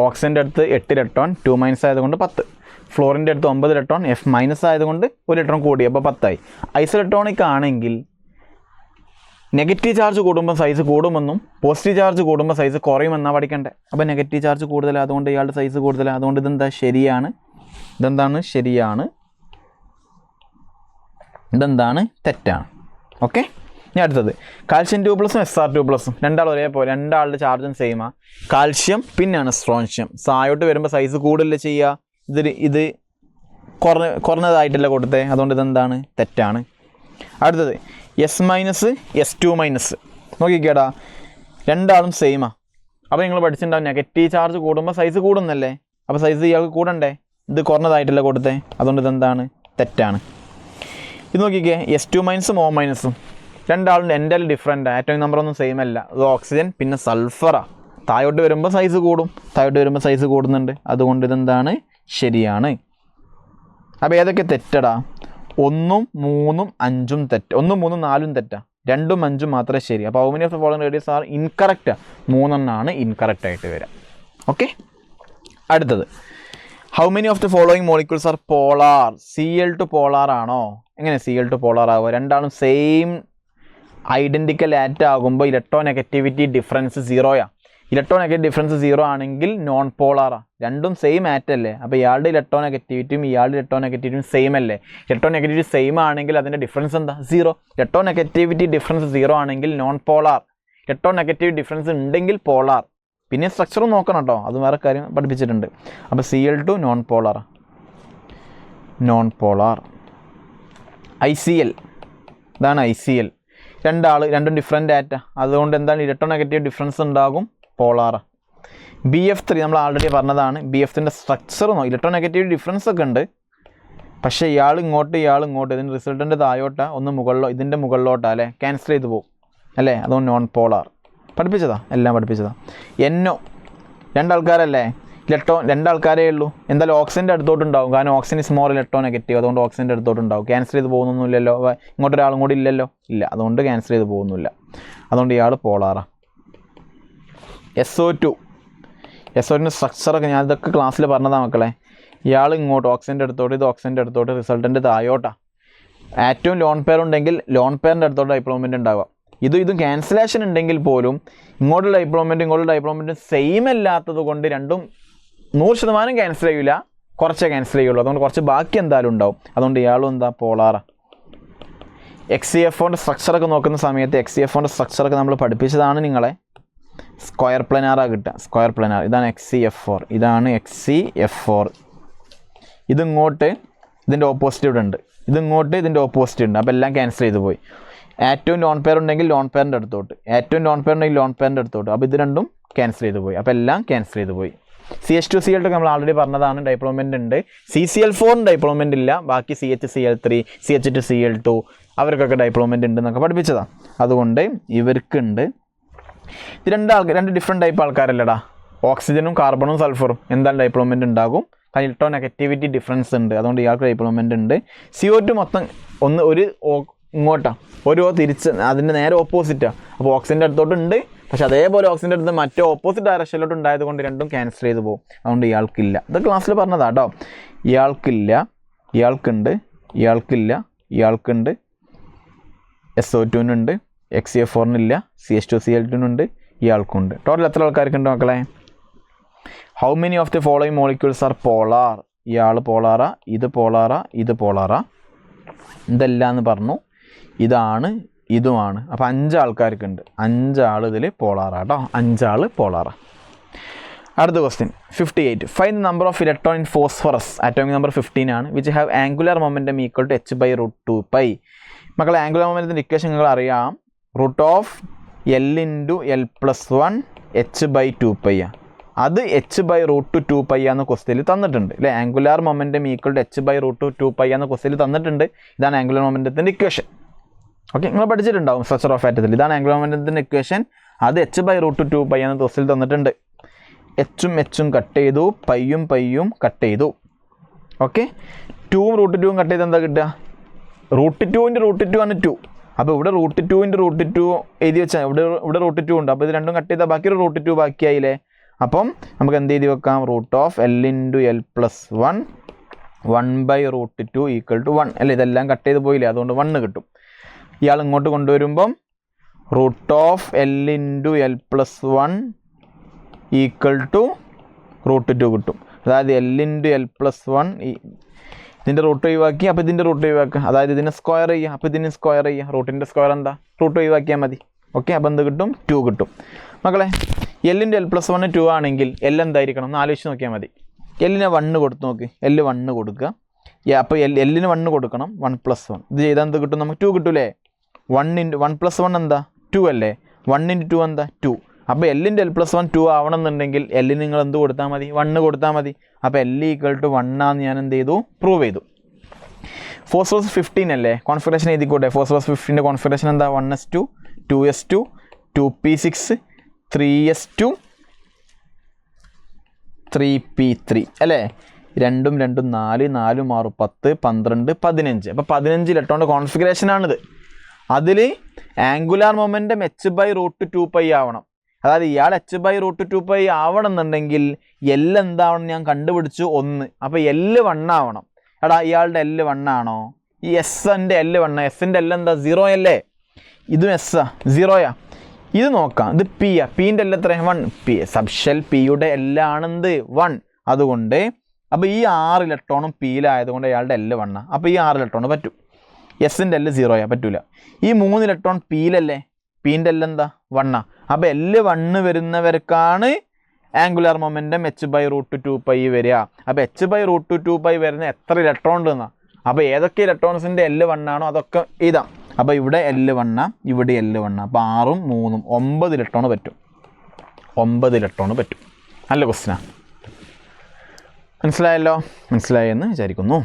ഓക്സിജൻ്റെ അടുത്ത് 8 ഇലക്ട്രോൺ, 2 മൈനസ് ആയതുകൊണ്ട് 10. ഫ്ലോറിൻ്റെ അടുത്ത് 9 ഇലക്ട്രോൺ, F മൈനസ് ആയതുകൊണ്ട് 1 ഇലക്ട്രോൺ കൂടി, അപ്പോൾ 10 ആയി. ഐസോ ഇലക്ട്രോണിക് ആണെങ്കിൽ നെഗറ്റീവ് ചാർജ് കൂടുമ്പോൾ സൈസ് കൂടുമെന്നും പോസിറ്റീവ് ചാർജ് കൂടുമ്പോൾ സൈസ് കുറയുമെന്നാണ് പഠിക്കേണ്ടത്. അപ്പോൾ നെഗറ്റീവ് ചാർജ് കൂടുതലാണ്, അതുകൊണ്ട് ഇയാളുടെ സൈസ് കൂടുതലാണ്. അതുകൊണ്ട് ഇതെന്താ? ശരിയാണ്. ഇതെന്താണ്? ശരിയാണ്. ഇതെന്താണ്? തെറ്റാണ്. ഓക്കെ. ഇനി അടുത്തത്, കാൽഷ്യം 2+ SR 2+, രണ്ടാളും ഒരേപോലെ, രണ്ടാളുടെ ചാർജും സെയിമാണ്. കാൽഷ്യം പിന്നെയാണ് സ്ട്രോൺഷ്യം. സായോട്ട് വരുമ്പോൾ സൈസ് കൂടുതലല്ലേ ചെയ്യുക. ഇത് കുറഞ്ഞതായിട്ടല്ല കൊടുത്തേ. അതുകൊണ്ട് ഇതെന്താണ്? തെറ്റാണ്. അടുത്തത്, S- S2-. നോക്കിക്കേടാ, രണ്ടാളും സെയിമാണ്. അപ്പോൾ നിങ്ങൾ പഠിച്ചിട്ടുണ്ടാവും നെഗറ്റീവ് ചാർജ് കൂടുമ്പോൾ സൈസ് കൂടുന്നല്ലേ. അപ്പോൾ സൈസ് ഇയാൾക്ക് കൂടണ്ടേ. ഇത് കുറഞ്ഞതായിട്ടല്ല കൊടുത്തേ, അതുകൊണ്ട് ഇതെന്താണ്? തെറ്റാണ്. ഇത് നോക്കിക്കേ, S2 മൈനസും O മൈനസും രണ്ടാളും എൻ്റെൽ ഡിഫറെൻ്റ്, ആറ്റോമിക് നമ്പറൊന്നും സെയിം അല്ല. ഇത് ഓക്സിജൻ പിന്നെ സൾഫറാ. താഴോട്ട് വരുമ്പോൾ സൈസ് കൂടും, താഴോട്ട് വരുമ്പോൾ സൈസ് കൂടുന്നുണ്ട്, അതുകൊണ്ട് ഇതെന്താണ്? ശരിയാണ്. അപ്പോൾ ഏതൊക്കെ തെറ്റടാ? 1, 3, 5 തെറ്റ്. 1, 3, 4 തെറ്റാ, 2, 5 മാത്രമേ ശരി. അപ്പോൾ how many of the following radius are incorrect? 3 incorrect ആയിട്ട് വരിക. ഓക്കെ, അടുത്തത് how many of the following molecules are polar? Cl2 polar ആണോ? എങ്ങനെ Cl2 പോളാർ ആവുക? രണ്ടാളും സെയിം ഐഡൻറ്റിക്കൽ ആറ്റം ആകുമ്പോൾ ഇലക്ട്രോ നെഗറ്റിവിറ്റി ഡിഫറൻസ് 0യാ. ഇലക്ട്രോ നെഗറ്റീവ് ഡിഫറൻസ് 0 ആണെങ്കിൽ നോൺ പോളാറാണ്. രണ്ടും സെയിം ആറ്റം അല്ലേ, അപ്പോൾ ഇയാളുടെ ഇലക്ട്രോ നെഗറ്റിവിറ്റിയും ഇയാളുടെ ഇലക്ട്രോ നെഗറ്റിവിറ്റിയും സെയിം അല്ലേ. ഇലക്ട്രോ നെഗറ്റിവിറ്റി സെയിം ആണെങ്കിൽ അതിൻ്റെ ഡിഫറൻസ് എന്താ? 0. ഇലക്ട്രോ നെഗറ്റിവിറ്റി ഡിഫറൻസ് 0 ആണെങ്കിൽ non polar. Electro negative difference ഉണ്ടെങ്കിൽ പോളാർ. പിന്നെ സ്ട്രക്ചറും നോക്കണം കേട്ടോ, അത് വേറെ കാര്യം പഠിപ്പിച്ചിട്ടുണ്ട്. അപ്പോൾ Cl2 non polar. Non polar. ICl, ഇതാണ് ICl. രണ്ടും ഡിഫറെൻ്റ് ആറ്റ, അതുകൊണ്ട് എന്താണ്? ഇലക്ട്രോ നെഗറ്റീവ് ഡിഫറൻസ് ഉണ്ടാകും, പോളാർ. BF3 നമ്മൾ ആൾറെഡി പറഞ്ഞതാണ്. BF3ൻ്റെ സ്ട്രക്ചർ ഇലക്ട്രോ നെഗറ്റീവ് ഡിഫറൻസ് ഒക്കെ ഉണ്ട്, പക്ഷേ ഇയാൾ ഇങ്ങോട്ട് ഇതിൻ്റെ റിസൾട്ടിൻ്റെ താഴോട്ടാ, ഒന്ന് മുകളിലോ ഇതിൻ്റെ മുകളിലോട്ടാ അല്ലേ, ക്യാൻസൽ ചെയ്ത് പോകും അല്ലേ, അതുകൊണ്ട് നോൺ പോളാർ. പഠിപ്പിച്ചതാ, എല്ലാം പഠിപ്പിച്ചതാ. NO രണ്ടാൾക്കാരല്ലേ, രണ്ടാൾക്കാരേ ഉള്ളൂ. എന്തായാലും ഓക്സിജൻ്റെ അടുത്തോട്ടുണ്ടാവും, കാരണം oxygen is more electro negative, അതുകൊണ്ട് ഓക്സിജൻ്റെ അടുത്തോട്ടുണ്ടാവും. ക്യാൻസൽ ചെയ്ത് പോകുന്നൊന്നുമില്ലല്ലോ, ഇങ്ങോട്ടൊരാളും കൂടി ഇല്ലല്ലോ, ഇല്ല, അതുകൊണ്ട് ക്യാൻസൽ ചെയ്ത് പോകുന്നില്ല, അതുകൊണ്ട് ഇയാൾ പോളാറാണ്. SO2ൻ്റെ സ്ട്രക്ചറൊക്കെ ഞാൻ ഇതൊക്കെ ക്ലാസ്സിൽ പറഞ്ഞതാണ് മക്കളെ. ഇയാൾ ഇങ്ങോട്ട് ഓക്സിജൻ്റെ അടുത്തോട്ട്, ഇത് ഓക്സിജൻ്റെ അടുത്തോട്ട്, റിസൾട്ടൻ്റെ താഴോട്ടാണ്. ആറ്റവും ലോൺ പെയർ ഉണ്ടെങ്കിൽ ലോൺ പെയറിൻ്റെ അടുത്തോട്ട് ഡൈപ്ലോമെൻ്റ് ഉണ്ടാവുക. ഇതും ക്യാൻസലേഷൻ ഉണ്ടെങ്കിൽ പോലും ഇങ്ങോട്ടുള്ള ഡൈപ്ലോമെൻറ്റും സെയിം അല്ലാത്തത് കൊണ്ട് രണ്ടും 100% ക്യാൻസൽ ചെയ്യില്ല, കുറച്ചേ ക്യാൻസൽ ചെയ്യുള്ളൂ, അതുകൊണ്ട് കുറച്ച് ബാക്കി എന്തായാലും ഉണ്ടാവും, അതുകൊണ്ട് ഇയാളും എന്താ? പോളാറാണ്. XCF4ൻ്റെ സ്ട്രക്ചറൊക്കെ നോക്കുന്ന സമയത്ത് XCF4ൻ്റെ സ്ട്രക്ചറൊക്കെ നമ്മൾ പഠിപ്പിച്ചതാണ് നിങ്ങളെ. സ്ക്വയർ പ്ലനാറാണ് കിട്ടുക, സ്ക്വയർ പ്ലനാർ. ഇതാണ് XCF4, ഇതാണ് XCF4. ഇതിങ്ങോട്ട് ഇതിൻ്റെ ഓപ്പോസിറ്റ് ഇവിടെ ഉണ്ട്, ഇതിങ്ങോട്ട് ഇതിൻ്റെ ഓപ്പോസിറ്റ് ഉണ്ട്, അപ്പോൾ എല്ലാം ക്യാൻസൽ ചെയ്ത് പോയി. ആറ്റവും ലോൺ പെയർ ഉണ്ടെങ്കിൽ ലോൺ പെയറിൻ്റെ അടുത്തോട്ട്, ആറ്റവും ലോൺ പെയർ ഉണ്ടെങ്കിൽ ലോൺ പെയറിൻ്റെ അടുത്തോട്ട്, അപ്പോൾ ഇത് രണ്ടും ക്യാൻസൽ ചെയ്ത് പോയി, അപ്പോൾ എല്ലാം ക്യാൻസൽ ചെയ്ത് പോയി. CH2Cl2 നമ്മൾ ആൾറെഡി പറഞ്ഞതാണ്, ഡൈപ്ലോമെൻ്റ് ഉണ്ട്. CCl4 ഡൈപ്ലോമെൻ്റ് ഇല്ല, ബാക്കി CHCl3, CH2Cl2 അവർക്കൊക്കെ ഡൈപ്ലോമെൻ്റ് ഉണ്ട് എന്നൊക്കെ പഠിപ്പിച്ചതാണ്, അതുകൊണ്ട് ഇവർക്കുണ്ട്. ഇത് രണ്ട് ഡിഫറെൻറ്റ് ടൈപ്പ് ആൾക്കാരല്ലടാ, ഓക്സിജനും കാർബണും സൾഫറും എന്താണ് ഡൈപ്ലോമെൻ്റ് ഉണ്ടാകും, കാരണം ഇലക്ട്രോ നെഗറ്റിവിറ്റി ഡിഫറൻസ് ഉണ്ട്, അതുകൊണ്ട് ഇയാൾക്ക് ഡൈപ്ലോമെൻ്റ് ഉണ്ട്. CO2 മൊത്തം ഒരു ഇങ്ങോട്ടാണ്, ഒരു തിരിച്ച് അതിൻ്റെ നേരെ ഓപ്പോസിറ്റാണ്, അപ്പോൾ ഓക്സിജൻ്റെ അടുത്തോട്ടുണ്ട്, പക്ഷെ അതേപോലെ ഓക്സിജൻ്റെ അടുത്ത് മറ്റേ ഓപ്പോസിറ്റ് ഡയറക്ഷനിലോട്ട് ഉണ്ടായത് കൊണ്ട് രണ്ടും ക്യാൻസൽ ചെയ്ത് പോകും, അതുകൊണ്ട് ഇയാൾക്കില്ല. ഇത് ക്ലാസ്സിൽ പറഞ്ഞതാണ് കേട്ടോ. ഇയാൾക്കില്ല, ഇയാൾക്കുണ്ട്, ഇയാൾക്കില്ല, ഇയാൾക്കുണ്ട്, SO2-നുണ്ട്, XCF4-നില്ല, CH2Cl2-നുണ്ട്, ഇയാൾക്കുണ്ട്. ടോട്ടൽ എത്ര ആൾക്കാർക്കുണ്ട് മക്കളെ? How many of the following molecules are polar? ഇയാൾ പോളാറാ, ഇത് പോളാറാ, ഇത് പോളാറാ, ഇതെല്ലാം എന്ന് പറഞ്ഞു, ഇതാണ്, ഇതുമാണ്. അപ്പോൾ 5 ആൾക്കാർക്കുണ്ട്, 5 ആൾ ഇതിൽ പോളാറാണ് കേട്ടോ, 5 ആൾ പോളാറാണ്. അടുത്ത question 58. Find the number of electron in phosphorus, atomic number 15 ആണ്, which have angular momentum equal to h/√2π. മക്കളെ ആംഗുലർ മൊമെൻറ്റത്തിൻ്റെ ഇക്വേഷൻ നിങ്ങൾ അറിയാം, √L × L+1 h/2π. അത് h/√2π എന്ന ക്വസ്റ്റ്യനിൽ തന്നിട്ടുണ്ട് അല്ലേ. Angular momentum equal to h/√2π എന്ന ക്വസ്റ്റ്യനിൽ തന്നിട്ടുണ്ട്. ഇതാണ് ആംഗുലർ മൊമെൻറ്റത്തിൻ്റെ ഇക്വേഷൻ. ഓക്കെ, നിങ്ങൾ പഠിച്ചിട്ടുണ്ടാവും സ്ട്രക്ചർ ഓഫ് ആറ്റത്തിൽ. ഇതാണ് ആംഗുലർ മൊമെൻറ്റത്തിൻ്റെ ഇക്വേഷൻ, അത് h/√2π എന്ന ക്വസ്റ്റ്യനിൽ തന്നിട്ടുണ്ട്. എച്ചും കട്ട് ചെയ്തു, പയ്യും കട്ട് ചെയ്തു. ഓക്കെ, 2ഉം √2ഉം കട്ട് ചെയ്ത് എന്താ കിട്ടുക? √2 ആണ് 2. അപ്പോൾ ഇവിടെ √2 എഴുതി വെച്ചാൽ ഇവിടെ √2 ഉണ്ട്, അപ്പോൾ ഇത് രണ്ടും കട്ട് ചെയ്താൽ ബാക്കി ഒരു √2 ബാക്കിയായില്ലേ. അപ്പം നമുക്ക് എന്ത് എഴുതി വെക്കാം? √L × L+1 1/√2 = 1 അല്ലേ. ഇതെല്ലാം കട്ട് ചെയ്ത് പോയില്ലേ, അതുകൊണ്ട് 1 കിട്ടും. ഇയാൾ ഇങ്ങോട്ട് കൊണ്ടുവരുമ്പം √L × L+1 = √2 കിട്ടും. അതായത് L × L+1 ഇതിൻ്റെ റൂട്ട് ഒഴിവാക്കി, അപ്പോൾ ഇതിൻ്റെ റൂട്ട് ഒഴിവാക്കുക, അതായത് ഇതിനെ സ്ക്വയർ ചെയ്യുക, അപ്പോൾ ഇതിന് സ്ക്വയർ ചെയ്യുക. റൂട്ടിൻ്റെ സ്ക്വയർ എന്താ? റൂട്ട് ഒഴിവാക്കിയാൽ മതി. ഓക്കെ, അപ്പോൾ എന്ത് കിട്ടും? 2 കിട്ടും. മക്കളെ L × L+1 2 ആണെങ്കിൽ L എന്തായിരിക്കണം എന്ന് ആലോചിച്ച് നോക്കിയാൽ മതി. L-നെ 1 കൊടുത്ത് നോക്ക്, L 1 കൊടുക്കുക. അപ്പോൾ L-ന് 1 കൊടുക്കണം, 1 + 1. ഇത് ചെയ്താൽ എന്ത് കിട്ടും? നമുക്ക് 2 കിട്ടൂലേ. 1 × 1 + 1 എന്താ? 2 അല്ലേ. 1 × 2 എന്താ? 2. അപ്പോൾ എല്ലിൻ്റെ L+1 2 ആവണമെന്നുണ്ടെങ്കിൽ എല്ലിന് നിങ്ങൾ എന്ത് കൊടുത്താൽ മതി? 1 കൊടുത്താൽ മതി. അപ്പോൾ L = 1 ആണെന്ന് ഞാൻ എന്ത് ചെയ്തു? പ്രൂവ് ചെയ്തു. ഫോസ്ഫറസ് 15 അല്ലേ? കോൺഫിഗറേഷൻ എഴുതിക്കോട്ടെ. ഫോസ്ഫറസ് 15ൻ്റെ കോൺഫിഗറേഷൻ എന്താ? 1s2 2s2 2p6 3s2 3p3 അല്ലേ? 2 2 4 4 6 10 12 15. അപ്പോൾ 15 ഇലക്ട്രോണിൻ്റെ കോൺഫിഗറേഷനാണിത്. അതിൽ ആംഗുലാർ മൊമെൻറ്റം h/√2π ആവണം. അതായത് ഇയാൾ h/√2π ആവണം എന്നുണ്ടെങ്കിൽ L എന്താവണം ഞാൻ കണ്ടുപിടിച്ചു 1. അപ്പോൾ L 1 ആവണം. എടാ ഇയാളുടെ L 1 ആണോ? ഈ എസ്സിൻ്റെ L 1, എസ്സിൻ്റെ L എന്താ? 0 അല്ലേ? ഇതും എസ്സാ 0യാ. ഇത് നോക്കാം, ഇത് P-യാ. P-ൻ്റെ L എത്ര? 1. P സബ്ഷെൽ P-യുടെ L ആണെന്ത്? 1. അതുകൊണ്ട് അപ്പോൾ ഈ 6 ഇലക്ട്രോണും P-യിലായതുകൊണ്ട് അയാളുടെ L 1. അപ്പോൾ ഈ 6 ഇലക്ട്രോൺ പറ്റും. എസ്സിൻ്റെ L 0യാ, പറ്റൂല. ഈ 3 ഇലക്ട്രോൺ P-യിലല്ലേ? P-ൻ്റെ L എന്താ? 1. അപ്പോൾ L 1 വരുന്നവർക്കാണ് ആംഗുലാർ മൊമെൻറ്റം h/√2π വരിക. അപ്പോൾ h/√2π വരുന്ന എത്ര ഇലക്ട്രോൺ ഉണ്ടെന്നാ? അപ്പോൾ ഏതൊക്കെ ഇലക്ട്രോൺസിൻ്റെ L 1 ആണോ അതൊക്കെ എഴുതാം. അപ്പോൾ ഇവിടെ L 1, ഇവിടെ L 1. അപ്പോൾ 6ഉം 3ഉം 9 ഇലക്ട്രോൺ പറ്റും. 9 ഇലക്ട്രോൺ പറ്റും. നല്ല ക്വസ്റ്റ്യനാണ്. മനസ്സിലായല്ലോ? മനസ്സിലായെന്ന് വിചാരിക്കുന്നു.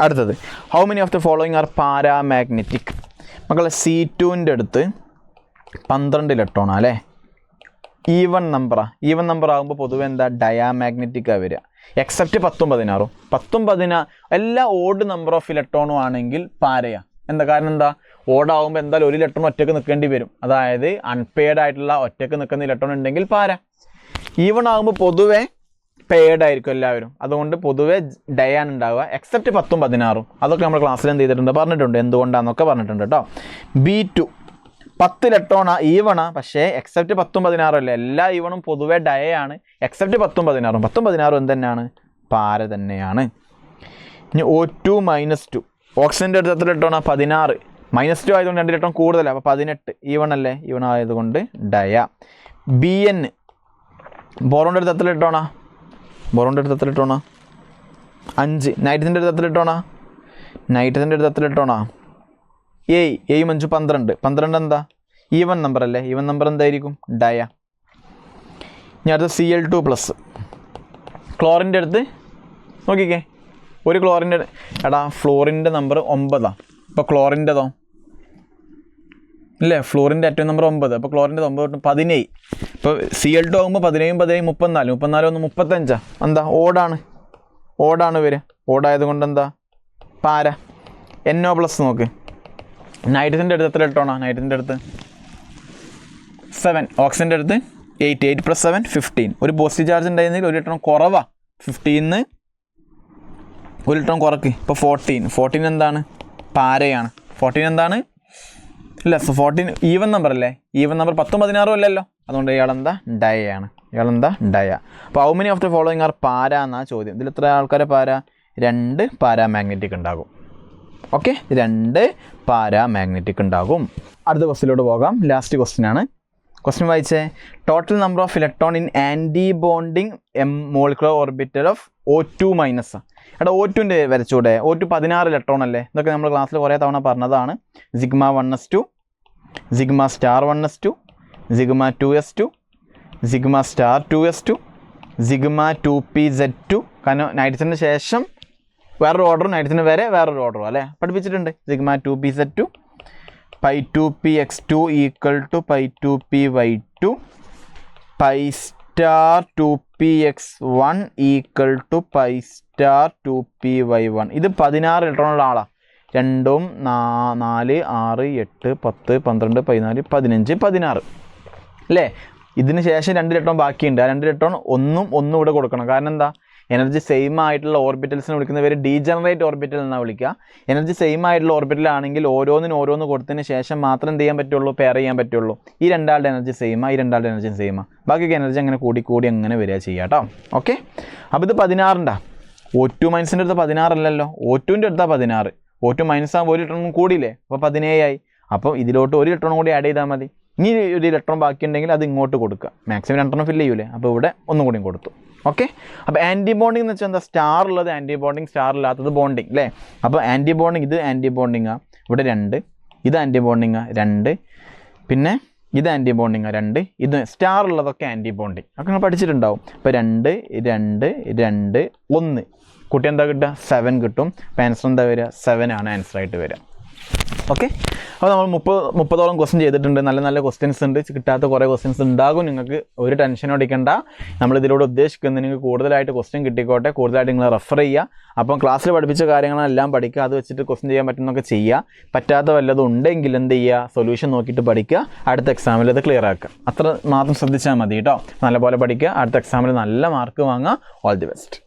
അടുത്തത്, how many of the following are paramagnetic? മക്കളെ C2ൻ്റെ അടുത്ത് 12 ഇലക്ട്രോണാണ് അല്ലേ? ഈവൺ നമ്പർ ആകുമ്പോൾ പൊതുവെ എന്താ? ഡയാമാഗ്നറ്റിക്കാണ് വരിക. എക്സെപ്റ്റ് 10ഉം 16ഉം. 10ഉം 16 എല്ലാ ഓഡ് നമ്പർ ഓഫ് ഇലക്ട്രോണും ആണെങ്കിൽ പാരയാണ്. എന്താ കാരണം? എന്താ? ഓടാകുമ്പോൾ എന്തായാലും ഒരു ഇലക്ട്രോൺ ഒറ്റയ്ക്ക് നിൽക്കേണ്ടി വരും. അതായത് അൺപെയർഡ് ആയിട്ടുള്ള ഒറ്റയ്ക്ക് നിൽക്കുന്ന ഇലക്ട്രോൺ ഉണ്ടെങ്കിൽ പാര. ഈവൺ ആകുമ്പോൾ പൊതുവെ പെയർഡ് ആയിരിക്കും എല്ലാവരും. അതുകൊണ്ട് പൊതുവെ ഡയാണ് ഉണ്ടാവുക. എക്സെപ്റ്റ് 10ഉം 16ഉം. അതൊക്കെ നമ്മൾ ക്ലാസ്സിൽ എന്ത് ചെയ്തിട്ടുണ്ട്? പറഞ്ഞിട്ടുണ്ട്. എന്തുകൊണ്ടാണെന്നൊക്കെ പറഞ്ഞിട്ടുണ്ട് കേട്ടോ. B2 10 ഇലക്ട്രോണാ, ഈവണാ. പക്ഷേ എക്സെപ്റ്റ് 10ഉം 16ഉം അല്ലേ? എല്ലാ ഈവണും പൊതുവെ ഡയാണ്. എക്സെപ്റ്റ് 10ഉം 16ഉം. 10ഉം 16ഉം എന്തെന്നാണ്? പാര തന്നെയാണ്. ഇനി O2 -2. ഓക്സിജൻ്റെ അടുത്ത് എത്ര ഇലക്ട്രോണാ? 16. -2 ആയതുകൊണ്ട് 2 ഇലക്ട്രോൺ കൂടുതലാണ്. അപ്പോൾ 18. ഈവൺ അല്ലേ? ഈവൺ ആയതുകൊണ്ട് ഡയ. BN ബോറോൻ്റെ അടുത്ത് എത്ര ഇലക്ട്രോണാ? ബോറോൻ്റെ അടുത്ത് എത്ര ഇലക്ട്രോണാ? 5. നൈട്രജൻ്റെ അടുത്ത് എത്ര ഇലക്ട്രോണാ? നൈട്രജൻ്റെ അടുത്ത് എത്ര ഇലക്ട്രോണാ? 7 5 12. 12 എന്താ? ഈവൺ നമ്പർ അല്ലേ? ഈവൺ നമ്പർ എന്തായിരിക്കും? ഡയ. ഇനി അടുത്ത Cl2+. ക്ലോറിൻ്റെ അടുത്ത് നോക്കിക്കേ. ഒരു ക്ലോറിൻ്റെ എടാ ഫ്ലോറിൻ്റെ നമ്പർ 9. അപ്പോൾ ക്ലോറിൻ്റെതോ? ഇല്ലേ? ഫ്ലോറിൻ്റെ ഏറ്റവും നമ്പർ 9. അപ്പോൾ ക്ലോറിൻ്റെ 9 തൊട്ട് 17. ഇപ്പോൾ Cl2 ആകുമ്പോൾ 17 17 34. 34 ഒന്ന് 35. എന്താ? ഓടാണ് വരിക. ഓടായതുകൊണ്ട് എന്താ? പാര. NO+ നോക്ക്. നൈട്രജൻ്റെ അടുത്ത് എത്ര ഇലക്ട്രോണാണ്? നൈട്രജൻ്റെ അടുത്ത് 7. ഓക്സിജൻ്റെ അടുത്ത് 8. 8 + 7 15. ഒരു പോസിറ്റീവ് ചാർജ് ഉണ്ടായിരുന്നെങ്കിൽ ഒരു ഇലക്ട്രോൺ കുറവാണ്. 15 ഒരു ഇലക്ട്രോൺ കുറയ്ക്ക്. ഇപ്പോൾ 14. 14 എന്താണ്? പാരയാണ്. 14 എന്താണ്? ഇല്ല 14 ഈവൻ നമ്പർ അല്ലേ? ഈവൻ നമ്പർ 10ഉം 16ഉം അല്ലല്ലോ. അതുകൊണ്ട് ഇയാളെന്താ? ഡയയാണ്. ഇയാളെന്താ? ഡയ. അപ്പോൾ how many of the following are പാര എന്നാണ് ചോദ്യം. ഇതിൽ എത്ര ആൾക്കാരെ പാര? 2 പാരാമാഗ്നറ്റിക് ഉണ്ടാകും. ഓക്കെ, 2 പാരാമാഗ്നറ്റിക് ഉണ്ടാകും. അടുത്ത ക്വസ്റ്റിലോട്ട് പോകാം. ലാസ്റ്റ് ക്വസ്റ്റ്യൻ ആണ്. ക്വസ്റ്റ്യൻ വായിച്ചേ. Total number of electron in anti bonding molecular orbital of O2-. എടാ O2ൻ്റെ വരച്ചൂടെ? O2 16 ഇലക്ട്രോൺ അല്ലേ? ഇതൊക്കെ നമ്മൾ ക്ലാസ്സിൽ കുറേ തവണ പറഞ്ഞതാണ്. σ1s2, σ*1s2, σ2s2, σ*2s2, σ2pz2. കാരണം നൈട്രജന് ശേഷം വേറൊരു ഓർഡറും നൈട്രജന് വരെ വേറൊരു ഓർഡറും അല്ലേ? പഠിപ്പിച്ചിട്ടുണ്ട്. σ2pz2, π2px2 = π2py2, π*2px1 = π*2py1. ഇത് 16 ഇലക്ട്രോണുള്ള ആളാണ്. 2 4 6 8 10 12 14 15 16 അല്ലേ? ഇതിന് ശേഷം 2 ഇലക്ട്രോൺ ബാക്കിയുണ്ട്. ആ 2 ഇലക്ട്രോൺ ഒന്നും ഇവിടെ കൊടുക്കണം. കാരണം എന്താ? എനർജി സെയിം ആയിട്ടുള്ള ഓർബിറ്റൽസിനെ വിളിക്കുന്ന പേര് ഡീജനറേറ്റ് ഓർബിറ്റൽ എന്നാണ് വിളിക്കുക. എനർജി സെയിം ആയിട്ടുള്ള ഓർബിറ്റലാണെങ്കിൽ ഓരോന്ന് കൊടുത്തതിന് ശേഷം മാത്രം എന്ത് ചെയ്യാൻ പറ്റുള്ളൂ? പെയർ ചെയ്യാൻ പറ്റുള്ളൂ. ഈ രണ്ടാളുടെ എനർജി സെയിമാണ്, ഈ രണ്ടാളുടെ എനർജി സെയിമാണ്. ബാക്കിയൊക്കെ എനർജി അങ്ങനെ കൂടി അങ്ങനെ വരിക ചെയ്യുക കേട്ടോ. ഓക്കെ, അപ്പോൾ ഇത് 16 O2 മൈനസിൻ്റെ അടുത്ത് 16 അല്ലല്ലോ. O2ൻ്റെ അടുത്താണ് 16. O2 മൈനസ് ആകുമ്പോൾ 1 ഇലക്ട്രോൺ കൂടിയില്ലേ? അപ്പോൾ 17 ആയി. അപ്പോൾ ഇതിലോട്ട് 1 ഇലക്ട്രോൺ കൂടി ആഡ് ചെയ്താൽ മതി. ഇനി ഒരു ഇലക്ട്രോൺ ബാക്കിയുണ്ടെങ്കിൽ അത് ഇങ്ങോട്ട് കൊടുക്കുക. മാക്സിമം 2 ഫില്ല് ചെയ്യൂലേ? അപ്പോൾ ഇവിടെ ഒന്നും കൂടിയും കൊടുത്തു. ഓക്കെ, അപ്പോൾ ആൻറ്റി ബോണ്ടിങ് എന്ന് വെച്ചാൽ എന്താ? സ്റ്റാർ ഉള്ളത് ആൻറ്റി ബോണ്ടിങ്, സ്റ്റാർ ഇല്ലാത്തത് ബോണ്ടിങ് അല്ലേ? അപ്പോൾ ആൻറ്റി ബോണ്ടിങ്, ഇത് ആൻറ്റി ബോണ്ടിങ്ങാണ്. ഇവിടെ 2. ഇത് ആൻറ്റി ബോണ്ടിങ്ങാണ് 2. പിന്നെ ഇത് ആൻറ്റി ബോണ്ടിങ് 2, ഇത് സ്റ്റാർ ഉള്ളതൊക്കെ ആൻറ്റി ബോണ്ടിങ് ഒക്കെ നിങ്ങൾ പഠിച്ചിട്ടുണ്ടാവും. അപ്പോൾ 2, 2, 2, 1 കുട്ടി എന്താ കിട്ടുക? 7 കിട്ടും. അപ്പോൾ ആൻസർ എന്താ വരിക? 7 ആണ് ആൻസറായിട്ട് വരിക. ഓക്കെ, അപ്പോൾ നമ്മൾ 30ഓളം ക്വസ്റ്റ്യൻ ചെയ്തിട്ടുണ്ട്. നല്ല നല്ല ക്വസ്റ്റ്യൻസ് ഉണ്ട്, കിട്ടാത്ത കുറേ ക്വസ്റ്റ്യൻസ് ഉണ്ടാകും. നിങ്ങൾക്ക് ഒരു ടെൻഷനും അടിക്കേണ്ട. നമ്മളിതിലൂടെ ഉദ്ദേശിക്കുന്നത് നിങ്ങൾക്ക് കൂടുതലായിട്ട് ക്വസ്റ്റ്യൻ കിട്ടിക്കോട്ടെ, കൂടുതലായിട്ട് നിങ്ങൾ റെഫർ ചെയ്യുക. അപ്പം ക്ലാസ്സിൽ പഠിപ്പിച്ച കാര്യങ്ങളെല്ലാം പഠിക്കുക, അത് വെച്ചിട്ട് ക്വസ്റ്റ്യൻ ചെയ്യാൻ പറ്റുന്നതൊക്കെ ചെയ്യുക. പറ്റാത്ത വല്ലതും ഉണ്ടെങ്കിൽ എന്ത് ചെയ്യുക? സൊല്യൂഷൻ നോക്കിയിട്ട് പഠിക്കുക, അടുത്ത എക്സാമിൽ അത് ക്ലിയർ ആക്കുക. അത്ര മാത്രം ശ്രദ്ധിച്ചാൽ മതി കേട്ടോ. നല്ലപോലെ പഠിക്കുക, അടുത്ത എക്സാമിൽ നല്ല മാർക്ക് വാങ്ങുക. All the best.